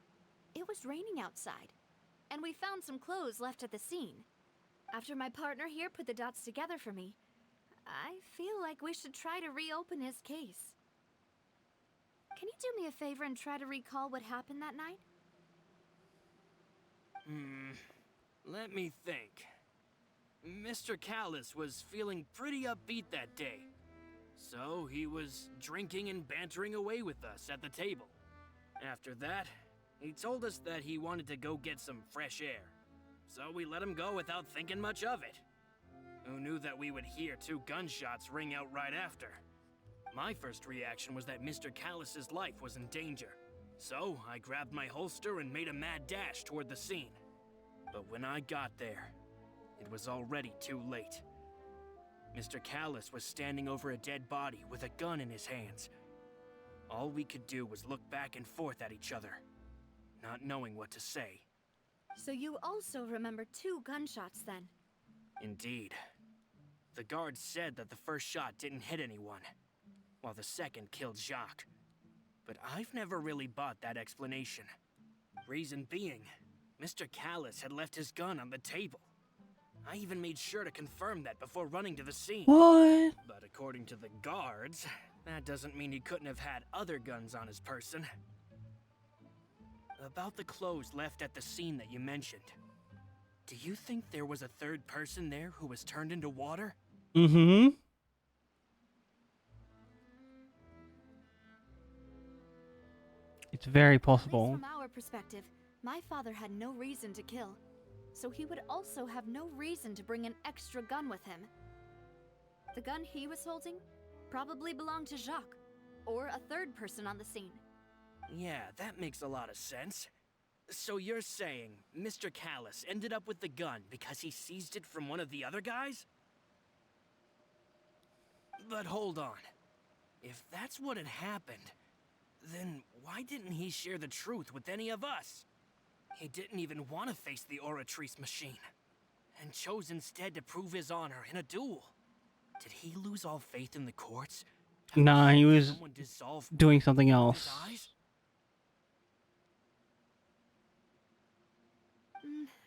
it was raining outside, and we found some clothes left at the scene. After my partner here put the dots together for me, I feel like we should try to reopen his case. Can you do me a favor and try to recall what happened that night? Let me think. Mr. Callis was feeling pretty upbeat that day. So he was drinking and bantering away with us at the table. After that, he told us that he wanted to go get some fresh air. So we let him go without thinking much of it. Who knew that we would hear 2 gunshots ring out right after? My first reaction was that Mr. Callis's life was in danger. So I grabbed my holster and made a mad dash toward the scene. But when I got there, it was already too late. Mr. Callis was standing over a dead body with a gun in his hands. All we could do was look back and forth at each other, not knowing what to say. So you also remember 2 gunshots then? Indeed. The guard said that the first shot didn't hit anyone, while the second killed Jacques. But I've never really bought that explanation. Reason being, Mr. Callis had left his gun on the table. I even made sure to confirm that before running to the scene. What? But according to the guards, that doesn't mean he couldn't have had other guns on his person. About the clothes left at the scene that you mentioned, do you think there was a 3rd person there who was turned into water? Mm-hmm. It's very possible. At least from our perspective, my father had no reason to kill. So he would also have no reason to bring an extra gun with him. The gun he was holding probably belonged to Jacques, or a 3rd person on the scene. Yeah, that makes a lot of sense. So you're saying Mr. Callis ended up with the gun because he seized it from one of the other guys? But hold on. If that's what had happened, then why didn't he share the truth with any of us? He didn't even want to face the Oratrice machine, and chose instead to prove his honor in a duel. Did he lose all faith in the courts? Nah, he was Someone dissolve doing something his else. eyes?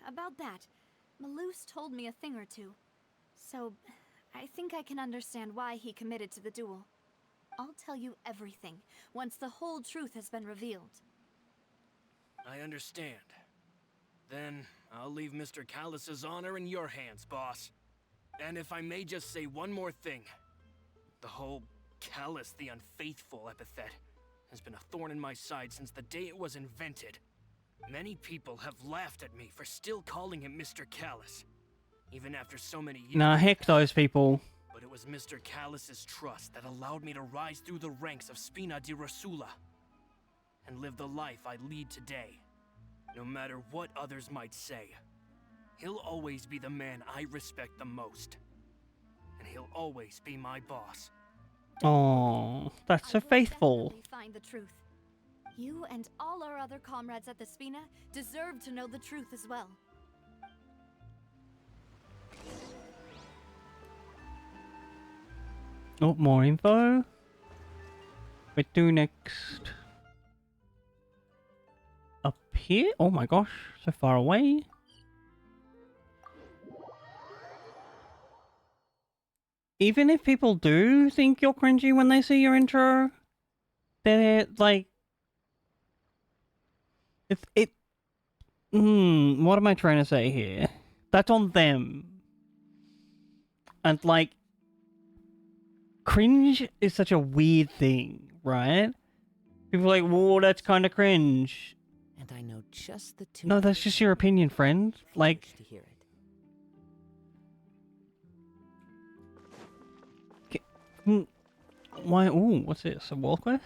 About that, Malouse told me a thing or two. So, I think I can understand why he committed to the duel. I'll tell you everything, once the whole truth has been revealed. I understand. Then I'll leave Mr. Callis's honor in your hands, boss. And if I may just say one more thing. The whole Callis the Unfaithful epithet has been a thorn in my side since the day it was invented. Many people have laughed at me for still calling him Mr. Callis, even after so many years. Nah, heck those people. But it was Mr. Callis's trust that allowed me to rise through the ranks of Spina di Rosula and live the life I lead today. No matter what others might say, he'll always be the man I respect the most. And he'll always be my boss. Oh, that's so faithful. Definitely find the truth. You and all our other comrades at the Spina deserve to know the truth as well. Oh, more info. What do next? Up here? Oh my gosh, so far away. Even if people do think you're cringy when they see your intro, they're like... what am I trying to say here? That's on them. And like... Cringe is such a weird thing, right? People are like, whoa, that's kind of cringe. And I know just the two. No, that's just your opinion, friend. Like... to hear it. Why? Ooh, what's this? A wall quest?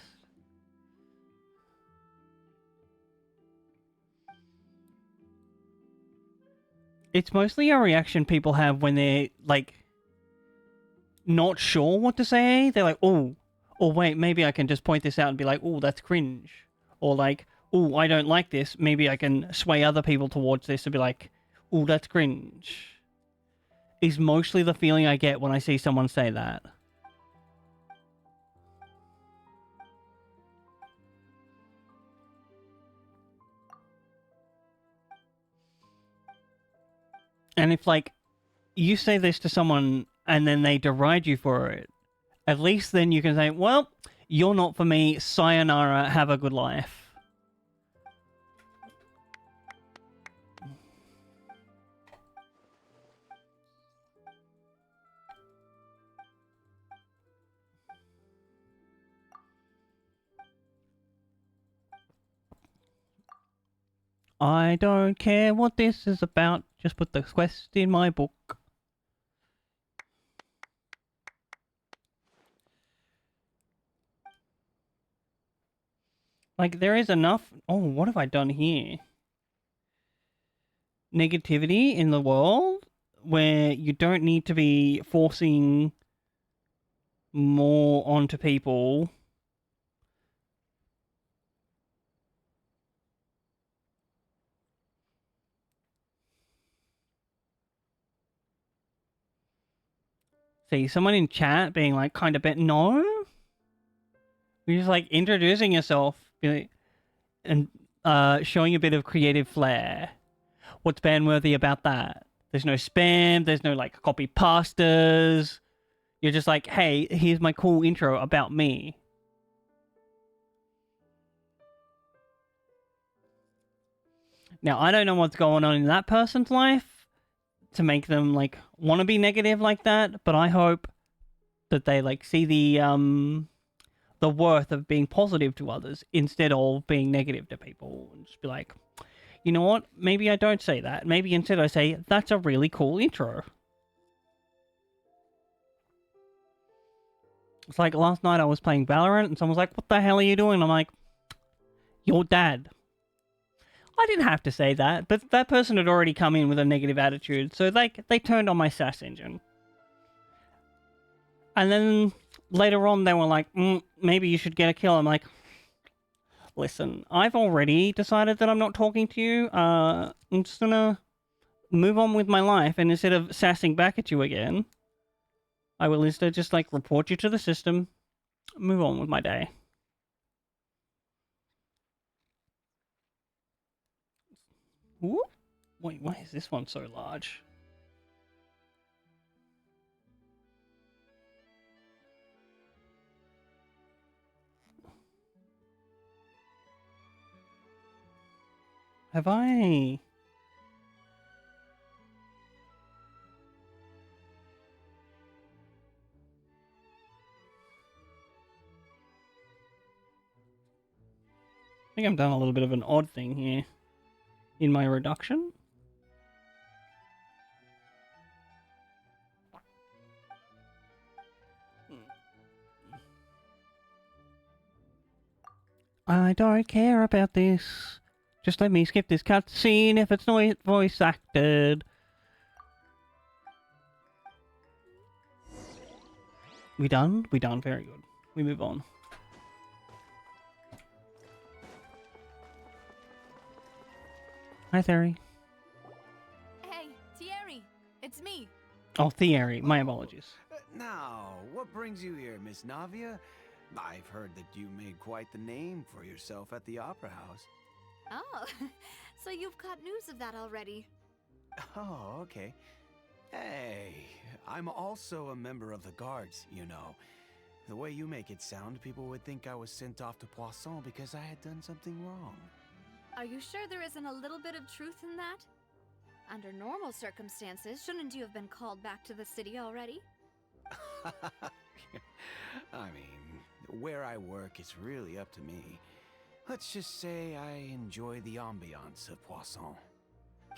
It's mostly a reaction people have when they're, like, not sure what to say. They're like, oh, or wait, maybe I can just point this out and be like, oh, that's cringe. Or like, oh, I don't like this. Maybe I can sway other people towards this and be like, oh, that's cringe. Is mostly the feeling I get when I see someone say that. And if, like, you say this to someone and then they deride you for it, at least then you can say, well, you're not for me, sayonara, have a good life. I don't care what this is about, just put the quest in my book. Like, there is enough... Oh, what have I done here? Negativity in the world where you don't need to be forcing more onto people. See, someone in chat being like, kind of bit, no? You're just like introducing yourself and showing a bit of creative flair. What's ban-worthy about that? There's no spam, there's no like copy pastas. You're just like, hey, here's my cool intro about me. Now, I don't know what's going on in that person's life to make them like want to be negative like that, but I hope that they like see the worth of being positive to others instead of being negative to people, and just be like, you know what? Maybe I don't say that. Maybe instead I say, that's a really cool intro. It's like last night I was playing Valorant and someone was like, what the hell are you doing? I'm like, your dad. I didn't have to say that, but that person had already come in with a negative attitude, so they turned on my sass engine. And then later on they were like, maybe you should get a kill. I'm like, listen, I've already decided that I'm not talking to you. I'm just gonna move on with my life, and instead of sassing back at you again, I will instead just like report you to the system, move on with my day. Ooh. Wait, why is this one so large? Have I... I think I've done a little bit of an odd thing here in my reduction. I don't care about this. Just let me skip this cutscene if it's not voice acted. We done? We done. Very good. We move on. Hi, Theory. Hey, Thierry, it's me. Oh, Thierry. My apologies. Now, what brings you here, Miss Navia? I've heard that you made quite the name for yourself at the Opera House. Oh, so you've caught news of that already. Oh, okay. Hey, I'm also a member of the guards, you know. The way you make it sound, people would think I was sent off to Poisson because I had done something wrong. Are you sure there isn't a little bit of truth in that? Under normal circumstances, shouldn't you have been called back to the city already? I mean, where I work is really up to me. Let's just say I enjoy the ambiance of Poisson.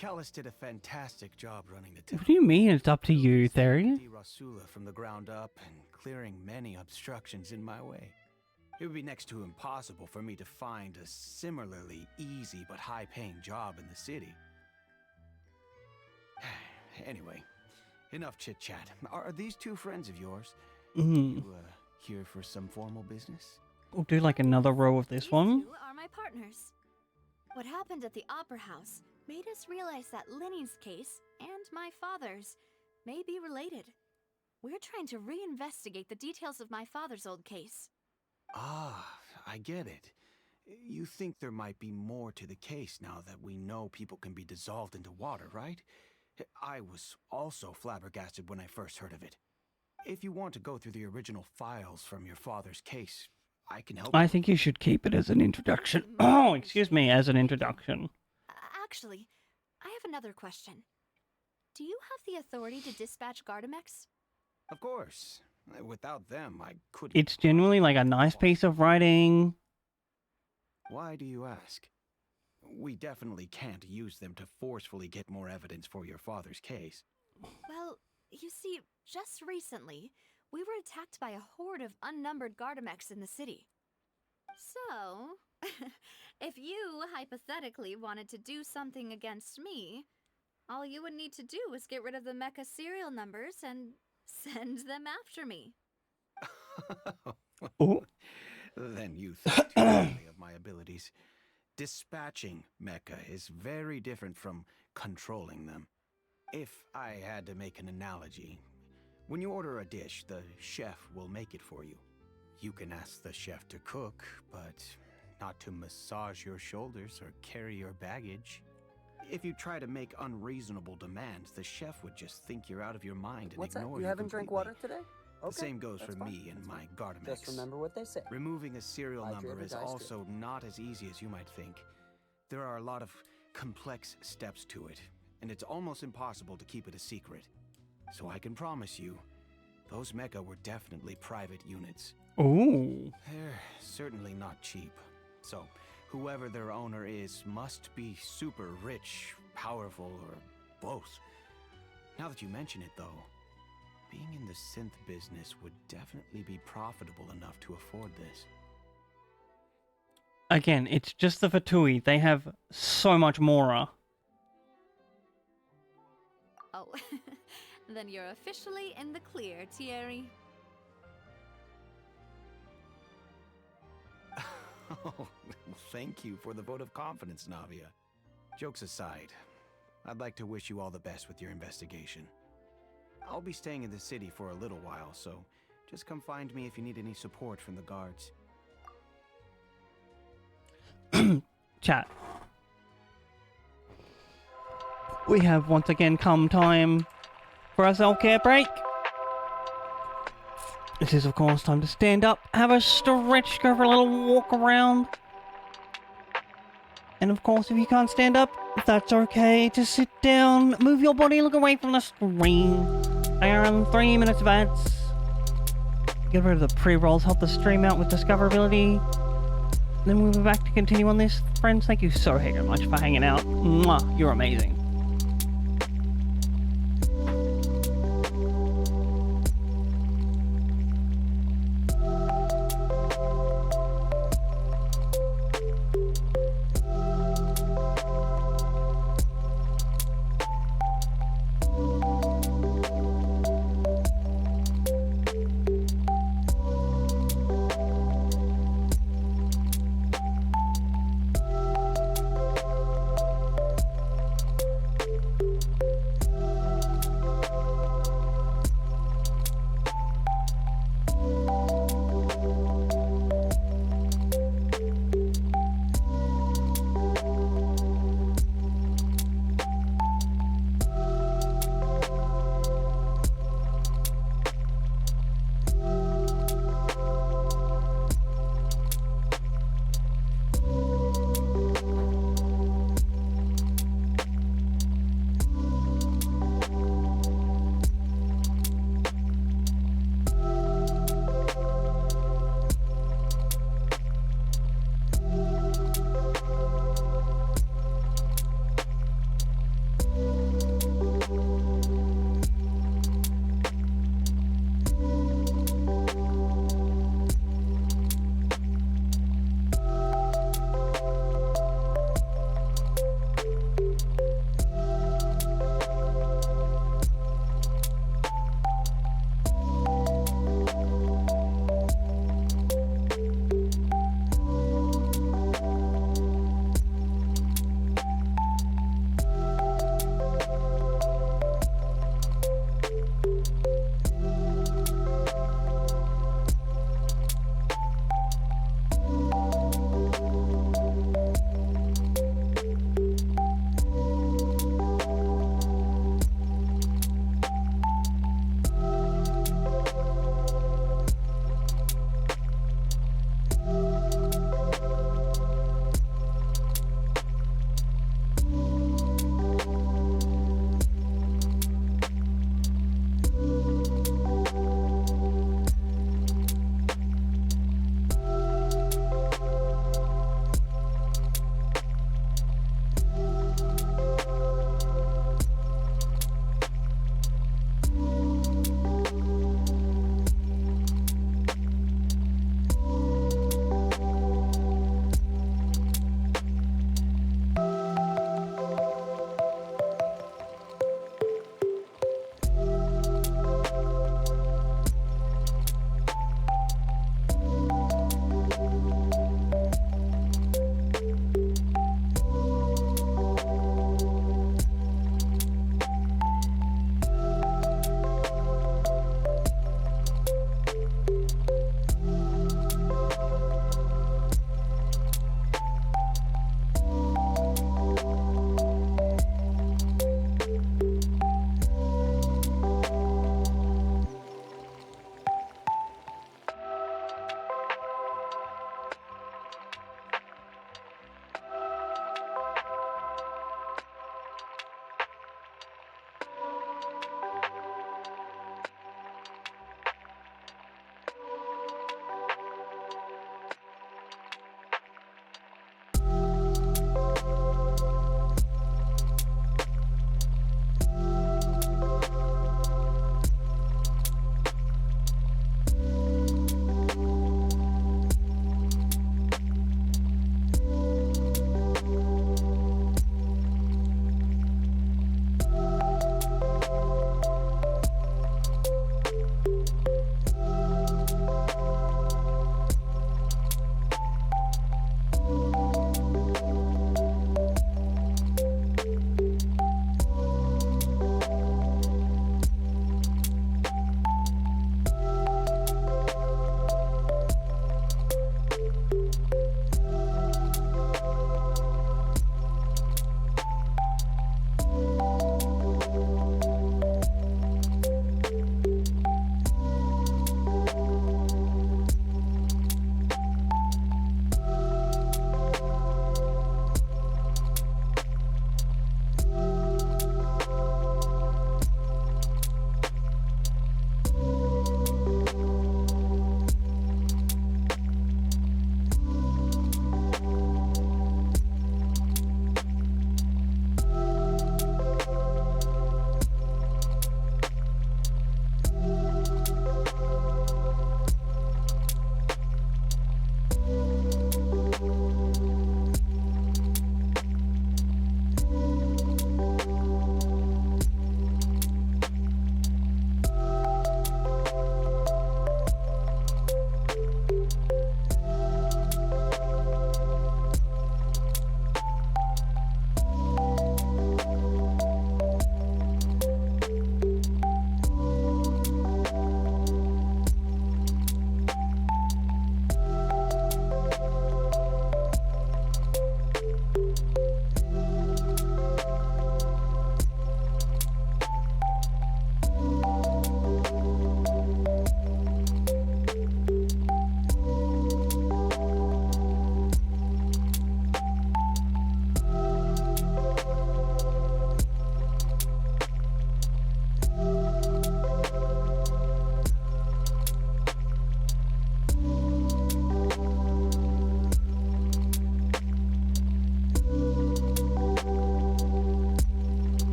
Callus did a fantastic job running the temple. What do you mean it's up to you, Theory? Rasula from the ground up and clearing many obstructions in my way. It would be next to impossible for me to find a similarly easy but high-paying job in the city. Anyway, enough chit-chat. Are these two friends of yours? You, here for some formal business? We'll do like another row of this one. You are my partners. What happened at the Opera House made us realize that Lenny's case and my father's may be related. We're trying to reinvestigate the details of my father's old case. Ah, I get it. You think there might be more to the case now that we know people can be dissolved into water, right? I was also flabbergasted when I first heard of it. If you want to go through the original files from your father's case, I can help. I think you should keep it as an introduction. Oh, excuse me, as an introduction. Actually, I have another question. Do you have the authority to dispatch Gardamex? Of course. Without them, I couldn't. It's genuinely like a nice piece of writing. Why do you ask? We definitely can't use them to forcefully get more evidence for your father's case. Well, you see, just recently, we were attacked by a horde of unnumbered Gardamex in the city. So, if you hypothetically wanted to do something against me, all you would need to do is get rid of the mecha serial numbers and send them after me. Oh. Then you think too highly of my abilities. Dispatching mecha is very different from controlling them. If I had to make an analogy, when you order a dish, the chef will make it for you. You can ask the chef to cook, but not to massage your shoulders or carry your baggage. If you try to make unreasonable demands, the chef would just think you're out of your mind and What's that? ignore You you haven't drank completely. water today? Okay, The same goes that's for fine, me and that's my fine. Gardamex. Just remember what they say. Removing a serial number Hydrated is iced also not as easy as you might think. There are a lot of complex steps to it, and it's almost impossible to keep it a secret. So I can promise you, those mecha were definitely private units. Ooh. They're certainly not cheap. So, whoever their owner is must be super rich, powerful, or both. Now that you mention it, though, being in the synth business would definitely be profitable enough to afford this. Again, it's just the Fatui. They have so much more. Oh, then you're officially in the clear, Thierry. Oh, thank you for the vote of confidence, Navia. Jokes aside, I'd like to wish you all the best with your investigation. I'll be staying in the city for a little while, so just come find me if you need any support from the guards. Chat. We have once again come time for our self-care break. This is, of course, time to stand up, have a stretch, go for a little walk around. And of course, if you can't stand up, that's okay. Just sit down, move your body, look away from the screen. Around 3 minutes of ads. Get rid of the pre-rolls, help the stream out with discoverability. Then we'll be back to continue on this. Friends, thank you so very much for hanging out. Mwah, you're amazing.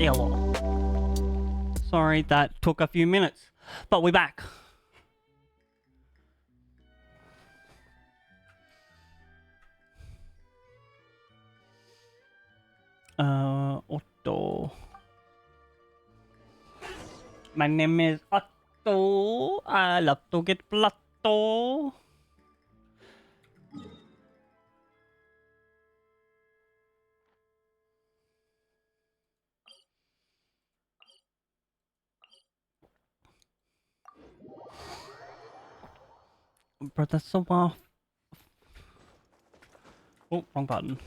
Hello. Sorry that took a few minutes, but we're back. Otto. My name is Otto. I love to get blotto. Bro, that's so off. Oh, wrong button.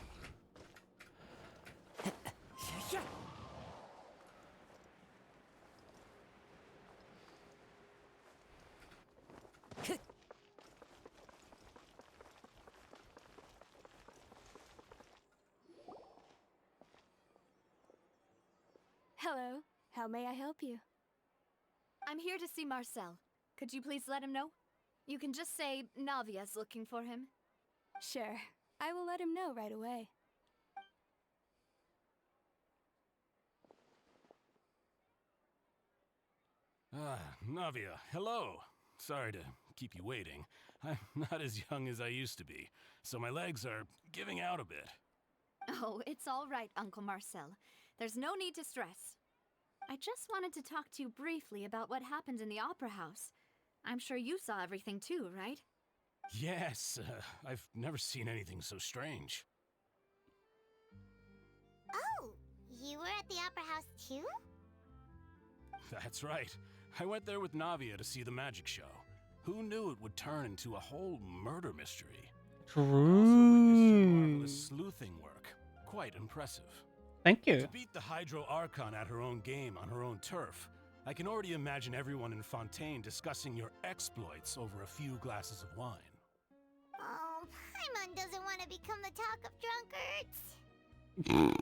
Hello. How may I help you? I'm here to see Marcel. Could you please let him know? You can just say Navia's looking for him. Sure. I will let him know right away. Navia, hello. Sorry to keep you waiting. I'm not as young as I used to be, so my legs are giving out a bit. Oh, it's all right, Uncle Marcel. There's no need to stress. I just wanted to talk to you briefly about what happened in the Opera House. I'm sure you saw everything too, right? Yes, I've never seen anything so strange. Oh, you were at the Opera House too? That's right. I went there with Navia to see the magic show. Who knew it would turn into a whole murder mystery? True. Marvelous sleuthing work. Quite impressive. Thank you. To beat the Hydro Archon at her own game on her own turf, I can already imagine everyone in Fontaine discussing your exploits over a few glasses of wine. Oh, Paimon doesn't want to become the talk of drunkards.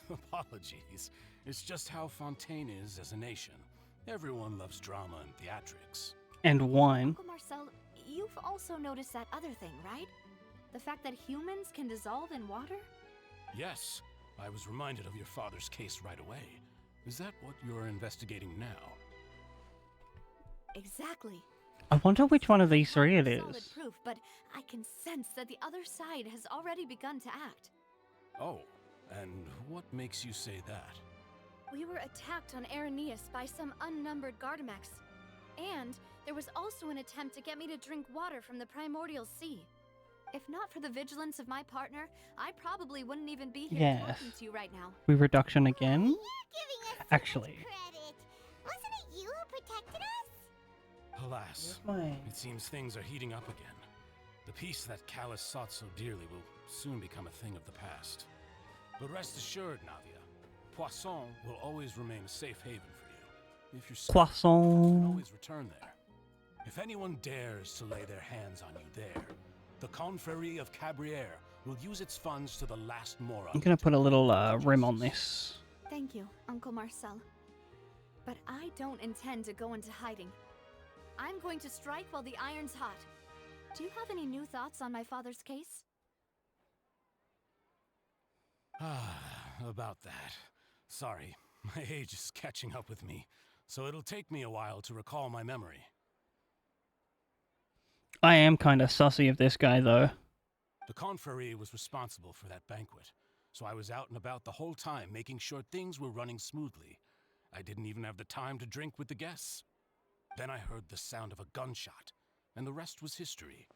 Apologies. It's just how Fontaine is as a nation. Everyone loves drama and theatrics. And wine. Uncle Marcel, you've also noticed that other thing, right? The fact that humans can dissolve in water? Yes, I was reminded of your father's case right away. Is that what you're investigating now? Exactly. I wonder which one of these three it Solid is. proof, but I can sense that the other side has already begun to act. Oh, and what makes you say that? We were attacked on Araneus by some unnumbered Gardamex. And there was also an attempt to get me to drink water from the primordial sea. If not for the vigilance of my partner, I probably wouldn't even be here Yes. talking to you right now. We reduction again? You're giving us Actually. credit. Wasn't it you who protected us? Alas, it seems things are heating up again. The peace that Callus sought so dearly will soon become a thing of the past. But rest assured, Navia, Poisson will always remain a safe haven for you. If you're stuck, Poisson. you can always return there. If anyone dares to lay their hands on you there, the Confrérie of Cabrières will use its funds to the last moron. I'm gonna put a little rim on this. Thank you, Uncle Marcel. But I don't intend to go into hiding. I'm going to strike while the iron's hot. Do you have any new thoughts on my father's case? About that. Sorry, my age is catching up with me, so it'll take me a while to recall my memory. I am kind of sussy of this guy, though. The Confrérie was responsible for that banquet, so I was out and about the whole time making sure things were running smoothly. I didn't even have the time to drink with the guests. Then I heard the sound of a gunshot, and the rest was history.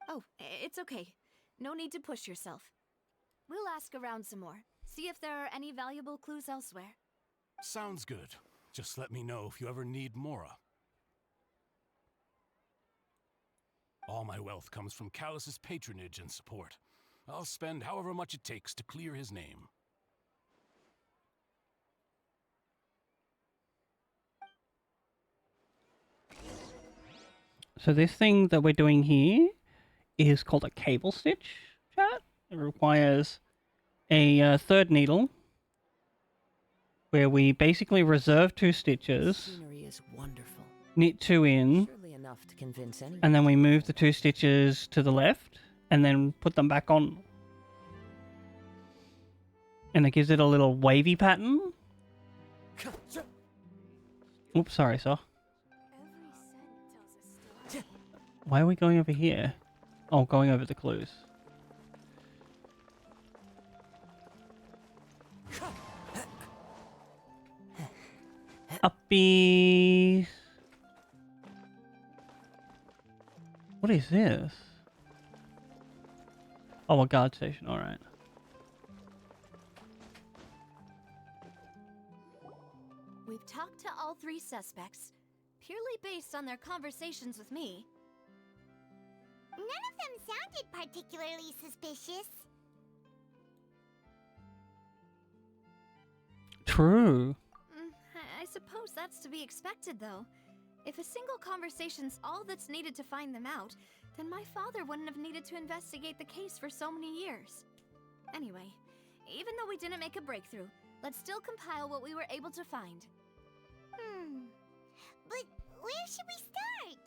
Oh, it's okay. No need to push yourself. We'll ask around some more. See if there are any valuable clues elsewhere. Sounds good. Just let me know if you ever need Mora. All my wealth comes from Callus's patronage and support. I'll spend however much it takes to clear his name. So this thing that we're doing here is called a cable stitch, chat. It requires a third needle, where we basically reserve 2 stitches, Scenery is wonderful. knit 2 in, Surely enough to convince anyone. and then we move the 2 stitches to the left, and then put them back on. And it gives it a little wavy pattern. Oops, sorry, sir. Why are we going over here? Oh, going over the clues. Uppies. What is this? Oh, a guard station, alright. We've talked to all three suspects, purely based on their conversations with me. None of them sounded particularly suspicious. True. I suppose that's to be expected, though. If a single conversation's all that's needed to find them out, then my father wouldn't have needed to investigate the case for so many years. Anyway, even though we didn't make a breakthrough, let's still compile what we were able to find. But where should we start?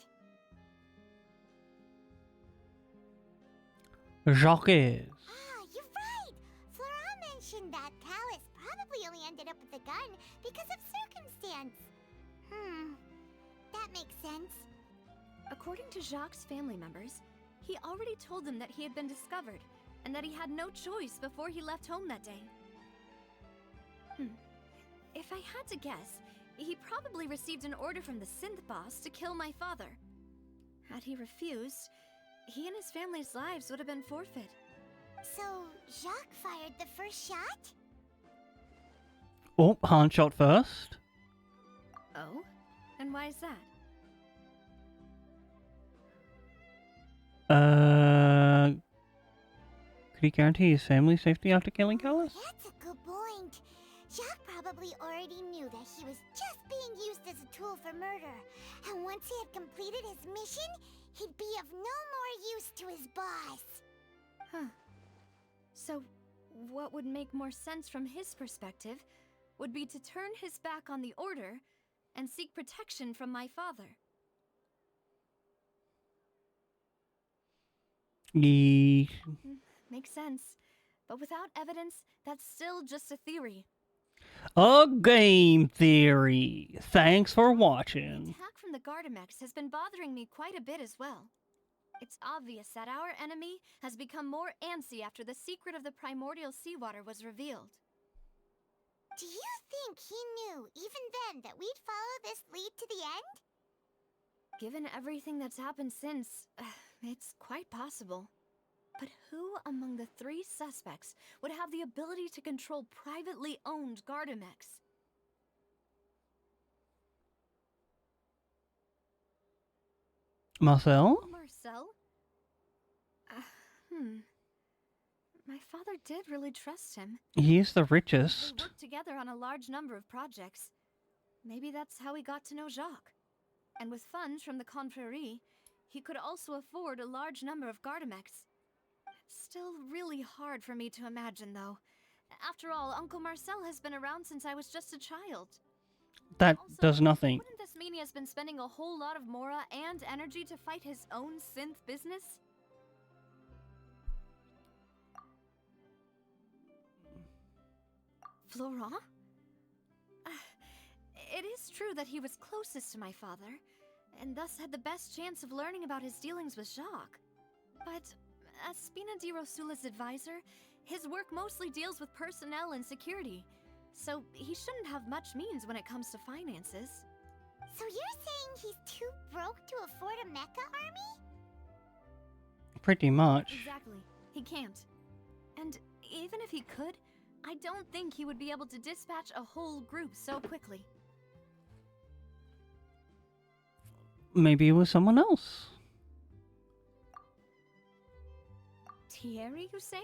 Jacques. Ah, you're right! Flora mentioned that Callus probably only ended up with the gun because of circumstance. That makes sense. According to Jacques' family members, he already told them that he had been discovered, and that he had no choice before he left home that day. If I had to guess, he probably received an order from the synth boss to kill my father. Had he refused, he and his family's lives would have been forfeit. So, Jacques fired the first shot? Oh, Han shot first. Oh? And why is that? Could he guarantee his family's safety after killing Callus? That's a good point. Jacques probably already knew that he was just being used as a tool for murder. And once he had completed his mission, he'd be of no more use to his boss. Huh. So, what would make more sense from his perspective would be to turn his back on the order and seek protection from my father. Makes sense. But without evidence, that's still just a theory. A game theory. Thanks for watching. The attack from the Gardamex has been bothering me quite a bit as well. It's obvious that our enemy has become more antsy after the secret of the primordial seawater was revealed. Do you think he knew, even then, that we'd follow this lead to the end? Given everything that's happened since, it's quite possible. But who among the three suspects would have the ability to control privately owned Gardamex? Marcel? Marcel? My father did really trust him. He is the They richest. worked together on a large number of projects. Maybe that's how he got to know Jacques. And with funds from the Confrérie, he could also afford a large number of Gardamex. It's still really hard for me to imagine, though. After all, Uncle Marcel has been around since I was just a child. That Also, does nothing. Wouldn't this mean he has been spending a whole lot of Mora and energy to fight his own synth business? Florent? It is true that he was closest to my father, and thus had the best chance of learning about his dealings with Jacques. But as Spina di Rosula's advisor, his work mostly deals with personnel and security, so he shouldn't have much means when it comes to finances. So you're saying he's too broke to afford a mecha army? Pretty much. Exactly. He can't. And even if he could, I don't think he would be able to dispatch a whole group so quickly. Maybe it was someone else. Thierry, you say?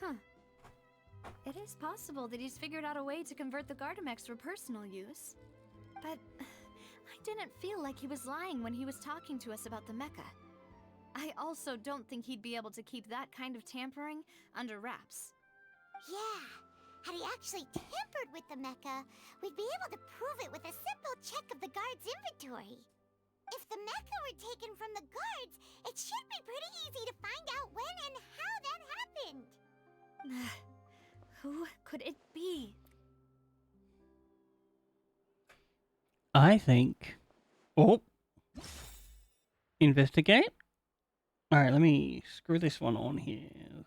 Huh. It is possible that he's figured out a way to convert the Gardamex for personal use. But I didn't feel like he was lying when he was talking to us about the mecha. I also don't think he'd be able to keep that kind of tampering under wraps. Yeah. Had he actually tampered with the mecha, we'd be able to prove it with a simple check of the guard's inventory. If the mecha were taken from the guards, it should be pretty easy to find out when and how that happened. Who could it be? I think. Oh. Investigate. Alright, let me screw this one on here.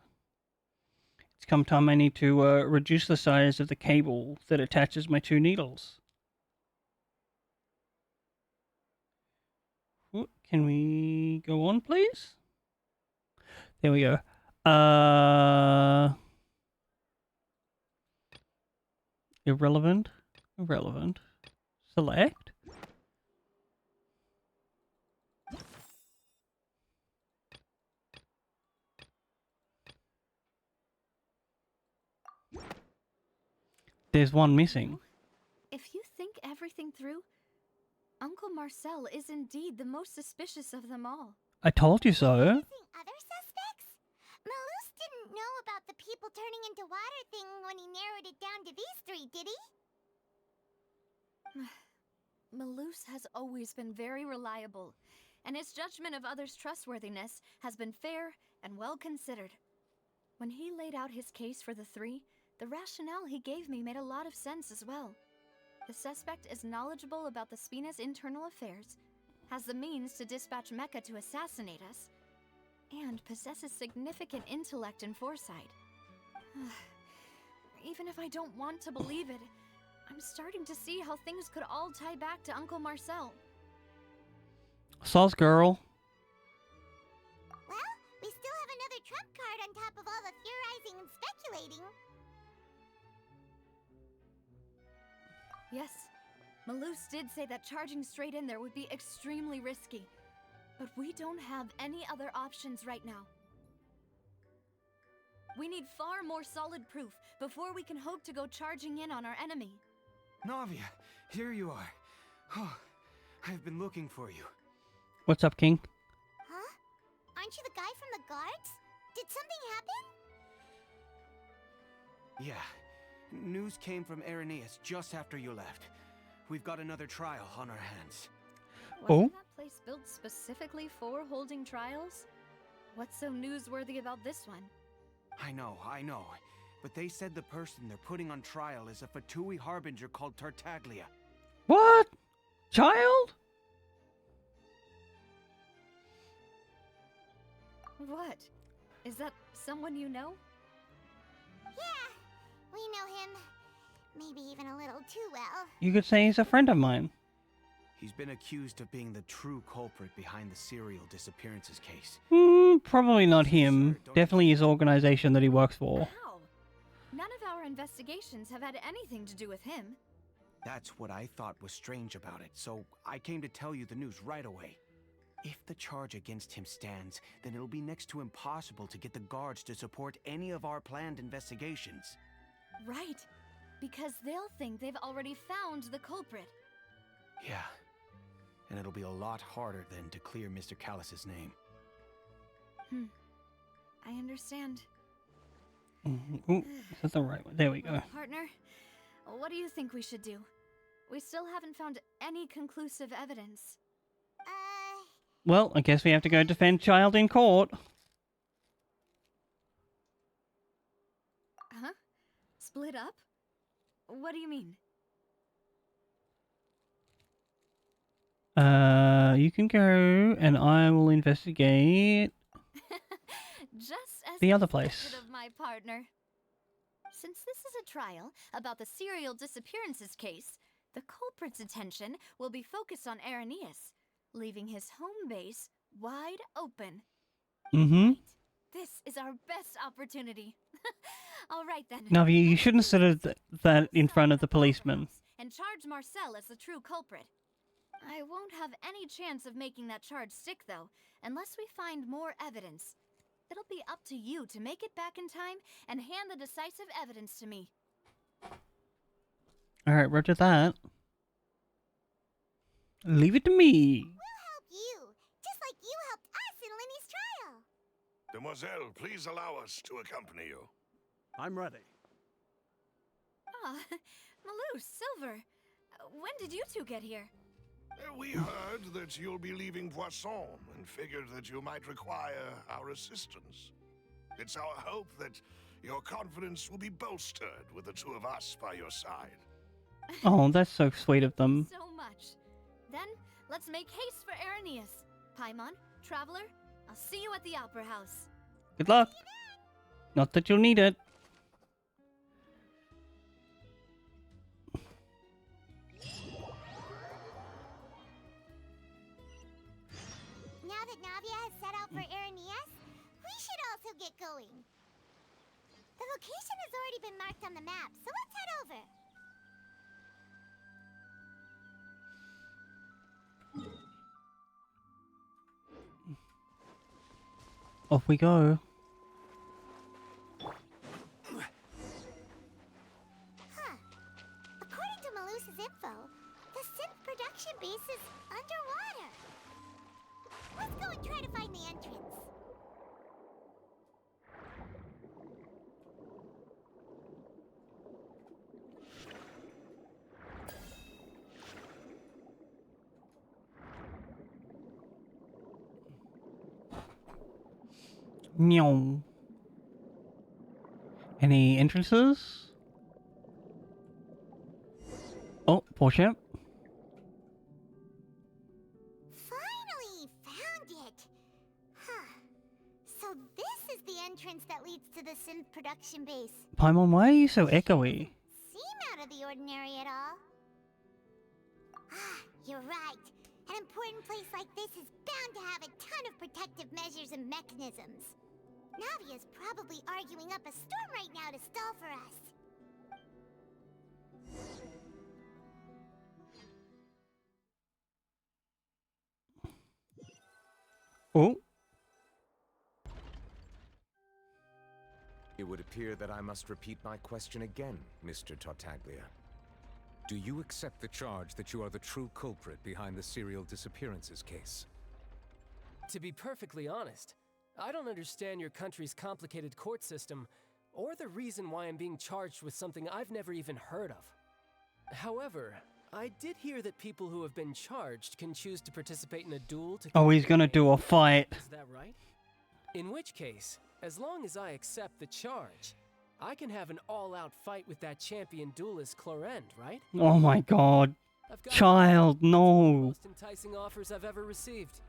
It's come time I need to reduce the size of the cable that attaches my two needles. Ooh, can we go on, please? There we go. Irrelevant. Irrelevant. Select. There's one missing. If you think everything through, Uncle Marcel is indeed the most suspicious of them all. I told you so. Other suspects? Malus didn't know about the people turning into water thing when he narrowed it down to these three, did he? Malus has always been very reliable, and his judgment of others' trustworthiness has been fair and well considered. When he laid out his case for the three, the rationale he gave me made a lot of sense as well. The suspect is knowledgeable about the Spina's internal affairs, has the means to dispatch Mecha to assassinate us, and possesses significant intellect and foresight. Even if I don't want to believe it, I'm starting to see how things could all tie back to Uncle Marcel. Sauce girl. Well, we still have another trump card on top of all the theorizing and speculating. Yes, Malus did say that charging straight in there would be extremely risky, but we don't have any other options right now. We need far more solid proof before we can hope to go charging in on our enemy. Navia, here you are. Oh, I've been looking for you. What's up, King? Huh? Aren't you the guy from the guards? Did something happen? Yeah. News came from Irenaeus just after you left. We've got another trial on our hands. Wasn't that place built specifically for holding trials? What's so newsworthy about this one? I know. But they said the person they're putting on trial is a Fatui harbinger called Tartaglia. What? Child? What? Is that someone you know? Yeah, we know him. Maybe even a little too well. You could say he's a friend of mine. He's been accused of being the true culprit behind the serial disappearances case. Probably not him. Definitely his organization that he works for. How? None of our investigations have had anything to do with him. That's what I thought was strange about it, so I came to tell you the news right away. If the charge against him stands, then it'll be next to impossible to get the guards to support any of our planned investigations. Right, because they'll think they've already found the culprit. Yeah, and it'll be a lot harder then to clear Mr. Callus's name. I understand. Ooh, is that the right one? There we go. Well, partner, what do you think we should do? We still haven't found any conclusive evidence. Well, I guess we have to go defend Child in court. Huh? Split up? What do you mean? You can go and I will investigate Just as the other expected place. of my partner. Since this is a trial about the serial disappearances case, the culprit's attention will be focused on Irenaeus, leaving his home base wide open. This is our best opportunity. All right then. Navi, you shouldn't have said that in front of the policeman. And charge Marcel as the true culprit. I won't have any chance of making that charge stick, though, unless we find more evidence. It'll be up to you to make it back in time and hand the decisive evidence to me. Alright, roger that. Leave it to me. We'll help you, just like you helped us in Linny's trial. Demoiselle, please allow us to accompany you. I'm ready. Ah, Malus, Silver. When did you two get here? We heard that you'll be leaving Poisson and figured that you might require our assistance. It's our hope that your confidence will be bolstered with the two of us by your side. Oh, that's so sweet of them. So much. Then, let's make haste for Arrhenius. Paimon, Traveler, I'll see you at the Opera House. Good luck. Not that you'll need it. Now that Navia has set out for Arrhenius, we should also get going. The location has already been marked on the map, so let's head over. Off we go. Huh. According to Malusa's info, the synth production base is underwater. Let's go and try to find the entrance. Meow. Any entrances? Oh, Portia. Finally found it. Huh. So this is the entrance that leads to the synth production base. Paimon, why are you so echoey? Seem out of the ordinary at all. Ah, you're right. An important place like this is bound to have a ton of protective measures and mechanisms. Navia's probably arguing up a storm right now to stall for us. Oh. It would appear that I must repeat my question again, Mr. Tartaglia. Do you accept the charge that you are the true culprit behind the serial disappearances case? To be perfectly honest, I don't understand your country's complicated court system, or the reason why I'm being charged with something I've never even heard of. However, I did hear that people who have been charged can choose to participate in a duel to... Oh, he's gonna do a fight. Is that right? In which case, as long as I accept the charge, I can have an all-out fight with that champion duelist Clorend, right? Oh my god. Child, no. Most enticing offers I've ever received.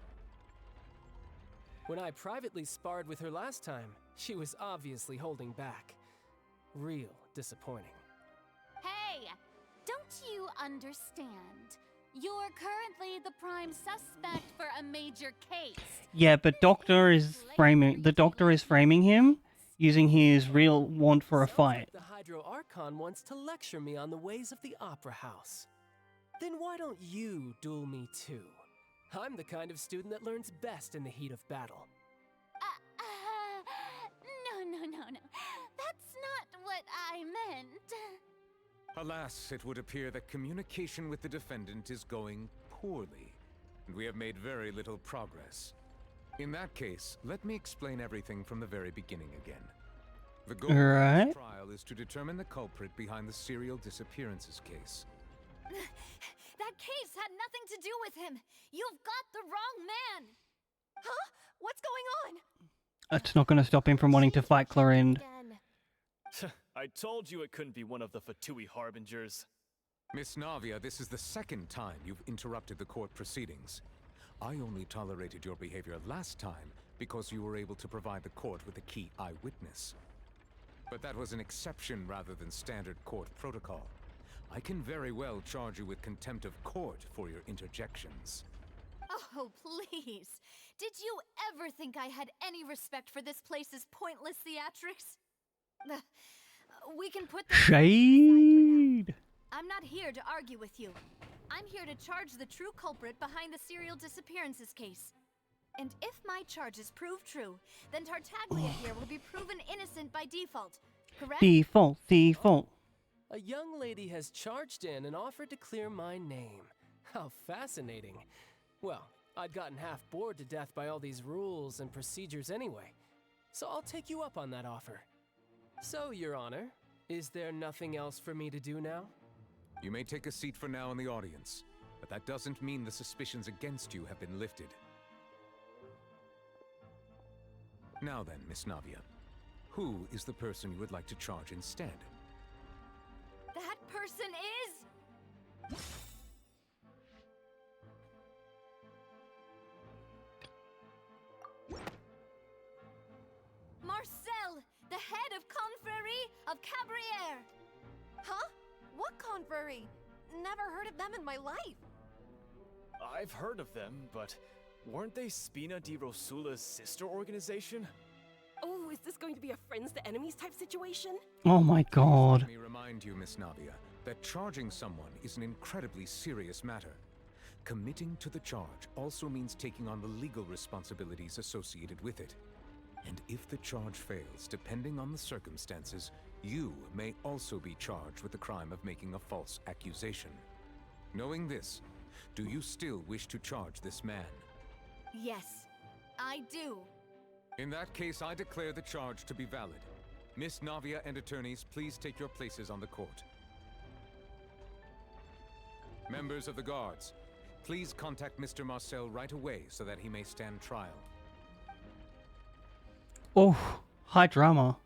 When I privately sparred with her last time, she was obviously holding back. Real disappointing. Hey, don't you understand? You're currently the prime suspect for a major case. Yeah, but the doctor is framing him using his real want for a fight. The Hydro Archon wants to lecture me on the ways of the Opera House. Then why don't you duel me too? I'm the kind of student that learns best in the heat of battle. No. That's not what I meant. Alas, it would appear that communication with the defendant is going poorly, and we have made very little progress. In that case, let me explain everything from the very beginning again. The goal of this trial is to determine the culprit behind the serial disappearances case. That case had nothing to do with him. You've got the wrong man. Huh? What's going on? That's not gonna stop him from wanting to fight Clorend. I told you it couldn't be one of the Fatui Harbingers. Miss Navia, this is the second time you've interrupted the court proceedings. I only tolerated your behavior last time because you were able to provide the court with a key eyewitness. But that was an exception rather than standard court protocol. I can very well charge you with contempt of court for your interjections. Oh, please. Did you ever think I had any respect for this place's pointless theatrics? We can put the Shade. I'm not here to argue with you. I'm here to charge the true culprit behind the serial disappearances case. And if my charges prove true, then Tartaglia here will be proven innocent by default, correct? Default. A young lady has charged in and offered to clear my name. How fascinating. Well, I'd gotten half bored to death by all these rules and procedures anyway, so I'll take you up on that offer. So, Your Honor, is there nothing else for me to do now? You may take a seat for now in the audience, but that doesn't mean the suspicions against you have been lifted. Now then, Miss Navia, Who is the person you would like to charge instead? That person is... Marcel, the head of Confrérie of Cabriere! Huh? What confrérie? Never heard of them in my life. I've heard of them, but weren't they Spina di Rosula's sister organization? Oh, is this going to be a friends to enemies type situation? Oh my god. Let me remind you, Miss Navia, that charging someone is an incredibly serious matter. Committing to the charge also means taking on the legal responsibilities associated with it. And if the charge fails, depending on the circumstances, you may also be charged with the crime of making a false accusation. Knowing this, do you still wish to charge this man? Yes, I do. In that case, I declare the charge to be valid. Miss Navia and attorneys, please take your places on the court. Members of the guards, please contact Mr. Marcel right away so that he may stand trial. Oh, high drama.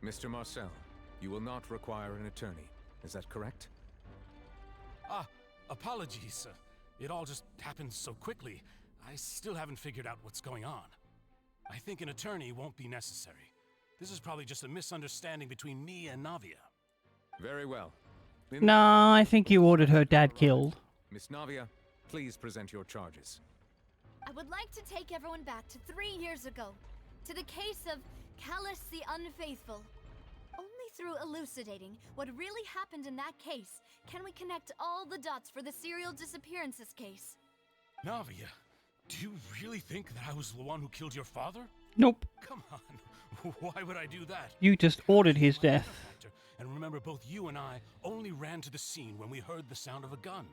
Mr. Marcel, you will not require an attorney. Is that correct? Apologies. It all just happened so quickly. I still haven't figured out what's going on. I think an attorney won't be necessary. This is probably just a misunderstanding between me and Navia. Very well. Nah, I think you ordered her dad killed. Miss Navia, please present your charges. I would like to take everyone back to 3 years ago, to the case of Callus the Unfaithful. Only through elucidating what really happened in that case can we connect all the dots for the serial disappearances case. Navia, do you really think that I was the one who killed your father? Nope. Come on, why would I do that? You just ordered his death. And remember, both you and I only ran to the scene when we heard the sound of a gun.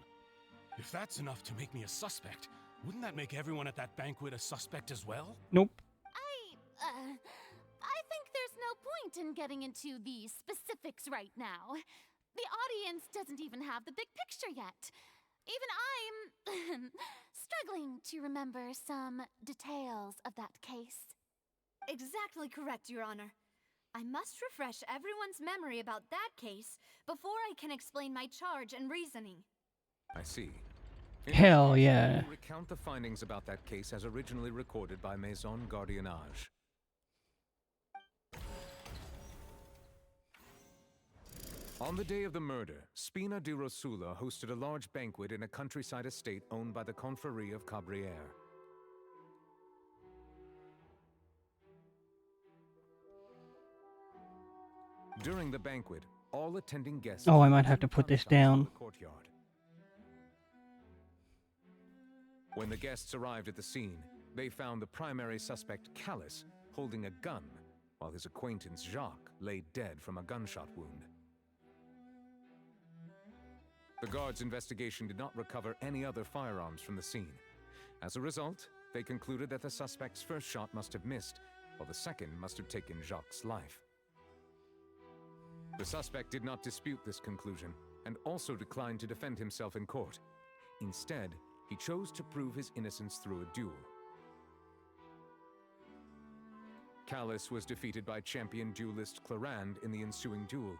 If that's enough to make me a suspect, wouldn't that make everyone at that banquet a suspect as well? Nope. I think there's no point in getting into the specifics right now. The audience doesn't even have the big picture yet. Even I'm struggling to remember some details of that case. Exactly correct, Your Honor. I must refresh everyone's memory about that case before I can explain my charge and reasoning. I see. Hell yeah. Recount the findings about that case as originally recorded by Maison Gardiennage. On the day of the murder, Spina di Rosula hosted a large banquet in a countryside estate owned by the Confrérie of Cabriere. During the banquet, all attending guests... Oh, I might have to put this down. Courtyard. When the guests arrived at the scene, they found the primary suspect, Callus, holding a gun, while his acquaintance, Jacques, lay dead from a gunshot wound. The guards' investigation did not recover any other firearms from the scene. As a result, they concluded that the suspect's first shot must have missed, while the second must have taken Jacques' life. The suspect did not dispute this conclusion, and also declined to defend himself in court. Instead, he chose to prove his innocence through a duel. Callus was defeated by champion duelist Clarand in the ensuing duel,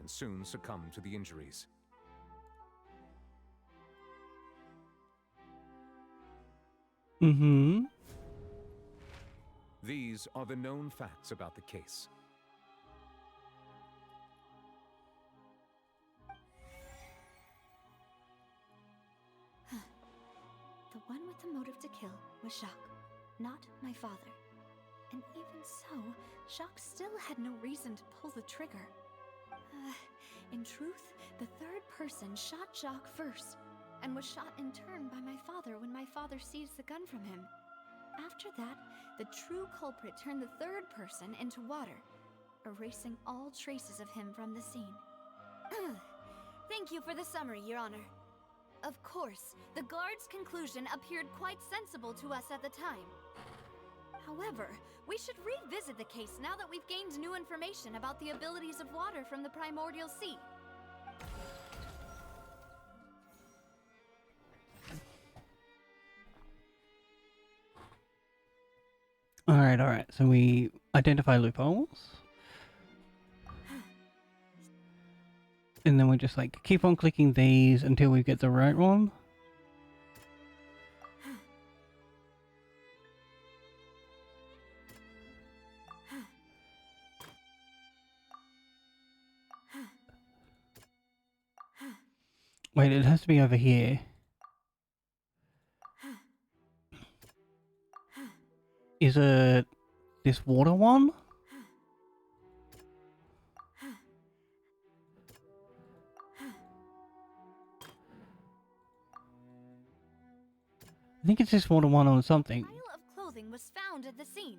and soon succumbed to the injuries. Mm-hmm. These are the known facts about the case. The one with the motive to kill was Jacques, not my father. And even so, Jacques still had no reason to pull the trigger. In truth, the third person shot Jacques first, and was shot in turn by my father when my father seized the gun from him. After that, the true culprit turned the third person into water, erasing all traces of him from the scene. Thank you for the summary, Your Honor. Of course, the guard's conclusion appeared quite sensible to us at the time. However, we should revisit the case now that we've gained new information about the abilities of water from the primordial sea. Alright. So we identify loopholes. And then we just like keep on clicking these until we get the right one. Wait, it has to be over here. Is it this water one? I think it's this water one or something. A pile of clothing was found at the scene.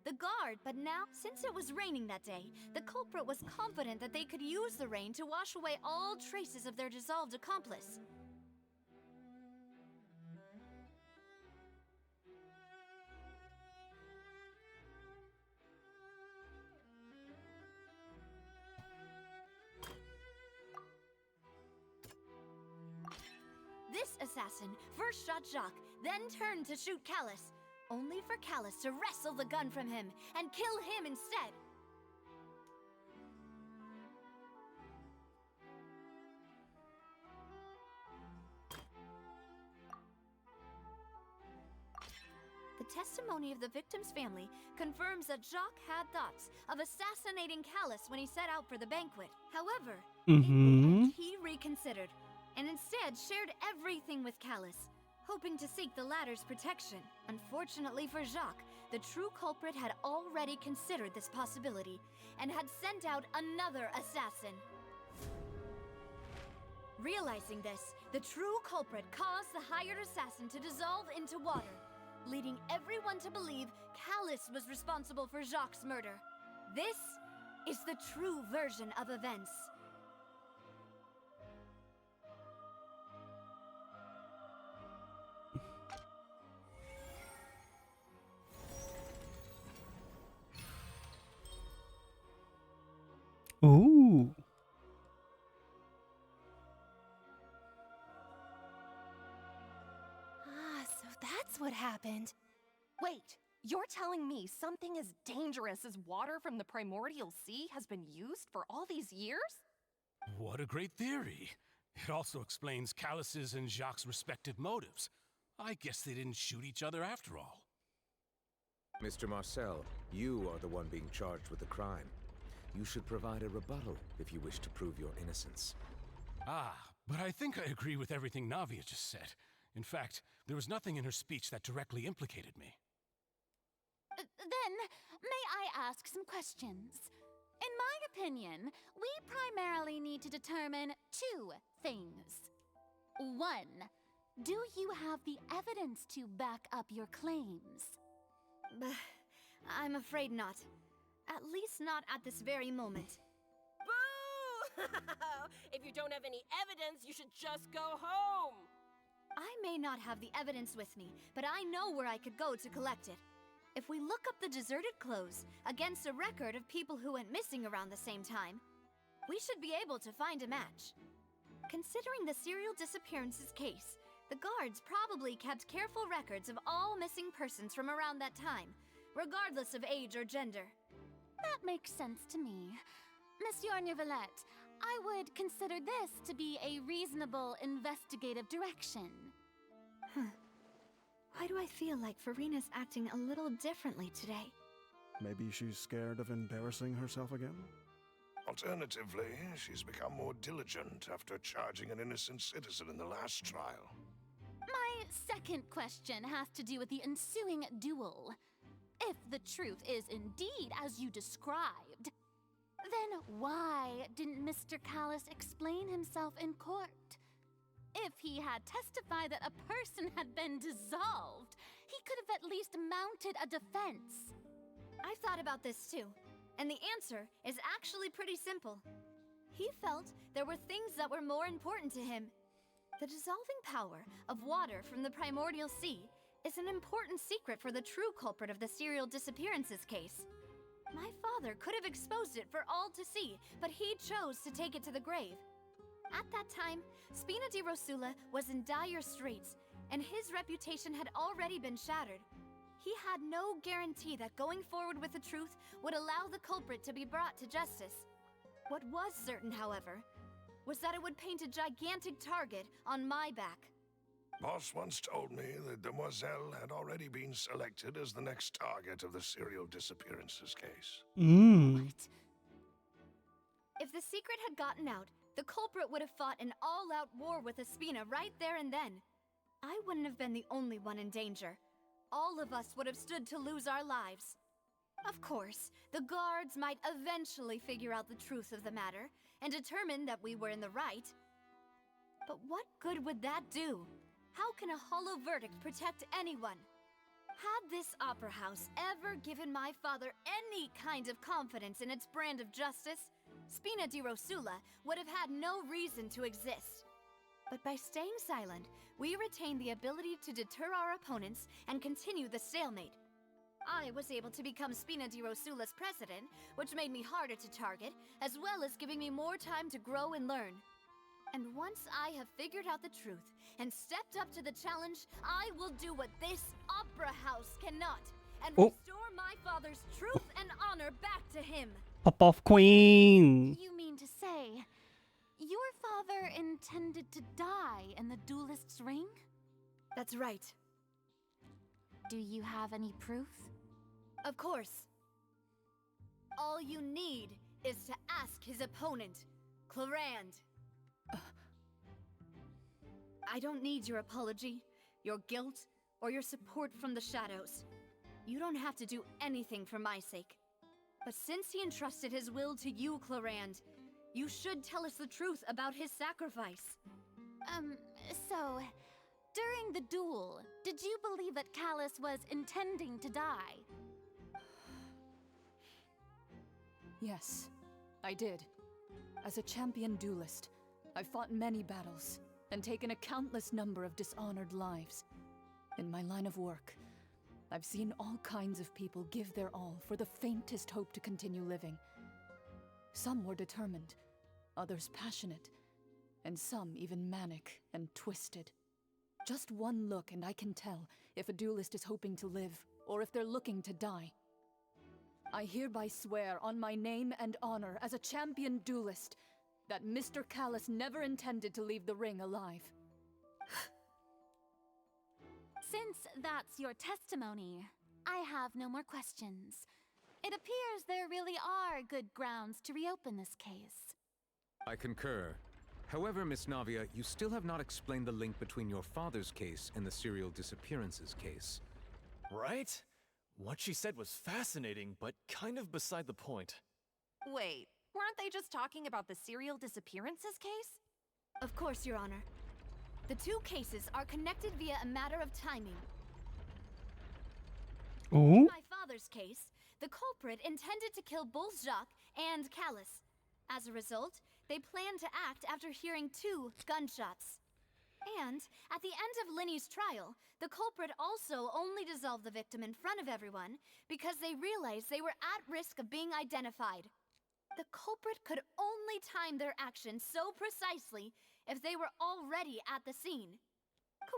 The guard, but now, since it was raining that day, the culprit was confident that they could use the rain to wash away all traces of their dissolved accomplice. This assassin first shot Jacques, then turned to shoot Callus, only for Callus to wrestle the gun from him and kill him instead. The testimony of the victim's family confirms that Jacques had thoughts of assassinating Callus when he set out for the banquet. However, he reconsidered and instead shared everything with Callus, hoping to seek the latter's protection. Unfortunately for Jacques, the true culprit had already considered this possibility and had sent out another assassin. Realizing this, the true culprit caused the hired assassin to dissolve into water, leading everyone to believe Callus was responsible for Jacques' murder. This is the true version of events. Ooh. So that's what happened. Wait, you're telling me something as dangerous as water from the primordial sea has been used for all these years? What a great theory. It also explains Callus's and Jacques' respective motives. I guess they didn't shoot each other after all. Mr. Marcel, you are the one being charged with the crime. You should provide a rebuttal if you wish to prove your innocence. But I think I agree with everything Navia just said. In fact, there was nothing in her speech that directly implicated me. Then, may I ask some questions? In my opinion, we primarily need to determine two things. One, do you have the evidence to back up your claims? I'm afraid not. At least not at this very moment. Boo! If you don't have any evidence, you should just go home! I may not have the evidence with me, but I know where I could go to collect it. If we look up the deserted clothes against a record of people who went missing around the same time, we should be able to find a match. Considering the serial disappearances case, the guards probably kept careful records of all missing persons from around that time, regardless of age or gender. That makes sense to me. Monsieur Neuvillette, I would consider this to be a reasonable investigative direction. Why do I feel like Farina's acting a little differently today? Maybe she's scared of embarrassing herself again? Alternatively, she's become more diligent after charging an innocent citizen in the last trial. My second question has to do with the ensuing duel. If the truth is indeed as you described, then why didn't Mr. Callus explain himself in court? If he had testified that a person had been dissolved, he could have at least mounted a defense. I've thought about this too, and the answer is actually pretty simple. He felt there were things that were more important to him. The dissolving power of water from the primordial sea is an important secret for the true culprit of the serial disappearances case. My father could have exposed it for all to see, but he chose to take it to the grave. At that time, Spina di Rosula was in dire straits, and his reputation had already been shattered. he had no guarantee that going forward with the truth would allow the culprit to be brought to justice. What was certain, however, was that it would paint a gigantic target on my back. Boss once told me that Demoiselle had already been selected as the next target of the serial disappearances case. If the secret had gotten out, the culprit would have fought an all-out war with Espina right there and then. I wouldn't have been the only one in danger. All of us would have stood to lose our lives. Of course, the guards might eventually figure out the truth of the matter and determine that we were in the right. But what good would that do? How can a hollow verdict protect anyone? Had this opera house ever given my father any kind of confidence in its brand of justice, Spina di Rosula would have had no reason to exist. But by staying silent, we retained the ability to deter our opponents and continue the stalemate. I was able to become Spina di Rosula's president, which made me harder to target, as well as giving me more time to grow and learn. And once I have figured out the truth and stepped up to the challenge, I will do what this opera house cannot, and restore my father's truth and honor back to him. Pop off, Queen! You mean to say, your father intended to die in the duelist's ring? That's right. Do you have any proof? Of course. All you need is to ask his opponent, Clarand. I don't need your apology, your guilt, or your support from the shadows. You don't have to do anything for my sake. But since he entrusted his will to you, Clarand, you should tell us the truth about his sacrifice. So, during the duel, did you believe that Callus was intending to die? Yes, I did. As a champion duelist, I've fought many battles and taken a countless number of dishonored lives. In my line of work, I've seen all kinds of people give their all for the faintest hope to continue living. Some were determined, others passionate, and some even manic and twisted. Just one look and I can tell if a duelist is hoping to live or if they're looking to die. I hereby swear on my name and honor as a champion duelist that Mr. Callus never intended to leave the ring alive. Since that's your testimony, I have no more questions. It appears there really are good grounds to reopen this case. I concur. However, Miss Navia, you still have not explained the link between your father's case and the serial disappearances case. Right? What she said was fascinating, but kind of beside the point. Wait, weren't they just talking about the serial disappearances case? Of course, Your Honor. The two cases are connected via a matter of timing. In my father's case, the culprit intended to kill both Jacques and Callus. As a result, they planned to act after hearing 2 gunshots. And at the end of Linny's trial, the culprit also only dissolved the victim in front of everyone because they realized they were at risk of being identified. The culprit could only time their actions so precisely if they were already at the scene.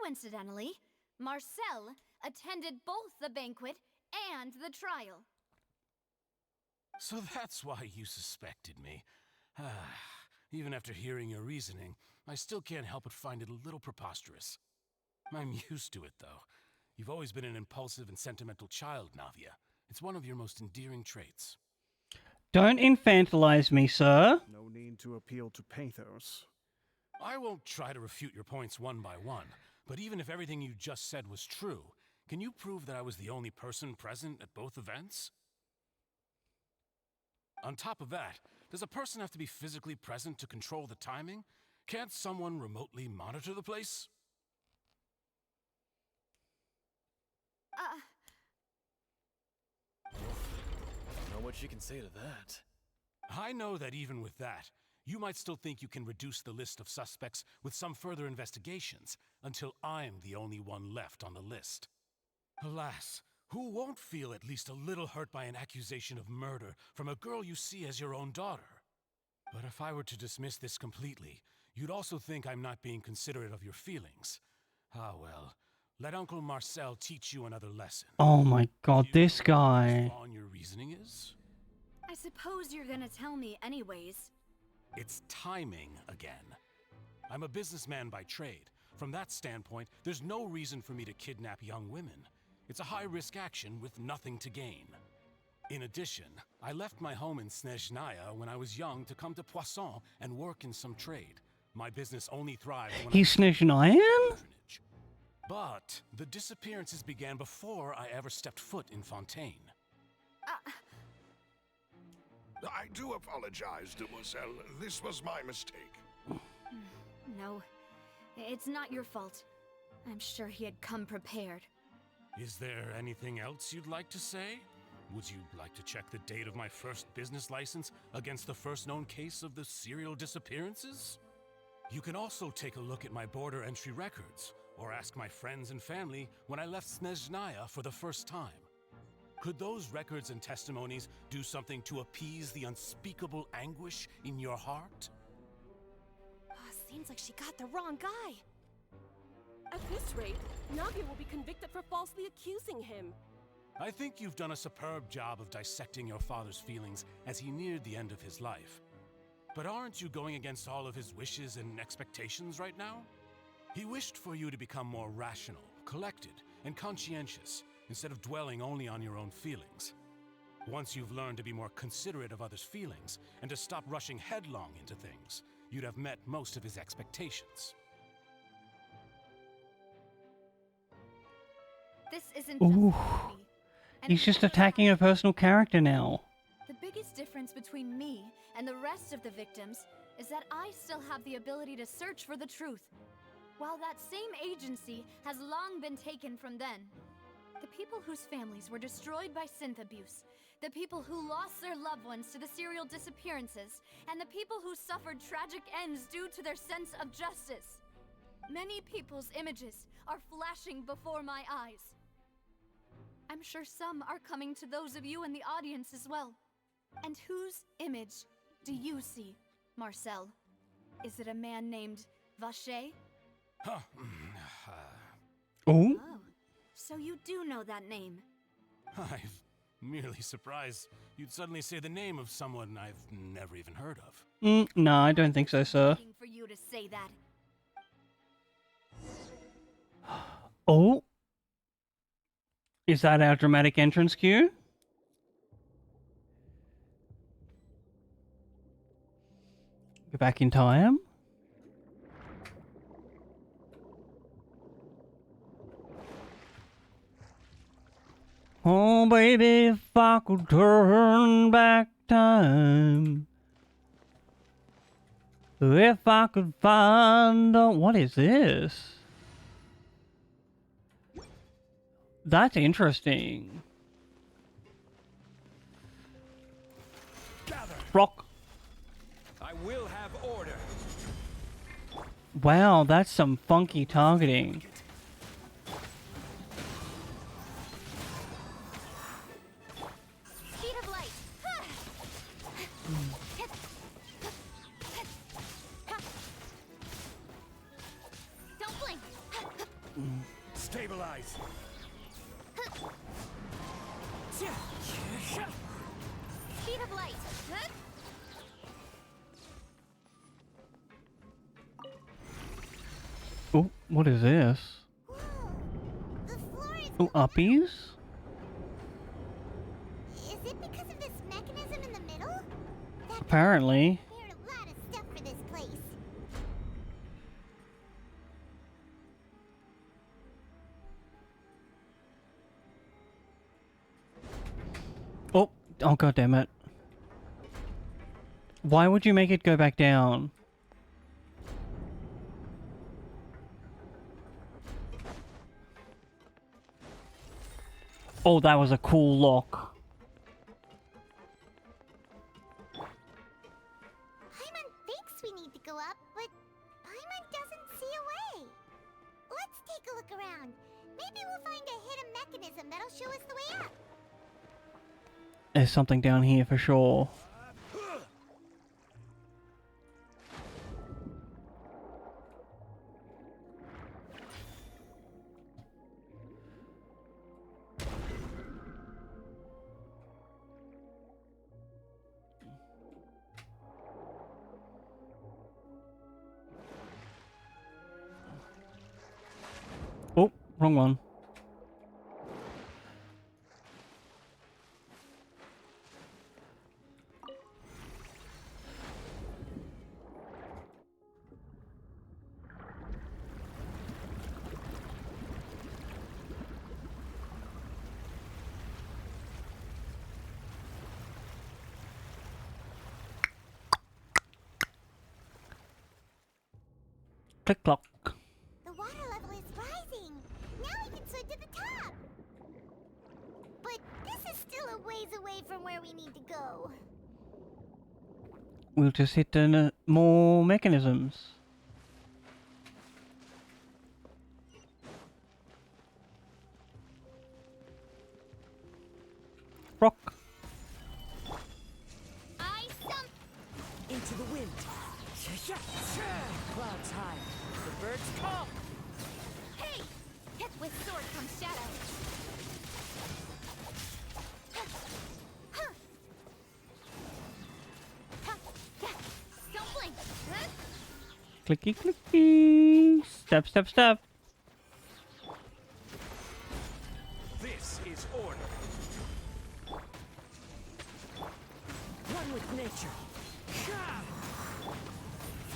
Coincidentally, Marcel attended both the banquet and the trial. So that's why you suspected me. Even after hearing your reasoning, I still can't help but find it a little preposterous. I'm used to it, though. You've always been an impulsive and sentimental child, Navia. It's one of your most endearing traits. Don't infantilize me, sir. No need to appeal to pathos. I won't try to refute your points one by one, but even if everything you just said was true, can you prove that I was the only person present at both events? On top of that, does a person have to be physically present to control the timing? Can't someone remotely monitor the place? Don't know what she can say to that. I know that even with that, you might still think you can reduce the list of suspects with some further investigations until I'm the only one left on the list. Alas, who won't feel at least a little hurt by an accusation of murder from a girl you see as your own daughter? But if I were to dismiss this completely, you'd also think I'm not being considerate of your feelings. Ah well, Let Uncle Marcel teach you another lesson. Oh my god, this guy. How your reasoning is? I suppose you're gonna tell me anyways. It's timing again. I'm a businessman by trade. From that standpoint, there's no reason for me to kidnap young women. It's a high-risk action with nothing to gain. In addition, I left my home in Snezhnaya when I was young to come to Poisson and work in some trade. My business only thrived when He's Snezhnayan? But the disappearances began before I ever stepped foot in Fontaine. I do apologize, Demoiselle. This was my mistake. No, it's not your fault. I'm sure he had come prepared. Is there anything else you'd like to say? Would you like to check the date of my first business license against the first known case of the serial disappearances? You can also take a look at my border entry records, or ask my friends and family when I left Snezhnaya for the first time. Could those records and testimonies do something to appease the unspeakable anguish in your heart? Seems like she got the wrong guy. At this rate, Navia will be convicted for falsely accusing him. I think you've done a superb job of dissecting your father's feelings as he neared the end of his life. But aren't you going against all of his wishes and expectations right now? He wished for you to become more rational, collected, and conscientious, instead of dwelling only on your own feelings. Once you've learned to be more considerate of others' feelings, and to stop rushing headlong into things, you'd have met most of his expectations. This isn't Ooh. just me. He's just attacking a personal character now. The biggest difference between me and the rest of the victims is that I still have the ability to search for the truth, while that same agency has long been taken from them. The people whose families were destroyed by synth abuse, the people who lost their loved ones to the serial disappearances, and the people who suffered tragic ends due to their sense of justice. Many people's images are flashing before my eyes. I'm sure some are coming to those of you in the audience as well. And whose image do you see, Marcel? Is it a man named Vacher? Huh. Oh? So you do know that name. I'm merely surprised you'd suddenly say the name of someone I've never even heard of. No, I don't think so, sir. Waiting for you to say that. Oh? Is that our dramatic entrance cue? Go back in time. Oh, baby, if I could turn back time. If I could find a... What is this? That's interesting. Gather. Rock. I will have order. Wow, that's some funky targeting. Speed of light. Don't blink. Stabilize. Speed of light. Oh, what is this? Oh, uppies? Is it because of this mechanism in the middle? Apparently. Prepared a lot of stuff for this place. Oh, oh god damn it. Why would you make it go back down? Oh, that was a cool lock. Paimon thinks we need to go up, but Paimon doesn't see a way. Let's take a look around. Maybe we'll find a hidden mechanism that'll show us the way up. There's something down here for sure. Wrong one. Click clock. The water level is rising. Now we can swim to the top. But this is still a ways away from where we need to go. We'll just hit more mechanisms. Rock. Into the wind. Clouds high. The birds call. Hey! Hit with sword from shadow. Don't blink. Clicky clicky. Step step step. This is order. One with nature.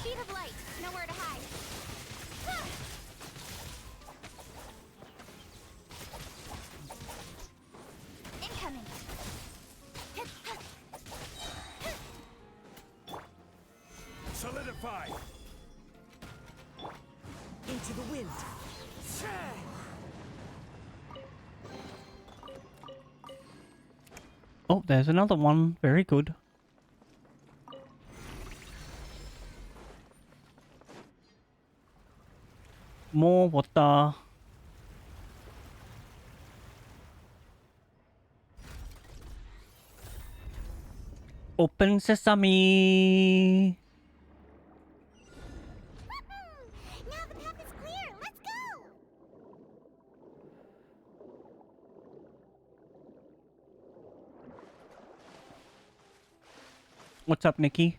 Speed of light. Nowhere to hide. Incoming. Solidify. Into the wind. Oh, there's another one. Very good. More water. Open sesame. Now the path is clear. Let's go. What's up, Nikki?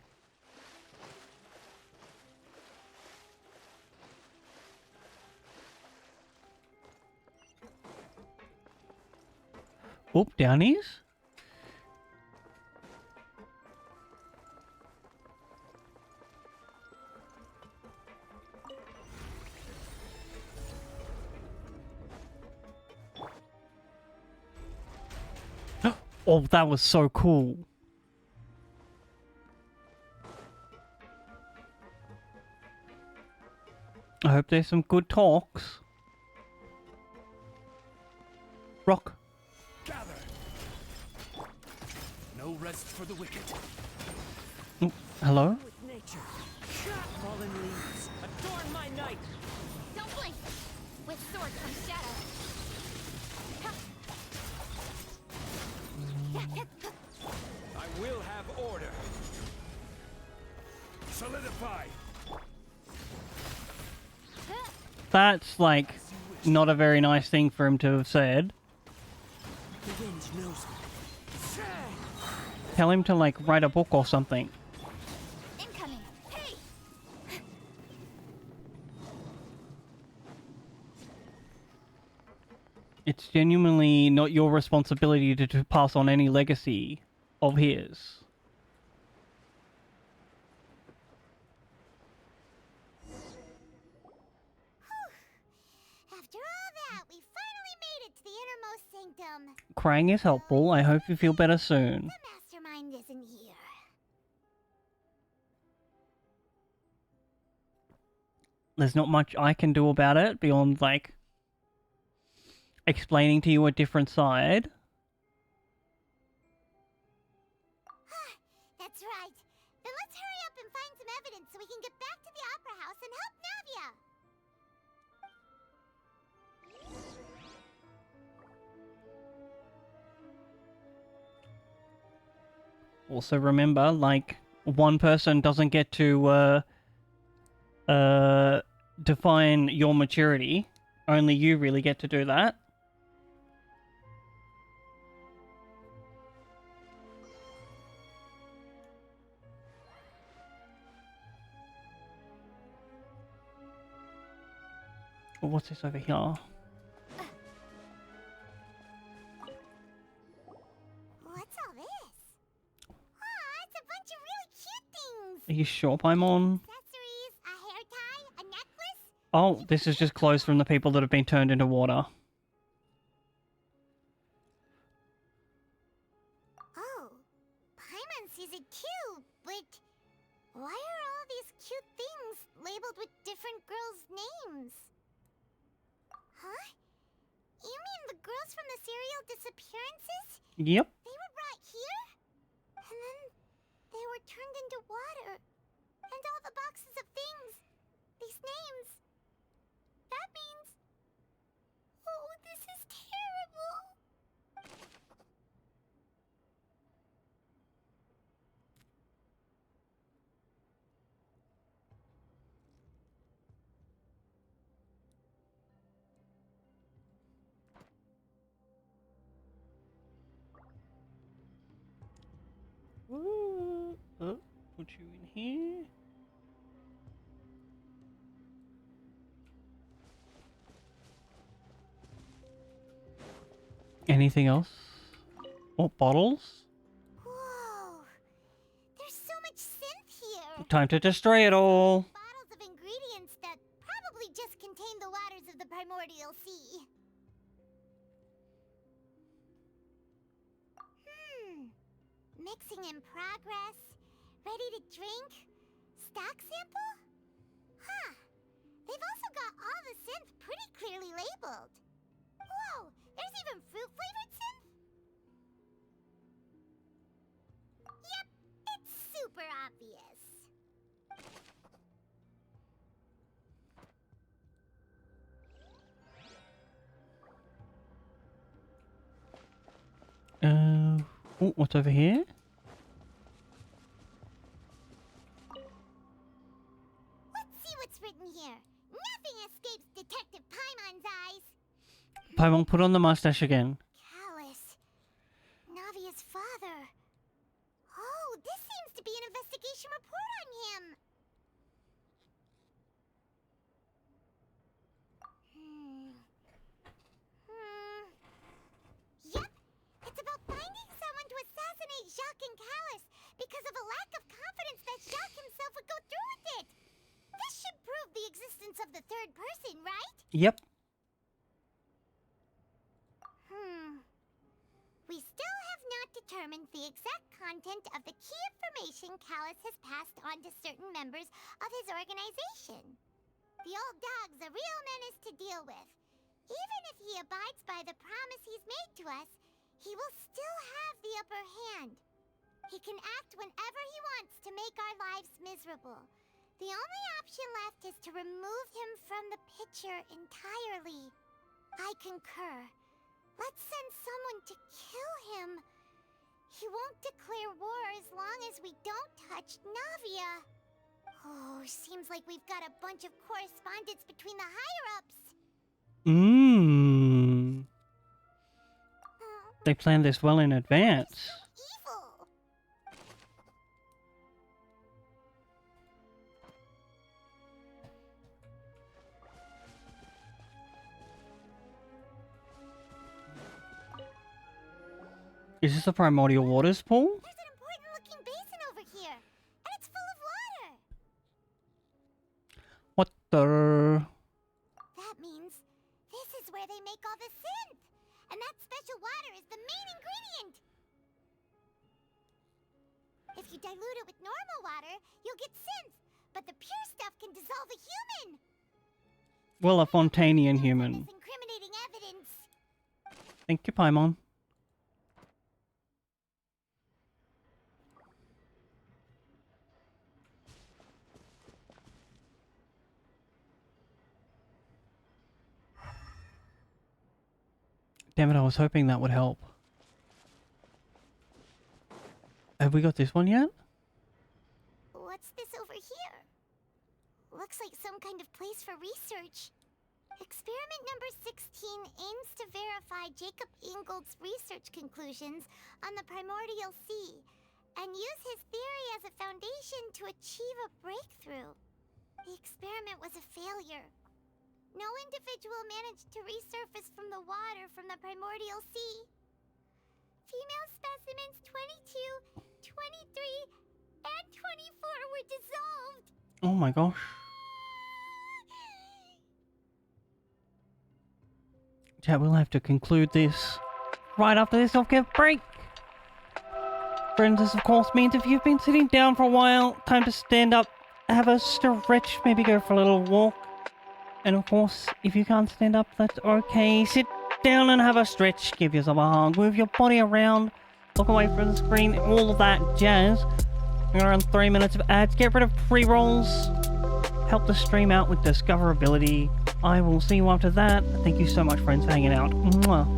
Oh, downies? Oh, that was so cool. I hope there's some good talks. Rock. Gather. No rest for the wicked. Oh, hello? With nature. Fallen leaves. Adorn my night. Don't blink. With sword from shadow. I will have order. Solidify. That's like not a very nice thing for him to have said. The wind knows me. Tell him to like write a book or something. Incoming. Hey! It's genuinely not your responsibility to pass on any legacy of his. After all that, we finally made it to the innermost sanctum. Crying is helpful. I hope you feel better soon. The mastermind isn't here. There's not much I can do about it beyond like explaining to you a different side. That's right. Then let's hurry up and find some evidence so we can get back to the Opera House and help Navia. Also remember, like, one person doesn't get to define your maturity. Only you really get to do that. What's this over here? you sure, Paimon? Accessories, a hair tie, a necklace. Oh, this is just clothes from the people that have been turned into water. Oh, Paimon sees it too, but why are all these cute things labeled with different girls' names? Huh? You mean the girls from the serial disappearances? Yep. They were brought here? And then they were turned into water. And all the boxes of things. These names. That means... Oh, this is terrible. Put you in here. Anything else? Oh, bottles? Whoa. There's so much synth here. Time to destroy it all. Bottles of ingredients that probably just contain the waters of the primordial sea. Mixing in progress. Ready to drink? Stock sample? Huh. They've also got all the synth pretty clearly labeled. Whoa, there's even fruit-flavored synth? Yep, it's super obvious. Oh, what's over here? Let's see what's written here. Nothing escapes Detective Paimon's eyes. Paimon, put on the mustache again. Callus. Navia's father. Oh, this seems to be an investigation report on him. Yep, it's about finding someone to assassinate Jacques and Callus because of a lack of confidence that Jacques himself would go through with it. This should prove the existence of the third person, right? Yep. We still have not determined the exact content of the key information Callus has passed on to certain members of his organization. The old dog's a real menace to deal with. Even if he abides by the promise he's made to us, he will still have the upper hand. He can act whenever he wants to make our lives miserable. The only option left is to remove him from the picture entirely. I concur. Let's send someone to kill him. He won't declare war as long as we don't touch Navia. Oh, seems like we've got a bunch of correspondence between the higher-ups. They planned this well in advance. Evil. Is this the primordial waters pool? There's an important-looking basin over here, and it's full of water. What the? That means this is where they make all the synth, and that special water is the main ingredient. If you dilute it with normal water, you'll get synth, but the pure stuff can dissolve a human. Well, a Fontanian human. Incriminating evidence. Thank you, Paimon. Damn it, I was hoping that would help. Have we got this one yet? What's this over here? Looks like some kind of place for research. Experiment number 16 aims to verify Jacob Ingold's research conclusions on the primordial sea and use his theory as a foundation to achieve a breakthrough. The experiment was a failure. No individual managed to resurface from the water from the primordial sea. Female specimens 22, 23, and 24 were dissolved. Oh my gosh. Chat, we'll have to conclude this right after this healthcare break. Friends, this of course means if you've been sitting down for a while, time to stand up, have a stretch, maybe go for a little walk. And of course, if you can't stand up, that's okay. Sit down and have a stretch, give yourself a hug, move your body around, look away from the screen, all of that jazz. We're around 3 minutes of ads, get rid of pre-rolls, help the stream out with discoverability. I will see you after that. Thank you so much, friends, for hanging out. Mwah.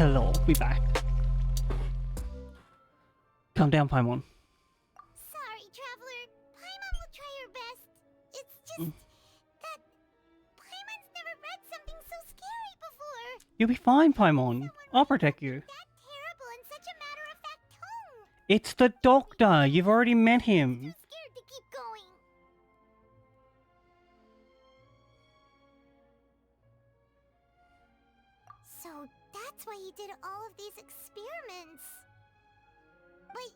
Hello, we back. Calm down, Paimon. Sorry, Traveler. Paimon will try her best. It's just that Paimon's never read something so scary before. You'll be fine, Paimon. I'll protect you. Terrible in such a matter-of-fact tone. It's the doctor. You've already met him. Scared to keep going. So that's why he did all of these experiments. Wait,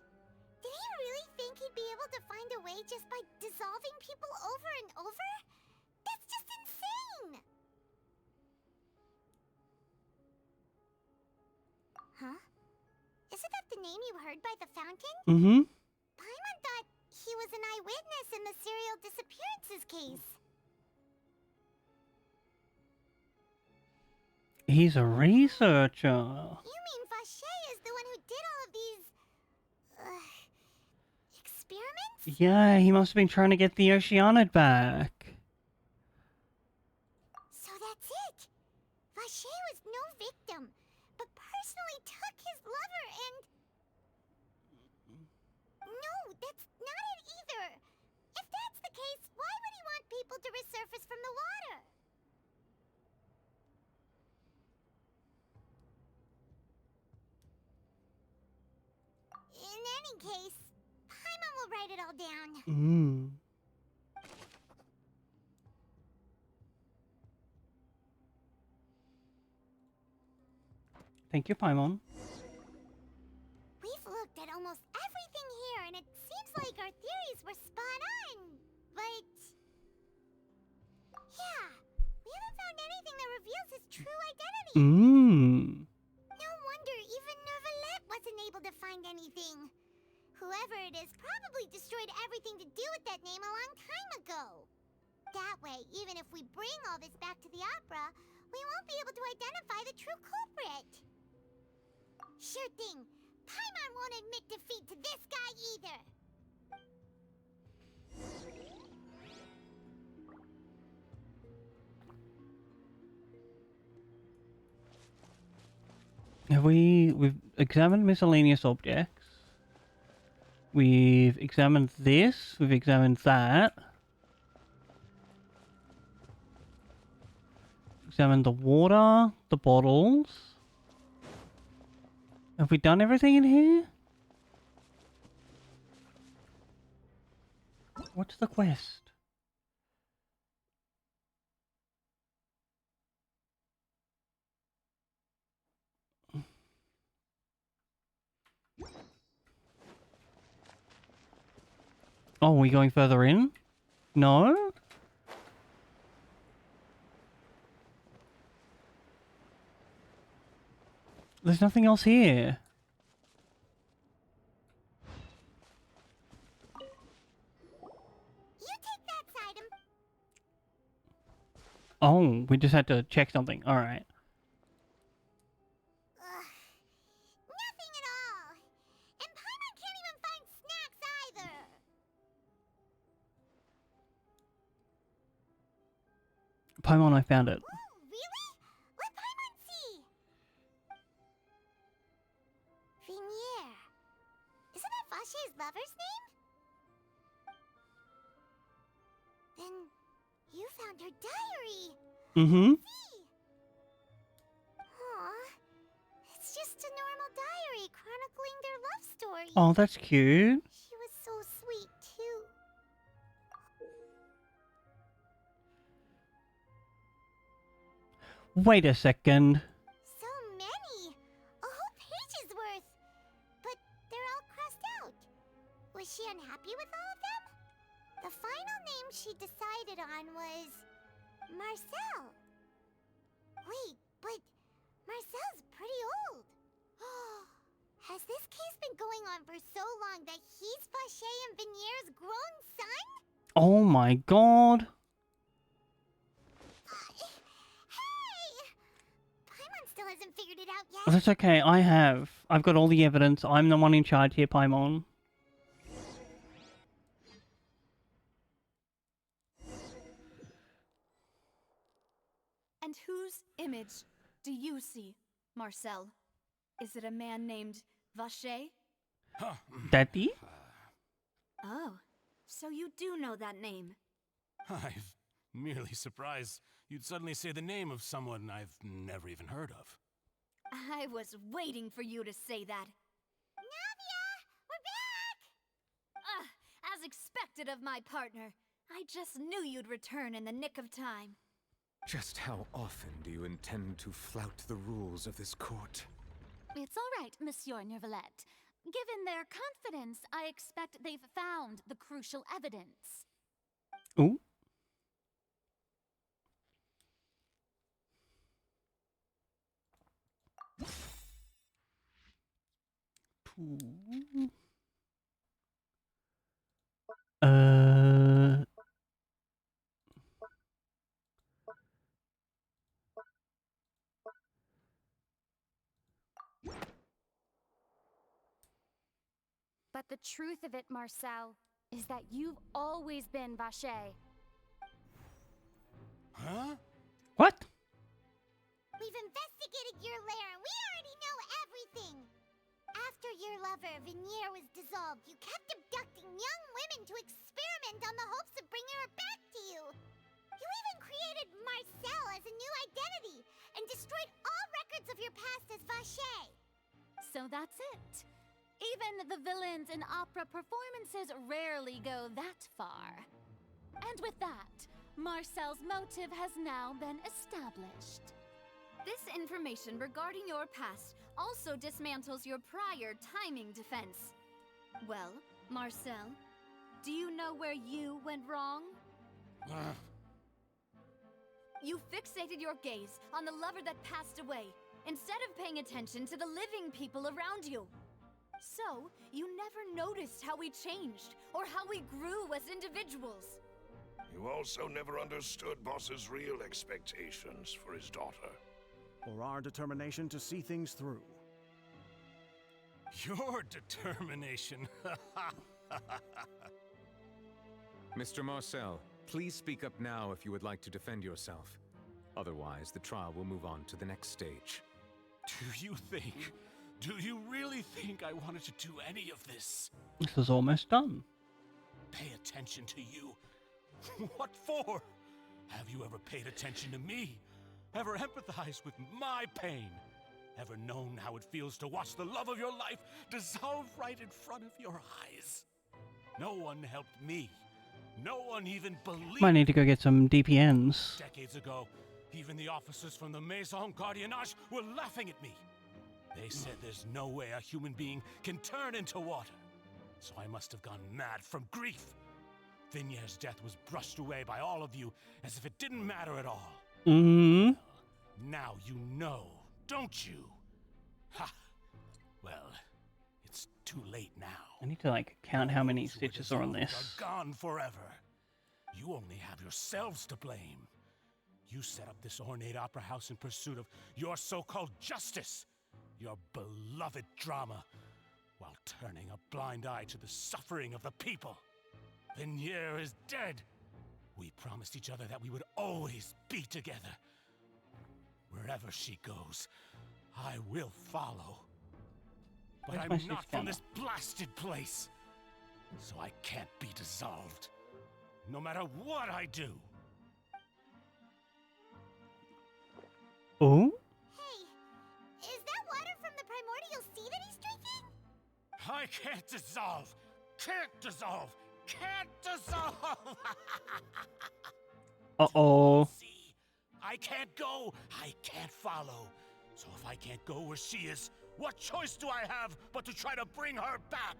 did he really think he'd be able to find a way just by dissolving people over and over? That's just insane! Huh? Isn't that the name you heard by the fountain? Mm-hmm. Paimon thought he was an eyewitness in the serial disappearances case. He's a researcher. You mean Vacher is the one who did all of these... experiments? Yeah, he must have been trying to get the Oceanid back. So that's it! Vacher was no victim, but personally took his lover and... No, that's not it either! If that's the case, why would he want people to resurface from the water? In any case, Paimon will write it all down. Thank you, Paimon. We've looked at almost everything here, and it seems like our theories were spot on. But... yeah, we haven't found anything that reveals his true identity. No wonder even Neuvillette wasn't able to find anything. Whoever it is probably destroyed everything to do with that name a long time ago. That way, even if we bring all this back to the opera, we won't be able to identify the true culprit. Sure thing. Paimon won't admit defeat to this guy either. We've examined miscellaneous objects. We've examined this. We've examined that. Examined the water, the bottles. Have we done everything in here? What's the quest? Oh, are we going further in? No? There's nothing else here. You take that side. Oh, we just had to check something. Alright. Nothing at all. And Paimon can't even find snacks either. Paimon, I found it. Oh, really? Let Paimon see. Vinier. Isn't that Vacher's lover's name? Then you found her diary. Mm-hmm. Aw, it's just a normal diary chronicling their love story. Oh, that's cute. She was so sweet, too. Wait a second. So many! A whole page's worth! But they're all crossed out. Was she unhappy with all of them? The final name she decided on was... Marcel. Wait, but Marcel's pretty old. Has this case been going on for so long that he's Vacher and Vinier's grown son? Oh my god. Hey! Paimon still hasn't figured it out yet. That's okay, I have. I've got all the evidence. I'm the one in charge here, Paimon. And whose image do you see, Marcel? Is it a man named Vache? Daddy? Oh, so you do know that name. I'm merely surprised you'd suddenly say the name of someone I've never even heard of. I was waiting for you to say that. Navia! We're back! As expected of my partner. I just knew you'd return in the nick of time. Just how often do you intend to flout the rules of this court? It's all right, Monsieur Nervalette. Given their confidence, I expect they've found the crucial evidence. Ooh. But the truth of it, Marcel, is that you've always been Vache. Huh? What? We've investigated your lair and we already know everything! After your lover, Venier, was dissolved, you kept abducting young women to experiment on the hopes of bringing her back to you! You even created Marcel as a new identity and destroyed all records of your past as Vache! So that's it. Even the villains in opera performances rarely go that far. And with that, Marcel's motive has now been established. This information regarding your past also dismantles your prior timing defense. Well, Marcel, do you know where you went wrong? You fixated your gaze on the lover that passed away, instead of paying attention to the living people around you. So, you never noticed how we changed, or how we grew as individuals. You also never understood Boss's real expectations for his daughter. Or our determination to see things through. Your determination. Mr. Marcel, please speak up now if you would like to defend yourself. Otherwise, the trial will move on to the next stage. Do you really think I wanted to do any of this? This is almost done. Pay attention to you? What for? Have you ever paid attention to me? Ever empathized with my pain? Ever known how it feels to watch the love of your life dissolve right in front of your eyes? No one helped me. No one even believed. Might need to go get some DPNs. Decades ago, even the officers from the Maison Gardiennage were laughing at me. They said there's no way a human being can turn into water. So I must have gone mad from grief. Vinier's death was brushed away by all of you as if it didn't matter at all. Mm-hmm. Now you know, don't you? Ha! Well, it's too late now. I need to like count how many stitches are on this. Are gone forever. You only have yourselves to blame. You set up this ornate opera house in pursuit of your so-called justice, your beloved drama, while turning a blind eye to the suffering of the people. Venier is dead. We promised each other that we would always be together. Wherever she goes, I will follow. But Where's my I'm not stitch from gunner? this blasted place, so I can't be dissolved, no matter what I do. Oh? Hey, is that water from the primordial sea that he's drinking? I can't dissolve! Can't dissolve! Can't dissolve! Uh-oh. I can't go! I can't follow! So if I can't go where she is, what choice do I have but to try to bring her back?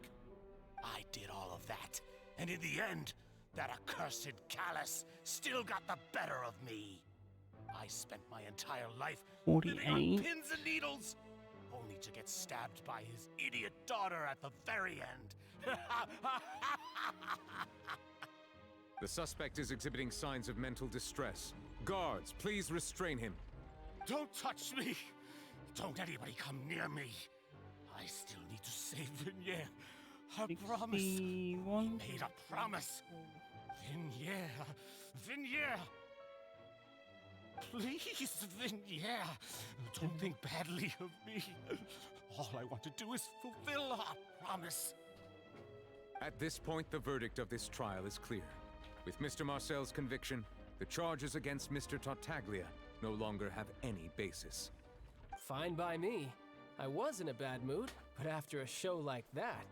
I did all of that, and in the end, that accursed Callus still got the better of me. I spent my entire life living on 48. pins and needles, only to get stabbed by his idiot daughter at the very end. The suspect is exhibiting signs of mental distress. Guards, please restrain him. Don't touch me! Don't anybody come near me! I still need to save Venier. A promise. We made a promise. Venier. Venier! Please, Venier. Don't think badly of me. All I want to do is fulfill our promise. At this point, the verdict of this trial is clear. With Mr. Marcel's conviction, the charges against Mr. Tartaglia no longer have any basis. Fine by me. I was in a bad mood, but after a show like that,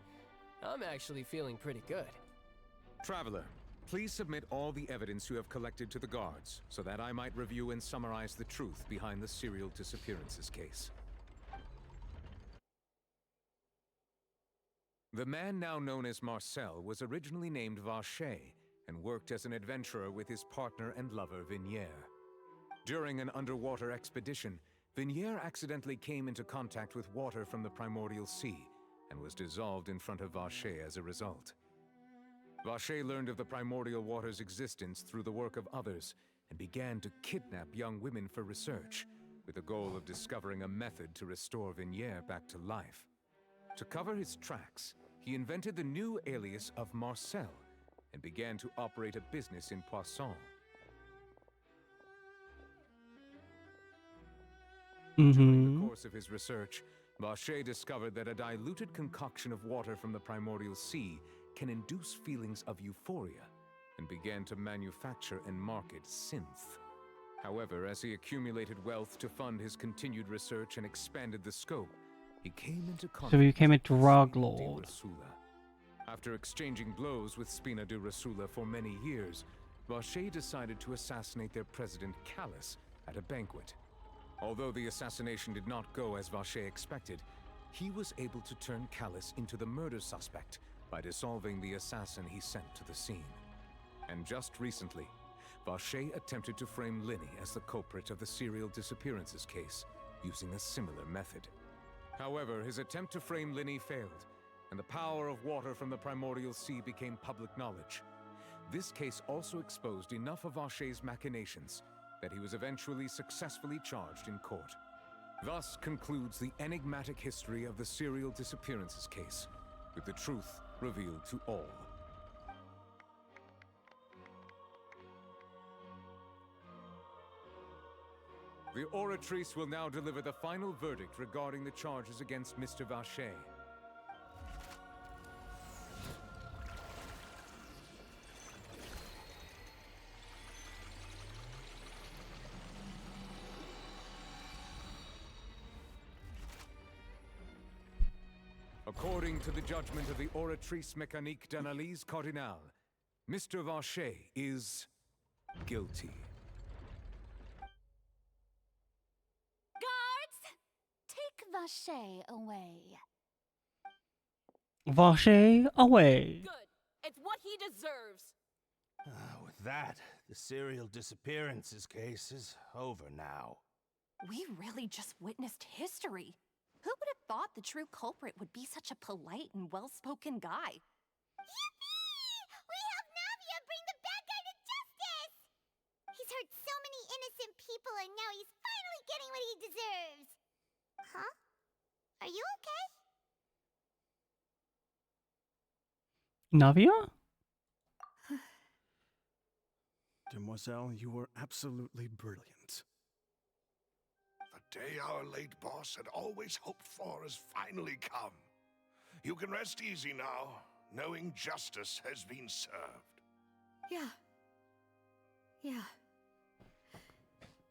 I'm actually feeling pretty good. Traveler, please submit all the evidence you have collected to the guards, so that I might review and summarize the truth behind the serial disappearances case. The man now known as Marcel was originally named Vacher and worked as an adventurer with his partner and lover Vignier. During an underwater expedition, Vignier accidentally came into contact with water from the primordial sea and was dissolved in front of Vacher as a result. Vacher learned of the primordial water's existence through the work of others and began to kidnap young women for research, with the goal of discovering a method to restore Vignier back to life. To cover his tracks, he invented the new alias of Marcel and began to operate a business in Poisson. During the course of his research, Vacher discovered that a diluted concoction of water from the primordial sea can induce feelings of euphoria, and began to manufacture and market synth. However, as he accumulated wealth to fund his continued research and expanded the scope, he came into conflict So he became a with drug Spina di lord. Rosula. After exchanging blows with Spina di Rosula for many years, Vacher decided to assassinate their president Callus at a banquet. Although the assassination did not go as Vacher expected, he was able to turn Callus into the murder suspect by dissolving the assassin he sent to the scene. And just recently, Vacher attempted to frame Linny as the culprit of the serial disappearances case, using a similar method. However, his attempt to frame Linny failed, and the power of water from the primordial sea became public knowledge. This case also exposed enough of Vacher's machinations that he was eventually successfully charged in court. Thus concludes the enigmatic history of the serial disappearances case, with the truth revealed to all. The Oratrice will now deliver the final verdict regarding the charges against Mr. Vacher. According to the judgment of the Oratrice Mécanique d'Analyse Cardinale, Mr. Vacher is guilty. Guards! Take Vacher away. Vacher away. Good. It's what he deserves. With that, the serial disappearances case is over now. We really just witnessed history. Who would have thought the true culprit would be such a polite and well-spoken guy? Yippee! We helped Navia bring the bad guy to justice! He's hurt so many innocent people and now he's finally getting what he deserves! Huh? Are you okay? Navia? Demoiselle, you were absolutely brilliant. The day our late boss had always hoped for has finally come. You can rest easy now, knowing justice has been served. Yeah. Yeah.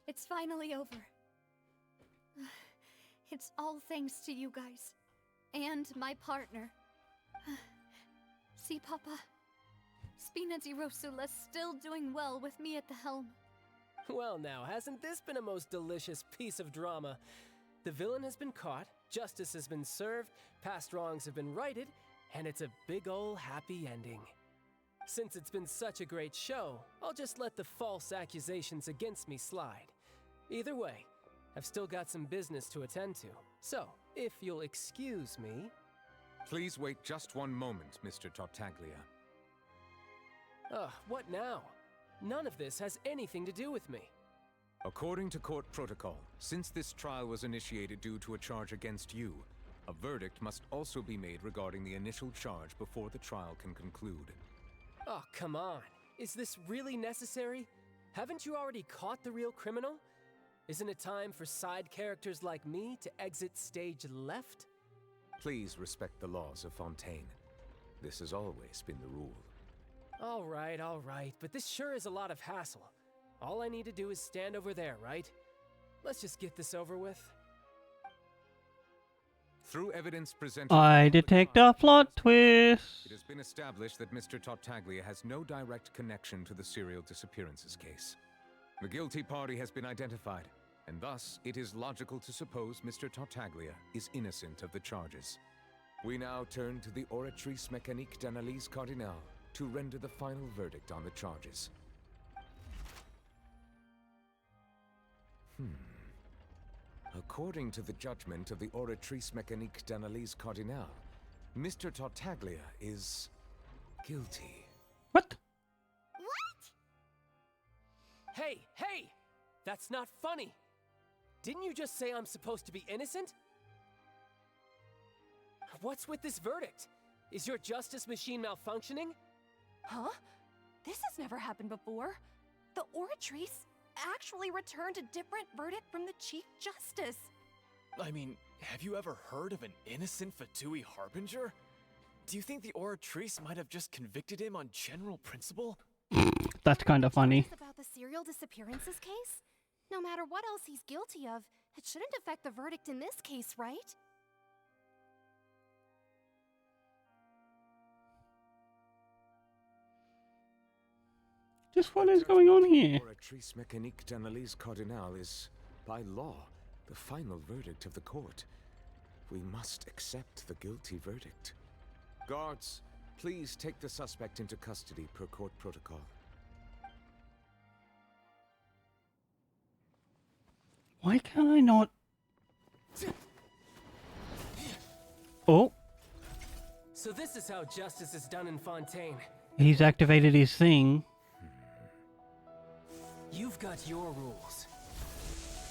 It's finally over. It's all thanks to you guys. And my partner. See, Papa? Spina di Rosula's still doing well with me at the helm. Well now, hasn't this been a most delicious piece of drama? The villain has been caught, justice has been served, past wrongs have been righted, and it's a big ol' happy ending. Since it's been such a great show, I'll just let the false accusations against me slide. Either way, I've still got some business to attend to, so if you'll excuse me... Please wait just one moment, Mr. Tartaglia. Ugh, what now? None of this has anything to do with me. According to court protocol, since this trial was initiated due to a charge against you, a verdict must also be made regarding the initial charge before the trial can conclude. Oh, come on. Is this really necessary? Haven't you already caught the real criminal? Isn't it time for side characters like me to exit stage left? Please respect the laws of Fontaine. This has always been the rule. All right, but this sure is a lot of hassle. All I need to do is stand over there, right? Let's just get this over with. Through evidence presented, I detect a plot twist. it has been established that Mr. Tartaglia has no direct connection to the serial disappearances case. The guilty party has been identified, and thus it is logical to suppose Mr. Tartaglia is innocent of the charges. We now turn to the Oratrice Mécanique d'Analyse Cardinale to render the final verdict on the charges. According to the judgment of the Oratrice Mécanique d'Analyse Cardinale, Mr. Tartaglia is guilty. What? Hey! That's not funny! Didn't you just say I'm supposed to be innocent? What's with this verdict? Is your justice machine malfunctioning? Huh? This has never happened before. The Oratrice actually returned a different verdict from the Chief Justice. I mean, have you ever heard of an innocent Fatui Harbinger? Do you think the Oratrice might have just convicted him on general principle? That's kind of funny. About the serial disappearances case? No matter what else he's guilty of, it shouldn't affect the verdict in this case, right? Just what is going on here? Oratrice Mécanique d'Analyse Cardinale is, by law, the final verdict of the court. We must accept the guilty verdict. Guards, please take the suspect into custody per court protocol. Why can I not? Oh, So this is how justice is done in Fontaine. he's activated his thing. You've got your rules.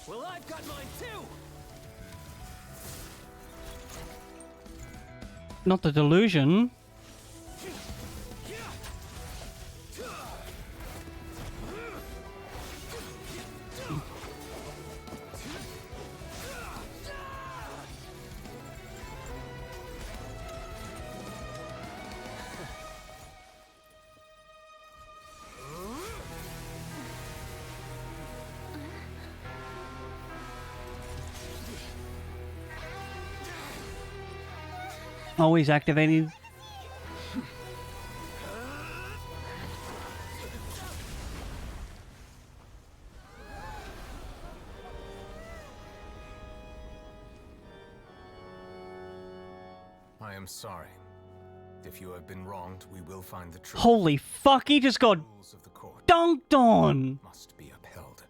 Well, I've got mine too! Not the delusion. Always activating. I am sorry. If you have been wronged, we will find the truth. Holy fuck, he just got Rules of the court dunked on. must be upheld.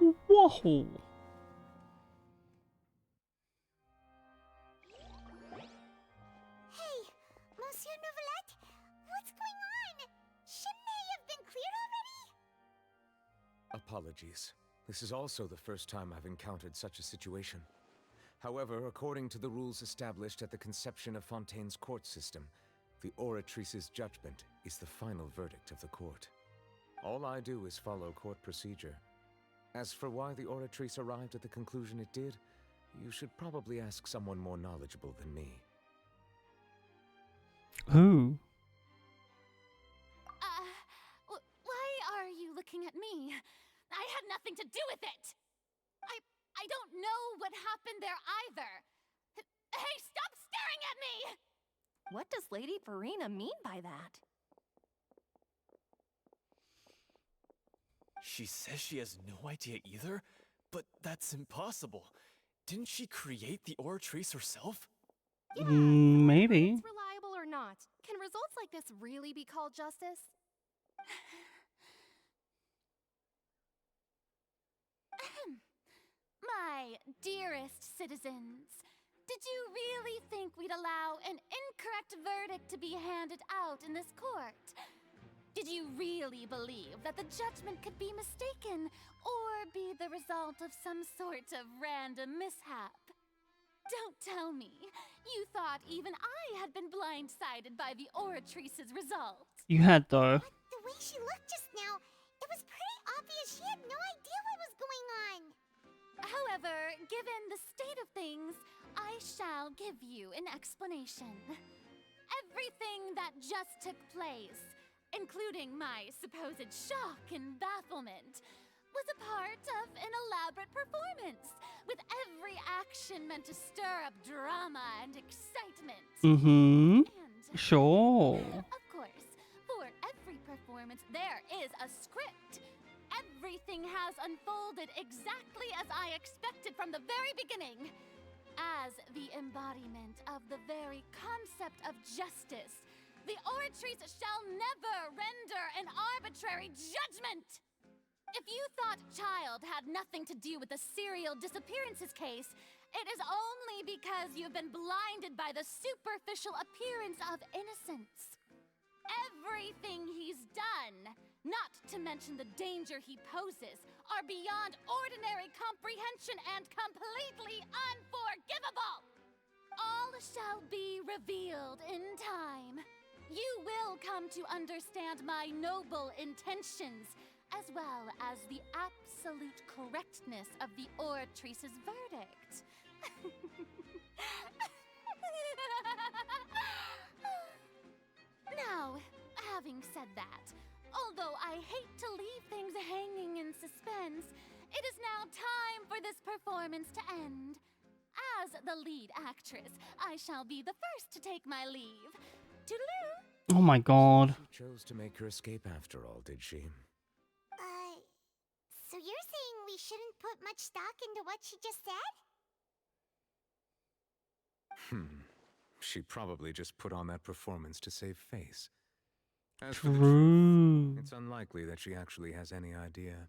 Whoa. Hey, Monsieur Novelette, what's going on? Shouldn't they have been cleared already? Apologies. This is also the first time I've encountered such a situation. However, according to the rules established at the conception of Fontaine's court system, the Oratrice's judgment is the final verdict of the court. All I do is follow court procedure. As for why the Oratrice arrived at the conclusion it did, you should probably ask someone more knowledgeable than me. Who? Why are you looking at me? I had nothing to do with it! I don't know what happened there either! Hey, stop staring at me! What does Lady Farina mean by that? She says she has no idea either, but that's impossible. Didn't she create the Oratrice herself? Maybe. It's reliable or not. Can results like this really be called justice? My dearest citizens, did you really think we'd allow an incorrect verdict to be handed out in this court? Did you really believe that the judgment could be mistaken or be the result of some sort of random mishap? Don't tell me you thought even I had been blindsided by the Oratrice's result. You had though. The The way she looked just now, it was pretty obvious she had no idea what was going on. However, given the state of things, I shall give you an explanation. Everything that just took place, including my supposed shock and bafflement, was a part of an elaborate performance, with every action meant to stir up drama and excitement. Mm-hmm. And, Sure. of course, for every performance, there is a script. Everything has unfolded exactly as I expected from the very beginning. As the embodiment of the very concept of justice, the Oratrice shall never render an arbitrary judgment! If you thought Child had nothing to do with the serial disappearances case, it is only because you've been blinded by the superficial appearance of innocence. Everything he's done, not to mention the danger he poses, are beyond ordinary comprehension and completely unforgivable! All shall be revealed in time. You will come to understand my noble intentions, as well as the absolute correctness of the Oratrice's verdict. Now, having said that, although I hate to leave things hanging in suspense, it is now time for this performance to end. As the lead actress, I shall be the first to take my leave. Toodaloo! Oh my god. She chose to make her escape after all, did she? So you're saying we shouldn't put much stock into what she just said? She probably just put on that performance to save face. As for True. the truth, it's unlikely that she actually has any idea.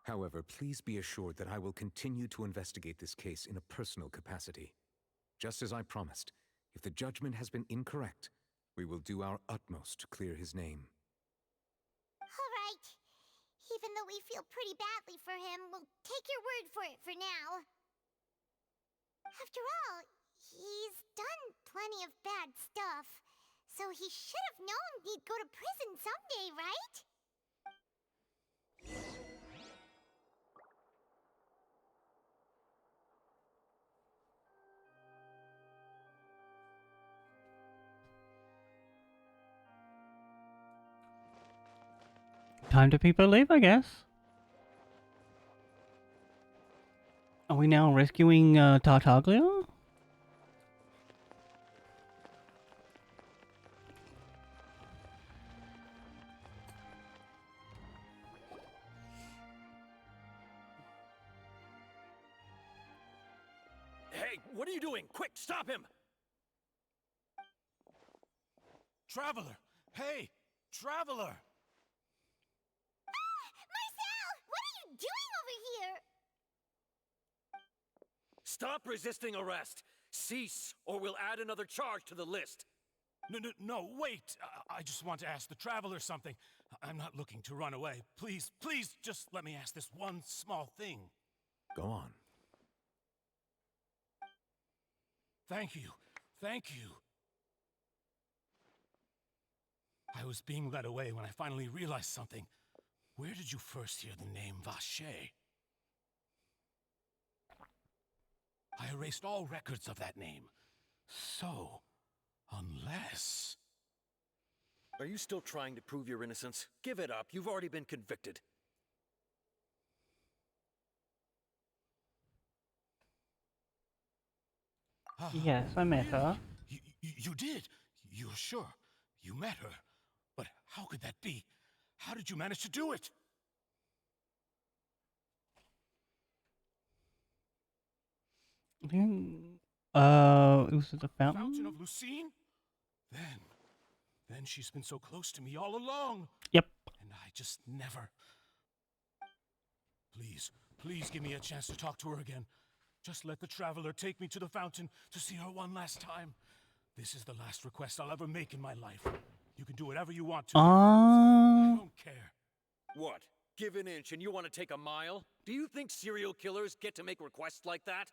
However, please be assured that I will continue to investigate this case in a personal capacity. Just as I promised, if the judgment has been incorrect, we will do our utmost to clear his name. All right. Even though we feel pretty badly for him, we'll take your word for it for now. After all, he's done plenty of bad stuff, so he should have known he'd go to prison someday, right? Time to people leave, I guess. Are we now rescuing Tartaglia? Hey, what are you doing? Quick, stop him! Traveler! Hey! Traveler! Marcel! What are you doing over here? Stop resisting arrest! Cease, or we'll add another charge to the list. No, wait! I just want to ask the Traveler something. I'm not looking to run away. Please, please, just let me ask this one small thing. Go on. Thank you. Thank you. I was being led away when I finally realized something. Where did you first hear the name Vacher? I erased all records of that name. So, unless... Are you still trying to prove your innocence? Give it up. You've already been convicted. Yes, I met her. You did? You're sure? You met her? But how could that be? How did you manage to do it? It was at the fountain? Fountain of Lucine? Then she's been so close to me all along. Yep. And I just never... Please give me a chance to talk to her again. Just let the Traveler take me to the fountain to see her one last time. This is the last request I'll ever make in my life. You can do whatever you want to. I don't care. What? Give an inch and you want to take a mile? Do you think serial killers get to make requests like that?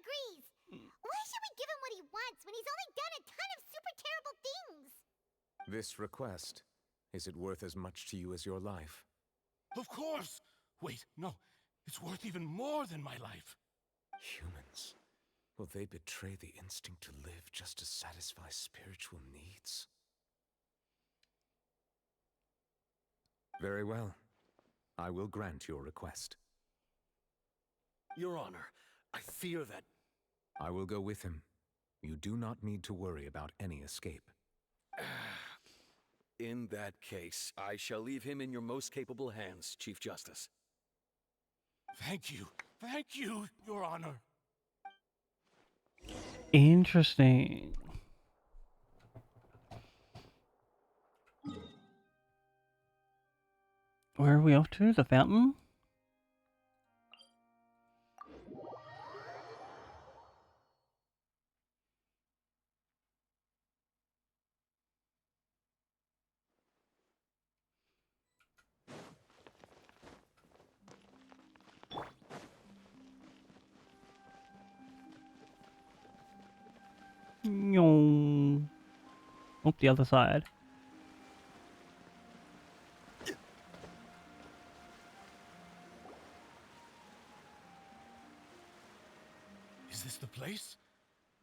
agrees. Why should we give him what he wants when he's only done a ton of super terrible things? This request, is it worth as much to you as your life? Of course! Wait, no. It's worth even more than my life. Humans. Will they betray the instinct to live just to satisfy spiritual needs? Very well. I will grant your request. Your Honor, I fear that... I will go with him. You do not need to worry about any escape. In that case, I shall leave him in your most capable hands, Chief Justice. Thank you. Thank you, Your Honor. Interesting. Where are we off to? The fountain? No. Oh, the other side. Is this the place?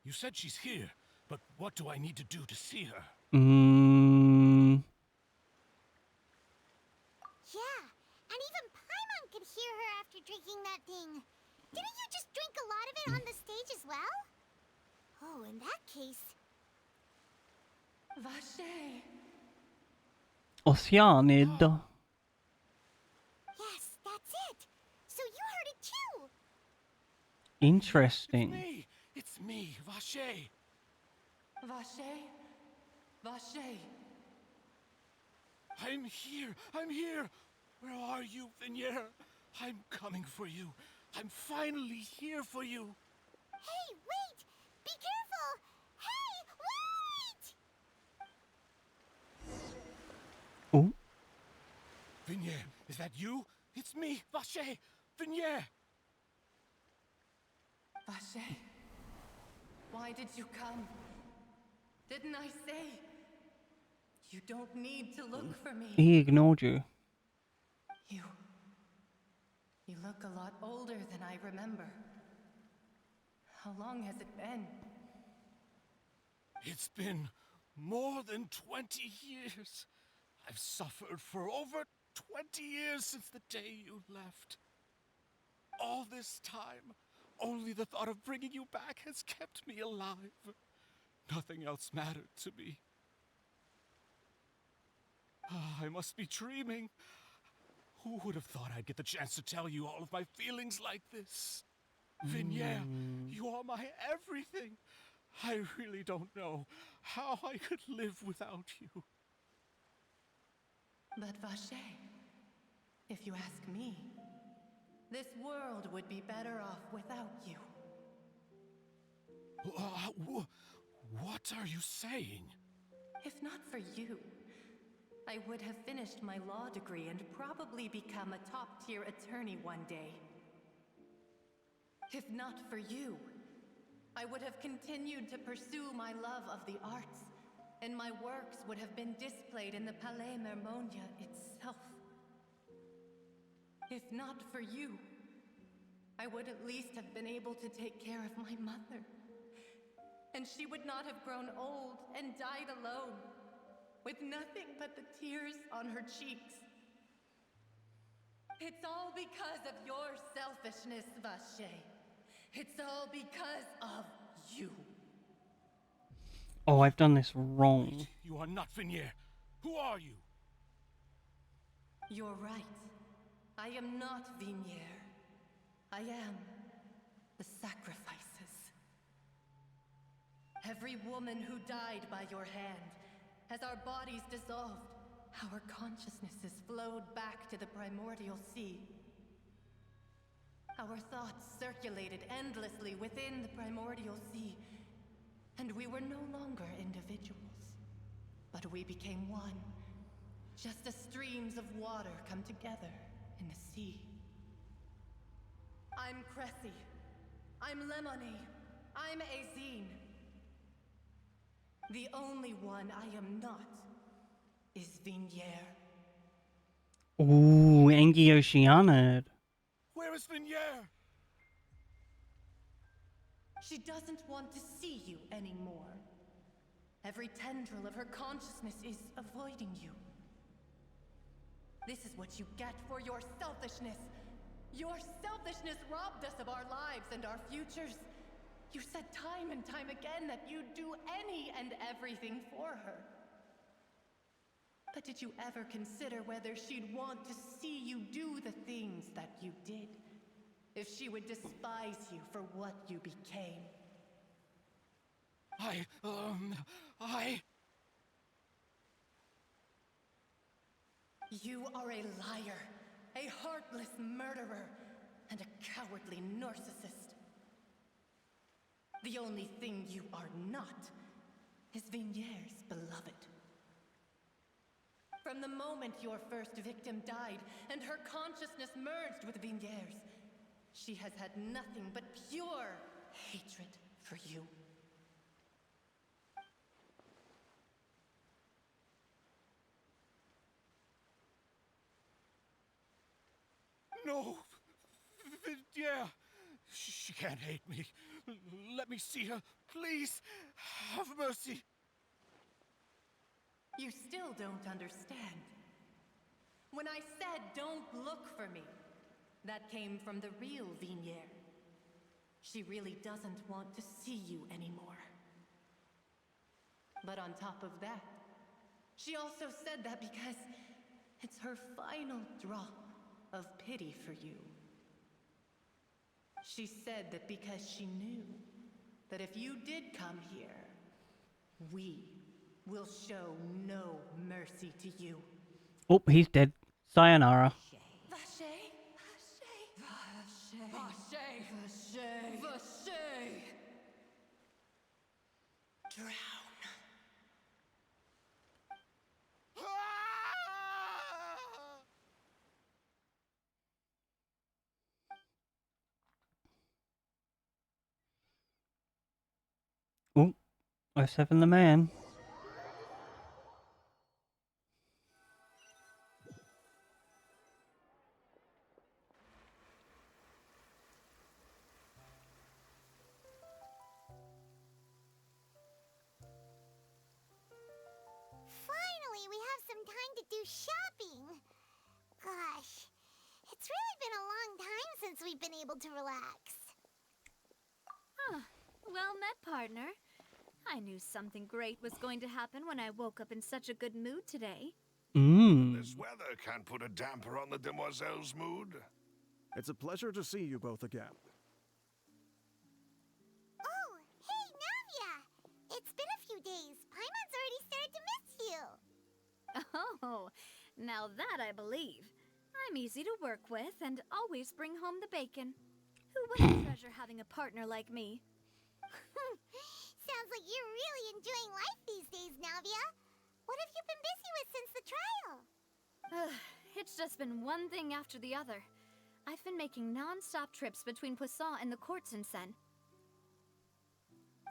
You said she's here, but what do I need to do to see her? Yeah, and even Paimon could hear her after drinking that thing. Didn't you just drink a lot of it on the stage as well? Oh, in that case... Vache. Oceanid. Yes, that's it. So you heard it too. Interesting. It's me, Vache. Vache? Vache. I'm here. I'm here. Where are you, Vignier? I'm coming for you. I'm finally here for you. Hey, wait! Be careful! Hey, wait! Oh. Vignier, is that you? It's me, Vache. Vignier. Vache. Why did you come? Didn't I say? You don't need to look for me. He ignored you. You look a lot older than I remember. How long has it been? It's been more than 20 years. I've suffered for over 20 years since the day you left. All this time, only the thought of bringing you back has kept me alive. Nothing else mattered to me. I must be dreaming. Who would have thought I'd get the chance to tell you all of my feelings like this? Vignier, you are my everything. I really don't know how I could live without you. But Vache, if you ask me, this world would be better off without you. What are you saying? If not for you, I would have finished my law degree and probably become a top-tier attorney one day. If not for you, I would have continued to pursue my love of the arts, and my works would have been displayed in the Palais Mermonia itself. If not for you, I would at least have been able to take care of my mother. And she would not have grown old and died alone, with nothing but the tears on her cheeks. It's all because of your selfishness, Vache. It's all because of you. Oh, I've done this wrong. Wait, you are not Vignier. Who are you? You're right. I am not Vignier. I am the sacrifices. Every woman who died by your hand, as our bodies dissolved, our consciousnesses flowed back to the primordial sea. Our thoughts circulated endlessly within the primordial sea, and we were no longer individuals, but we became one, just as streams of water come together in the sea. I'm Cressy. I'm Lemonade. I'm Azine. The only one I am not is Vignier. Ooh, Engi Oceanid. Where is Vignier? She doesn't want to see you anymore. Every tendril of her consciousness is avoiding you. This is what you get for your selfishness. Your selfishness robbed us of our lives and our futures. You said time and time again that you'd do any and everything for her. But did you ever consider whether she'd want to see you do the things that you did? If she would despise you for what you became? You are a liar, a heartless murderer, and a cowardly narcissist. The only thing you are not is Vignier's beloved. From the moment your first victim died and her consciousness merged with Vignier's, she has had nothing but pure hatred for you. No! Yeah! She can't hate me. Let me see her. Please! Have mercy! You still don't understand. When I said don't look for me, that came from the real Vignier. She really doesn't want to see you anymore. But on top of that, she also said that because it's her final drop of pity for you. She said that because she knew that if you did come here, we will show no mercy to you. Oh, he's dead. Sayonara. Vache! Vache! Vache! Vache! Vache! Drown. Oh, 07 the man. Finally, we have some time to do shopping. Gosh, it's really been a long time since we've been able to relax. Huh. Well met, partner. I knew something great was going to happen when I woke up in such a good mood today. This weather can't put a damper on the demoiselle's mood. It's a pleasure to see you both again. Oh, hey, Navia! It's been a few days. Paimon's already started to miss you. Oh, now that I believe. I'm easy to work with and always bring home the bacon. Who wouldn't treasure having a partner like me? Sounds like you're really enjoying life these days, Navia. What have you been busy with since the trial? It's just been one thing after the other. I've been making non-stop trips between Poisson and the courts in Sen.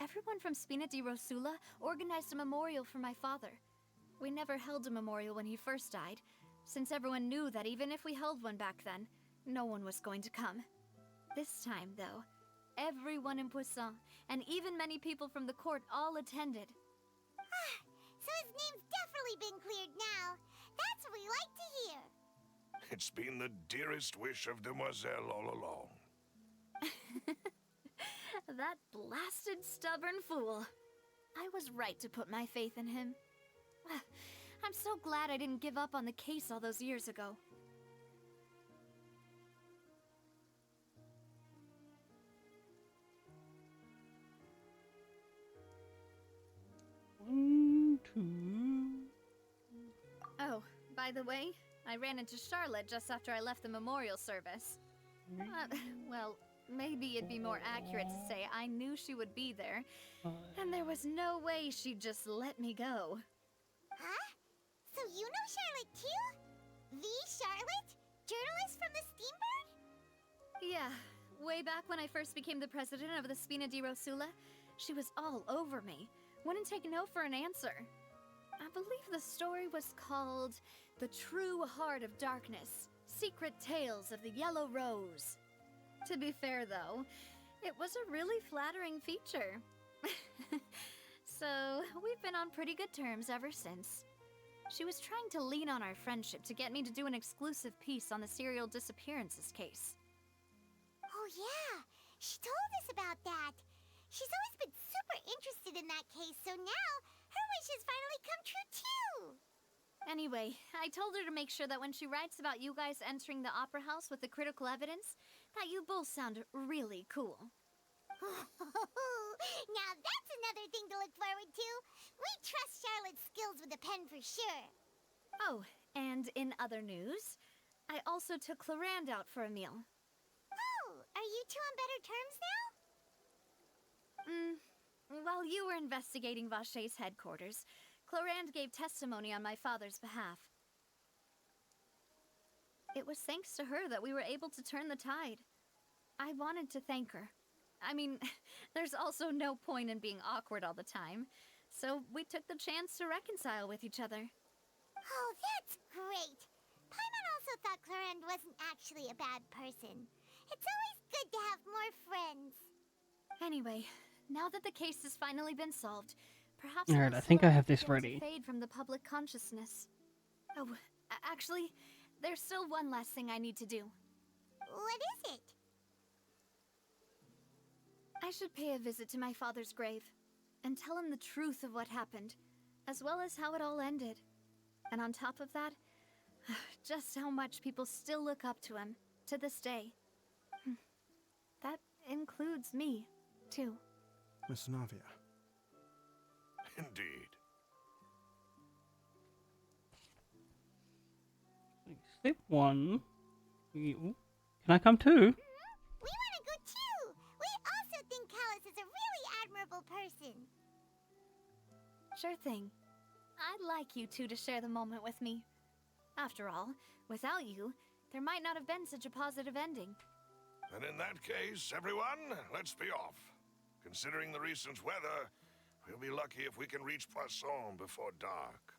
Everyone from Spina di Rosula organized a memorial for my father. We never held a memorial when he first died, since everyone knew that even if we held one back then, no one was going to come. This time, though, everyone in Poisson, and even many people from the court, all attended. So his name's definitely been cleared now. That's what we like to hear. It's been the dearest wish of Demoiselle all along. That blasted stubborn fool. I was right to put my faith in him. I'm so glad I didn't give up on the case all those years ago. Oh, by the way, I ran into Charlotte just after I left the memorial service. Well, maybe it'd be more accurate to say I knew she would be there, and there was no way she'd just let me go. Huh? So you know Charlotte too? The Charlotte? Journalist from the Steambird? Yeah, Way back when I first became the president of the Spina di Rosula, she was all over me. Wouldn't take no for an answer. I believe the story was called The True Heart of Darkness, Secret Tales of the Yellow Rose. To be fair, though, it was a really flattering feature. So, we've been on pretty good terms ever since. She was trying to lean on our friendship to get me to do an exclusive piece on the serial disappearances case. Oh yeah, she told us about that. She's always been super interested in that case, so now her wish has finally come true too. Anyway, I told her to make sure that when she writes about you guys entering the opera house with the critical evidence, that you both sound really cool. Now that's another thing to look forward to. We trust Charlotte's skills with a pen for sure. Oh, and in other news, I also took Clarand out for a meal. Oh, are you two on better terms now? While you were investigating Vache's headquarters, Clarand gave testimony on my father's behalf. It was thanks to her that we were able to turn the tide. I wanted to thank her. I mean, there's also no point in being awkward all the time, so we took the chance to reconcile with each other. Oh, that's great. Paimon also thought Clarand wasn't actually a bad person. It's always good to have more friends. Anyway, now that the case has finally been solved, perhaps Alright, I think I have this ready. fade from the public consciousness. Oh, actually, there's still one last thing I need to do. What is it? I should pay a visit to my father's grave and tell him the truth of what happened, as well as how it all ended. And on top of that, just how much people still look up to him to this day. That includes me, too. Miss Navia. Indeed. Step 1. Can I come too? We want to go too! We also think Callus is a really admirable person. Sure thing. I'd like you two to share the moment with me. After all, without you, there might not have been such a positive ending. And in that case, everyone, let's be off. Considering the recent weather, we'll be lucky if we can reach Poisson before dark.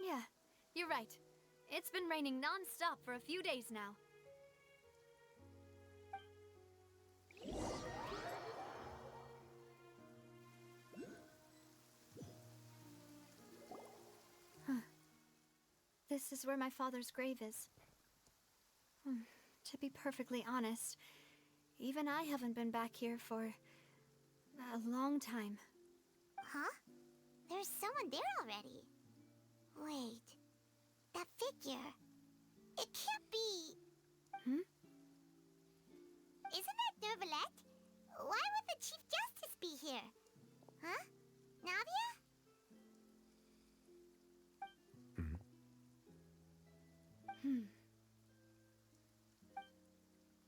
Yeah, you're right. It's been raining non-stop for a few days now. Huh. This is where my father's grave is. To be perfectly honest, even I haven't been back here for a long time. Huh? There's someone there already. Wait. That figure. It can't be. Isn't that Nervalette? Why would the Chief Justice be here? Huh? Navia?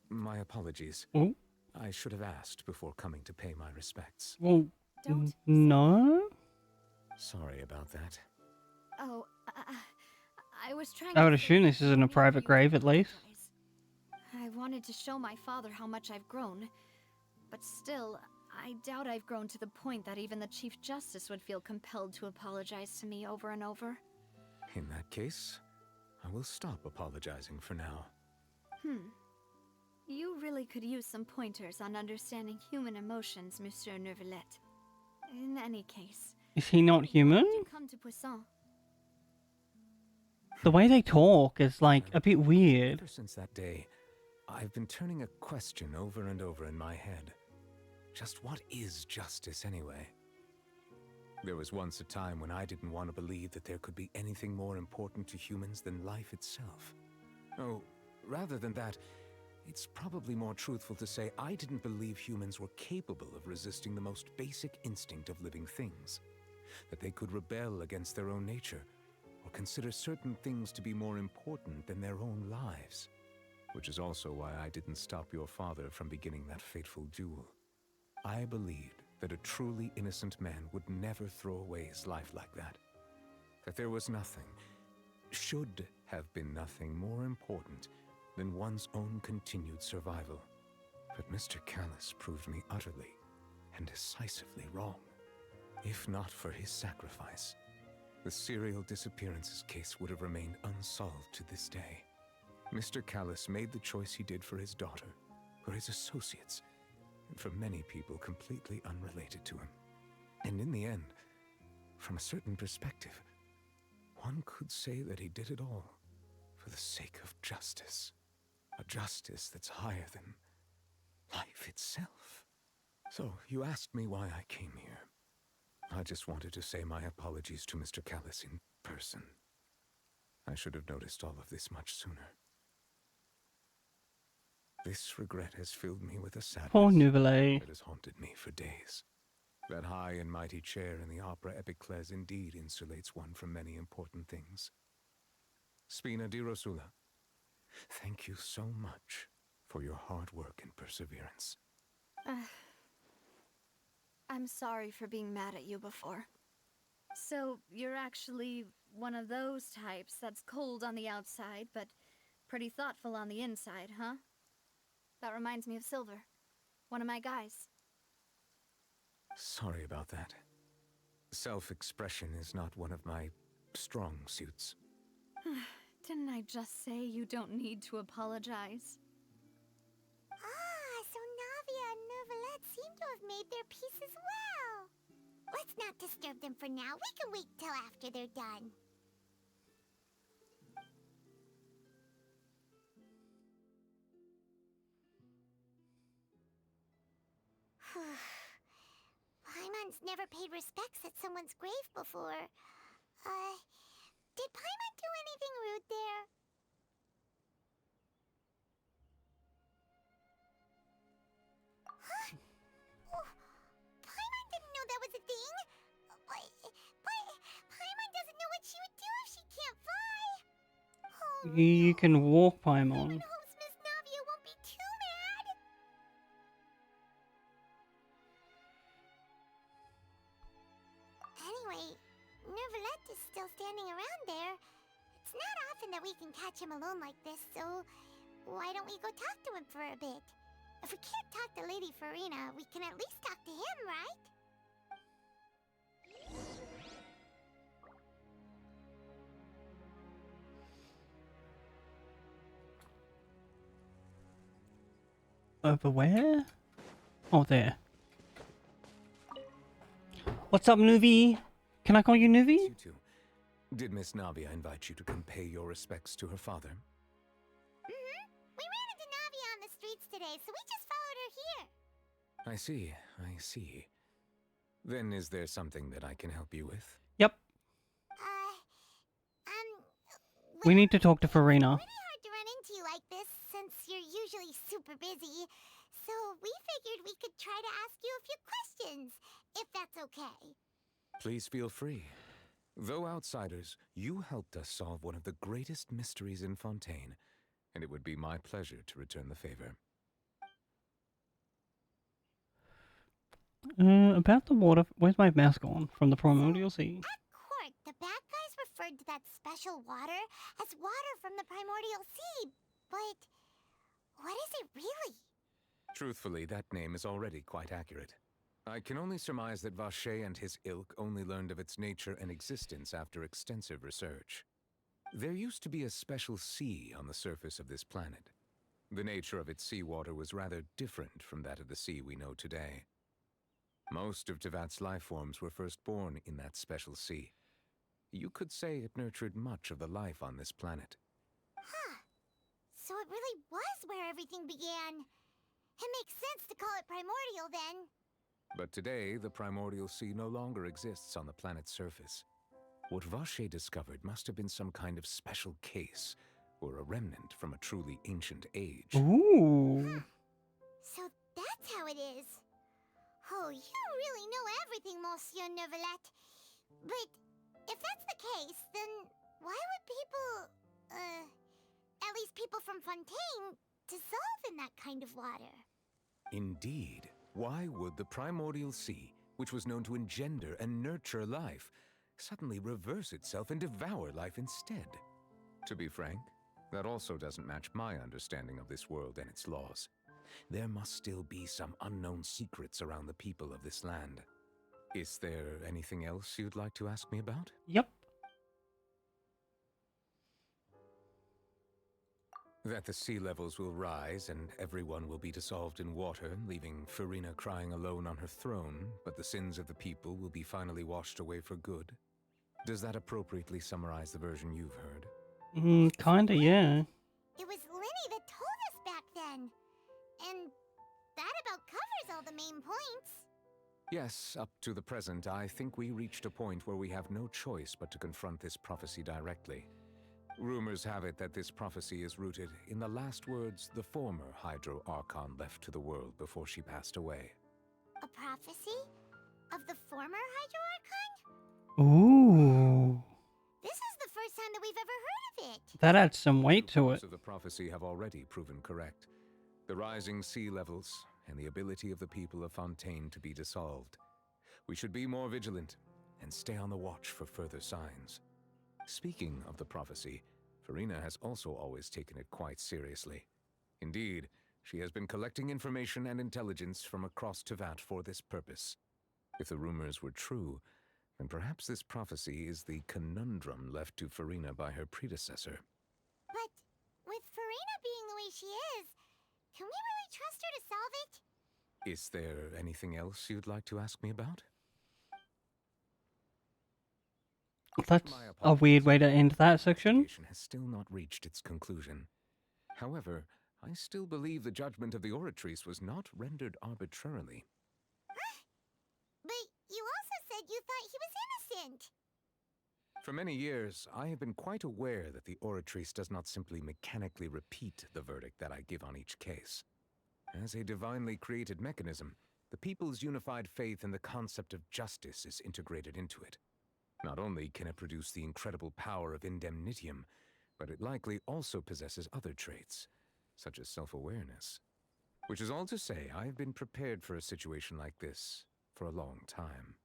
My apologies. Oh? I should have asked before coming to pay my respects. Well, no? Sorry about that. Oh, I was trying I would to assume this isn't a private grave, at least. I wanted to show my father how much I've grown, but still, I doubt I've grown to the point that even the Chief Justice would feel compelled to apologize to me over and over. In that case, I will stop apologizing for now. You really could use some pointers on understanding human emotions, Monsieur Nervalette. In any case... Is he not human? Why did you come to Poisson? The way they talk is, like, a bit weird. Ever since that day, I've been turning a question over and over in my head. Just what is justice, anyway? There was once a time when I didn't want to believe that there could be anything more important to humans than life itself. Oh, rather than that, it's probably more truthful to say I didn't believe humans were capable of resisting the most basic instinct of living things. That they could rebel against their own nature, or consider certain things to be more important than their own lives. Which is also why I didn't stop your father from beginning that fateful duel. I believed that a truly innocent man would never throw away his life like that. That there was nothing, should have been nothing more important than one's own continued survival. But Mr. Callus proved me utterly and decisively wrong. If not for his sacrifice, the serial disappearances case would have remained unsolved to this day. Mr. Callus made the choice he did for his daughter, for his associates, and for many people completely unrelated to him. And in the end, from a certain perspective, one could say that he did it all for the sake of justice. A justice that's higher than life itself. So, you asked me why I came here. I just wanted to say my apologies to Mr. Callus in person. I should have noticed all of this much sooner. This regret has filled me with a sadness Poor Nouvelle. that has haunted me for days. That high and mighty chair in the opera Epiclese indeed insulates one from many important things. Spina di Rosula, thank you so much for your hard work and perseverance. I'm sorry for being mad at you before. So, you're actually one of those types that's cold on the outside, but pretty thoughtful on the inside, huh? That reminds me of Silver, one of my guys. Sorry about that. Self-expression is not one of my strong suits. Didn't I just say you don't need to apologize? Ah, so Navia and Neuvillette seem to have made their peace as well. Let's not disturb them for now. We can wait till after they're done. Paimon's never paid respects at someone's grave before. Did Paimon do anything rude there? Huh? Oh, Paimon didn't know that was a thing. But Paimon doesn't know what she would do if she can't fly. Oh, You can walk Paimon. hopes Miss Navia won't be too mad. Anyway, Neuvillette is still standing around there. It's not often that we can catch him alone like this, so why don't we go talk to him for a bit? If we can't talk to Lady Farina, we can at least talk to him, right? Over where? Oh, there. What's up, Nuvi? Can I call you Nuvi? You too. Did Miss Navia invite you to come pay your respects to her father? Mm-hmm. We ran into Navia on the streets today, so we just followed her here. I see. Then is there something that I can help you with? Yep. We need to talk to Farina. It's pretty hard to run into you like this, since you're usually super busy. So we figured we could try to ask you a few questions, if that's okay. Please feel free. Though outsiders, you helped us solve one of the greatest mysteries in Fontaine, and it would be my pleasure to return the favor. About the water. Where's my mouse gone? From the Primordial Sea. At court, the bad guys referred to that special water as water from the Primordial Sea, but what is it really? Truthfully, that name is already quite accurate. I can only surmise that Vacher and his ilk only learned of its nature and existence after extensive research. There used to be a special sea on the surface of this planet. The nature of its seawater was rather different from that of the sea we know today. Most of Tevat's life forms were first born in that special sea. You could say it nurtured much of the life on this planet. Huh. So it really was where everything began. It makes sense to call it primordial then. But today, the primordial sea no longer exists on the planet's surface. What Vacher discovered must have been some kind of special case, or a remnant from a truly ancient age. Ooh. So that's how it is. Oh, you really know everything, Monsieur Neuvillette. But if that's the case, then why would people, at least people from Fontaine, dissolve in that kind of water? Indeed. Why would the primordial sea, which was known to engender and nurture life, suddenly reverse itself and devour life instead? To be frank, that also doesn't match my understanding of this world and its laws. there must still be some unknown secrets around the people of this land. Is there anything else you'd like to ask me about? Yep. That the sea levels will rise and everyone will be dissolved in water, leaving Farina crying alone on her throne, but the sins of the people will be finally washed away for good. Does that appropriately summarize the version you've heard? Kinda, yeah. It was Linny that told us back then. And that about covers all the main points. Yes, up to the present, I think we reached a point where we have no choice but to confront this prophecy directly. Rumors have it that this prophecy is rooted in the last words the former Hydro Archon left to the world before she passed away. A prophecy? Of the former Hydro Archon? Ooh. This is the first time that we've ever heard of it. That adds some weight to it. Parts of the prophecy have already proven correct. The rising sea levels and the ability of the people of Fontaine to be dissolved. We should be more vigilant and stay on the watch for further signs. Speaking of the prophecy, Farina has also always taken it quite seriously. Indeed, she has been collecting information and intelligence from across Tevat for this purpose. If the rumors were true, then perhaps this prophecy is the conundrum left to Farina by her predecessor. But with Farina being the way she is, can we really trust her to solve it? Is there anything else you'd like to ask me about? That's a weird way to end that section. Has still not reached its conclusion. However, I still believe the judgment of the Oratrice was not rendered arbitrarily. But you also said you thought he was innocent. For many years, I have been quite aware that the Oratrice does not simply mechanically repeat the verdict that I give on each case. As a divinely created mechanism, the people's unified faith in the concept of justice is integrated into it. Not only can it produce the incredible power of indemnitium, but it likely also possesses other traits, such as self-awareness. Which is all to say, I have been prepared for a situation like this for a long time.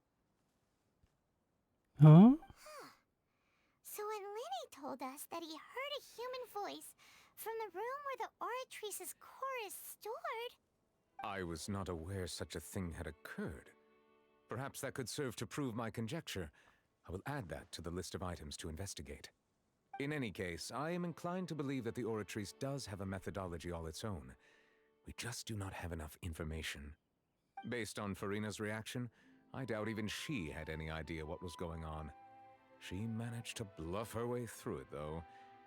Huh? So when Linny told us that he heard a human voice from the room where the Oratrice's core is stored... I was not aware such a thing had occurred. Perhaps that could serve to prove my conjecture. I will add that to the list of items to investigate. In any case, I am inclined to believe that the Oratrice does have a methodology all its own. We just do not have enough information. Based on Farina's reaction, I doubt even she had any idea what was going on. She managed to bluff her way through it, though,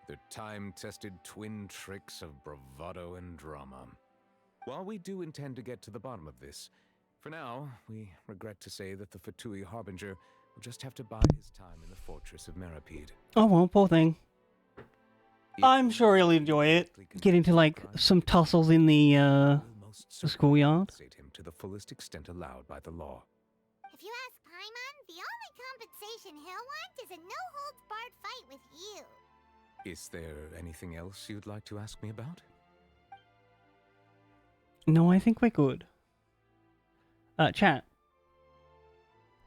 with her time-tested twin tricks of bravado and drama. While we do intend to get to the bottom of this, for now, we regret to say that the Fatui Harbinger will just have to bide his time in the fortress of Meripede. Oh well, poor thing. I'm sure he'll enjoy it. Get into like some tussles in the schoolyard. Him to the fullest extent allowed by the law. If you ask Paimon, the only compensation he'll want is a no-holds-barred fight with you. Is there anything else you'd like to ask me about? No, I think we're good. Chat.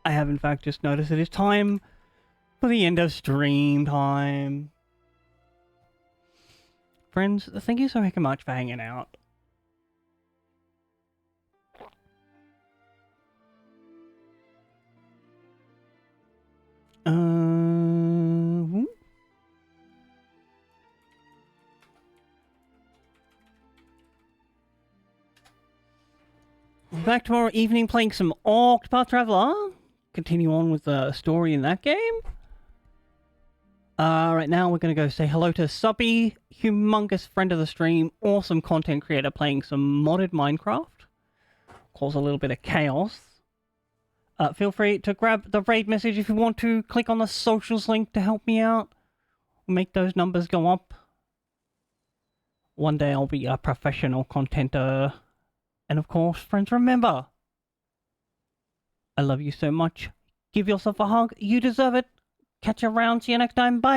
I have in fact just noticed it is time for the end of stream time. Friends, thank you so heckin' much for hanging out. Back tomorrow evening playing some Octopath Traveler. Continue on with the story in that game. Right now we're going to go say hello to Subby, humongous friend of the stream, awesome content creator playing some modded Minecraft. Cause a little bit of chaos. Feel free to grab the raid message if you want to. Click on the socials link to help me out. Make those numbers go up. One day I'll be a professional contenter. And of course, friends, remember, I love you so much. Give yourself a hug. You deserve it. Catch you around. See you next time. Bye.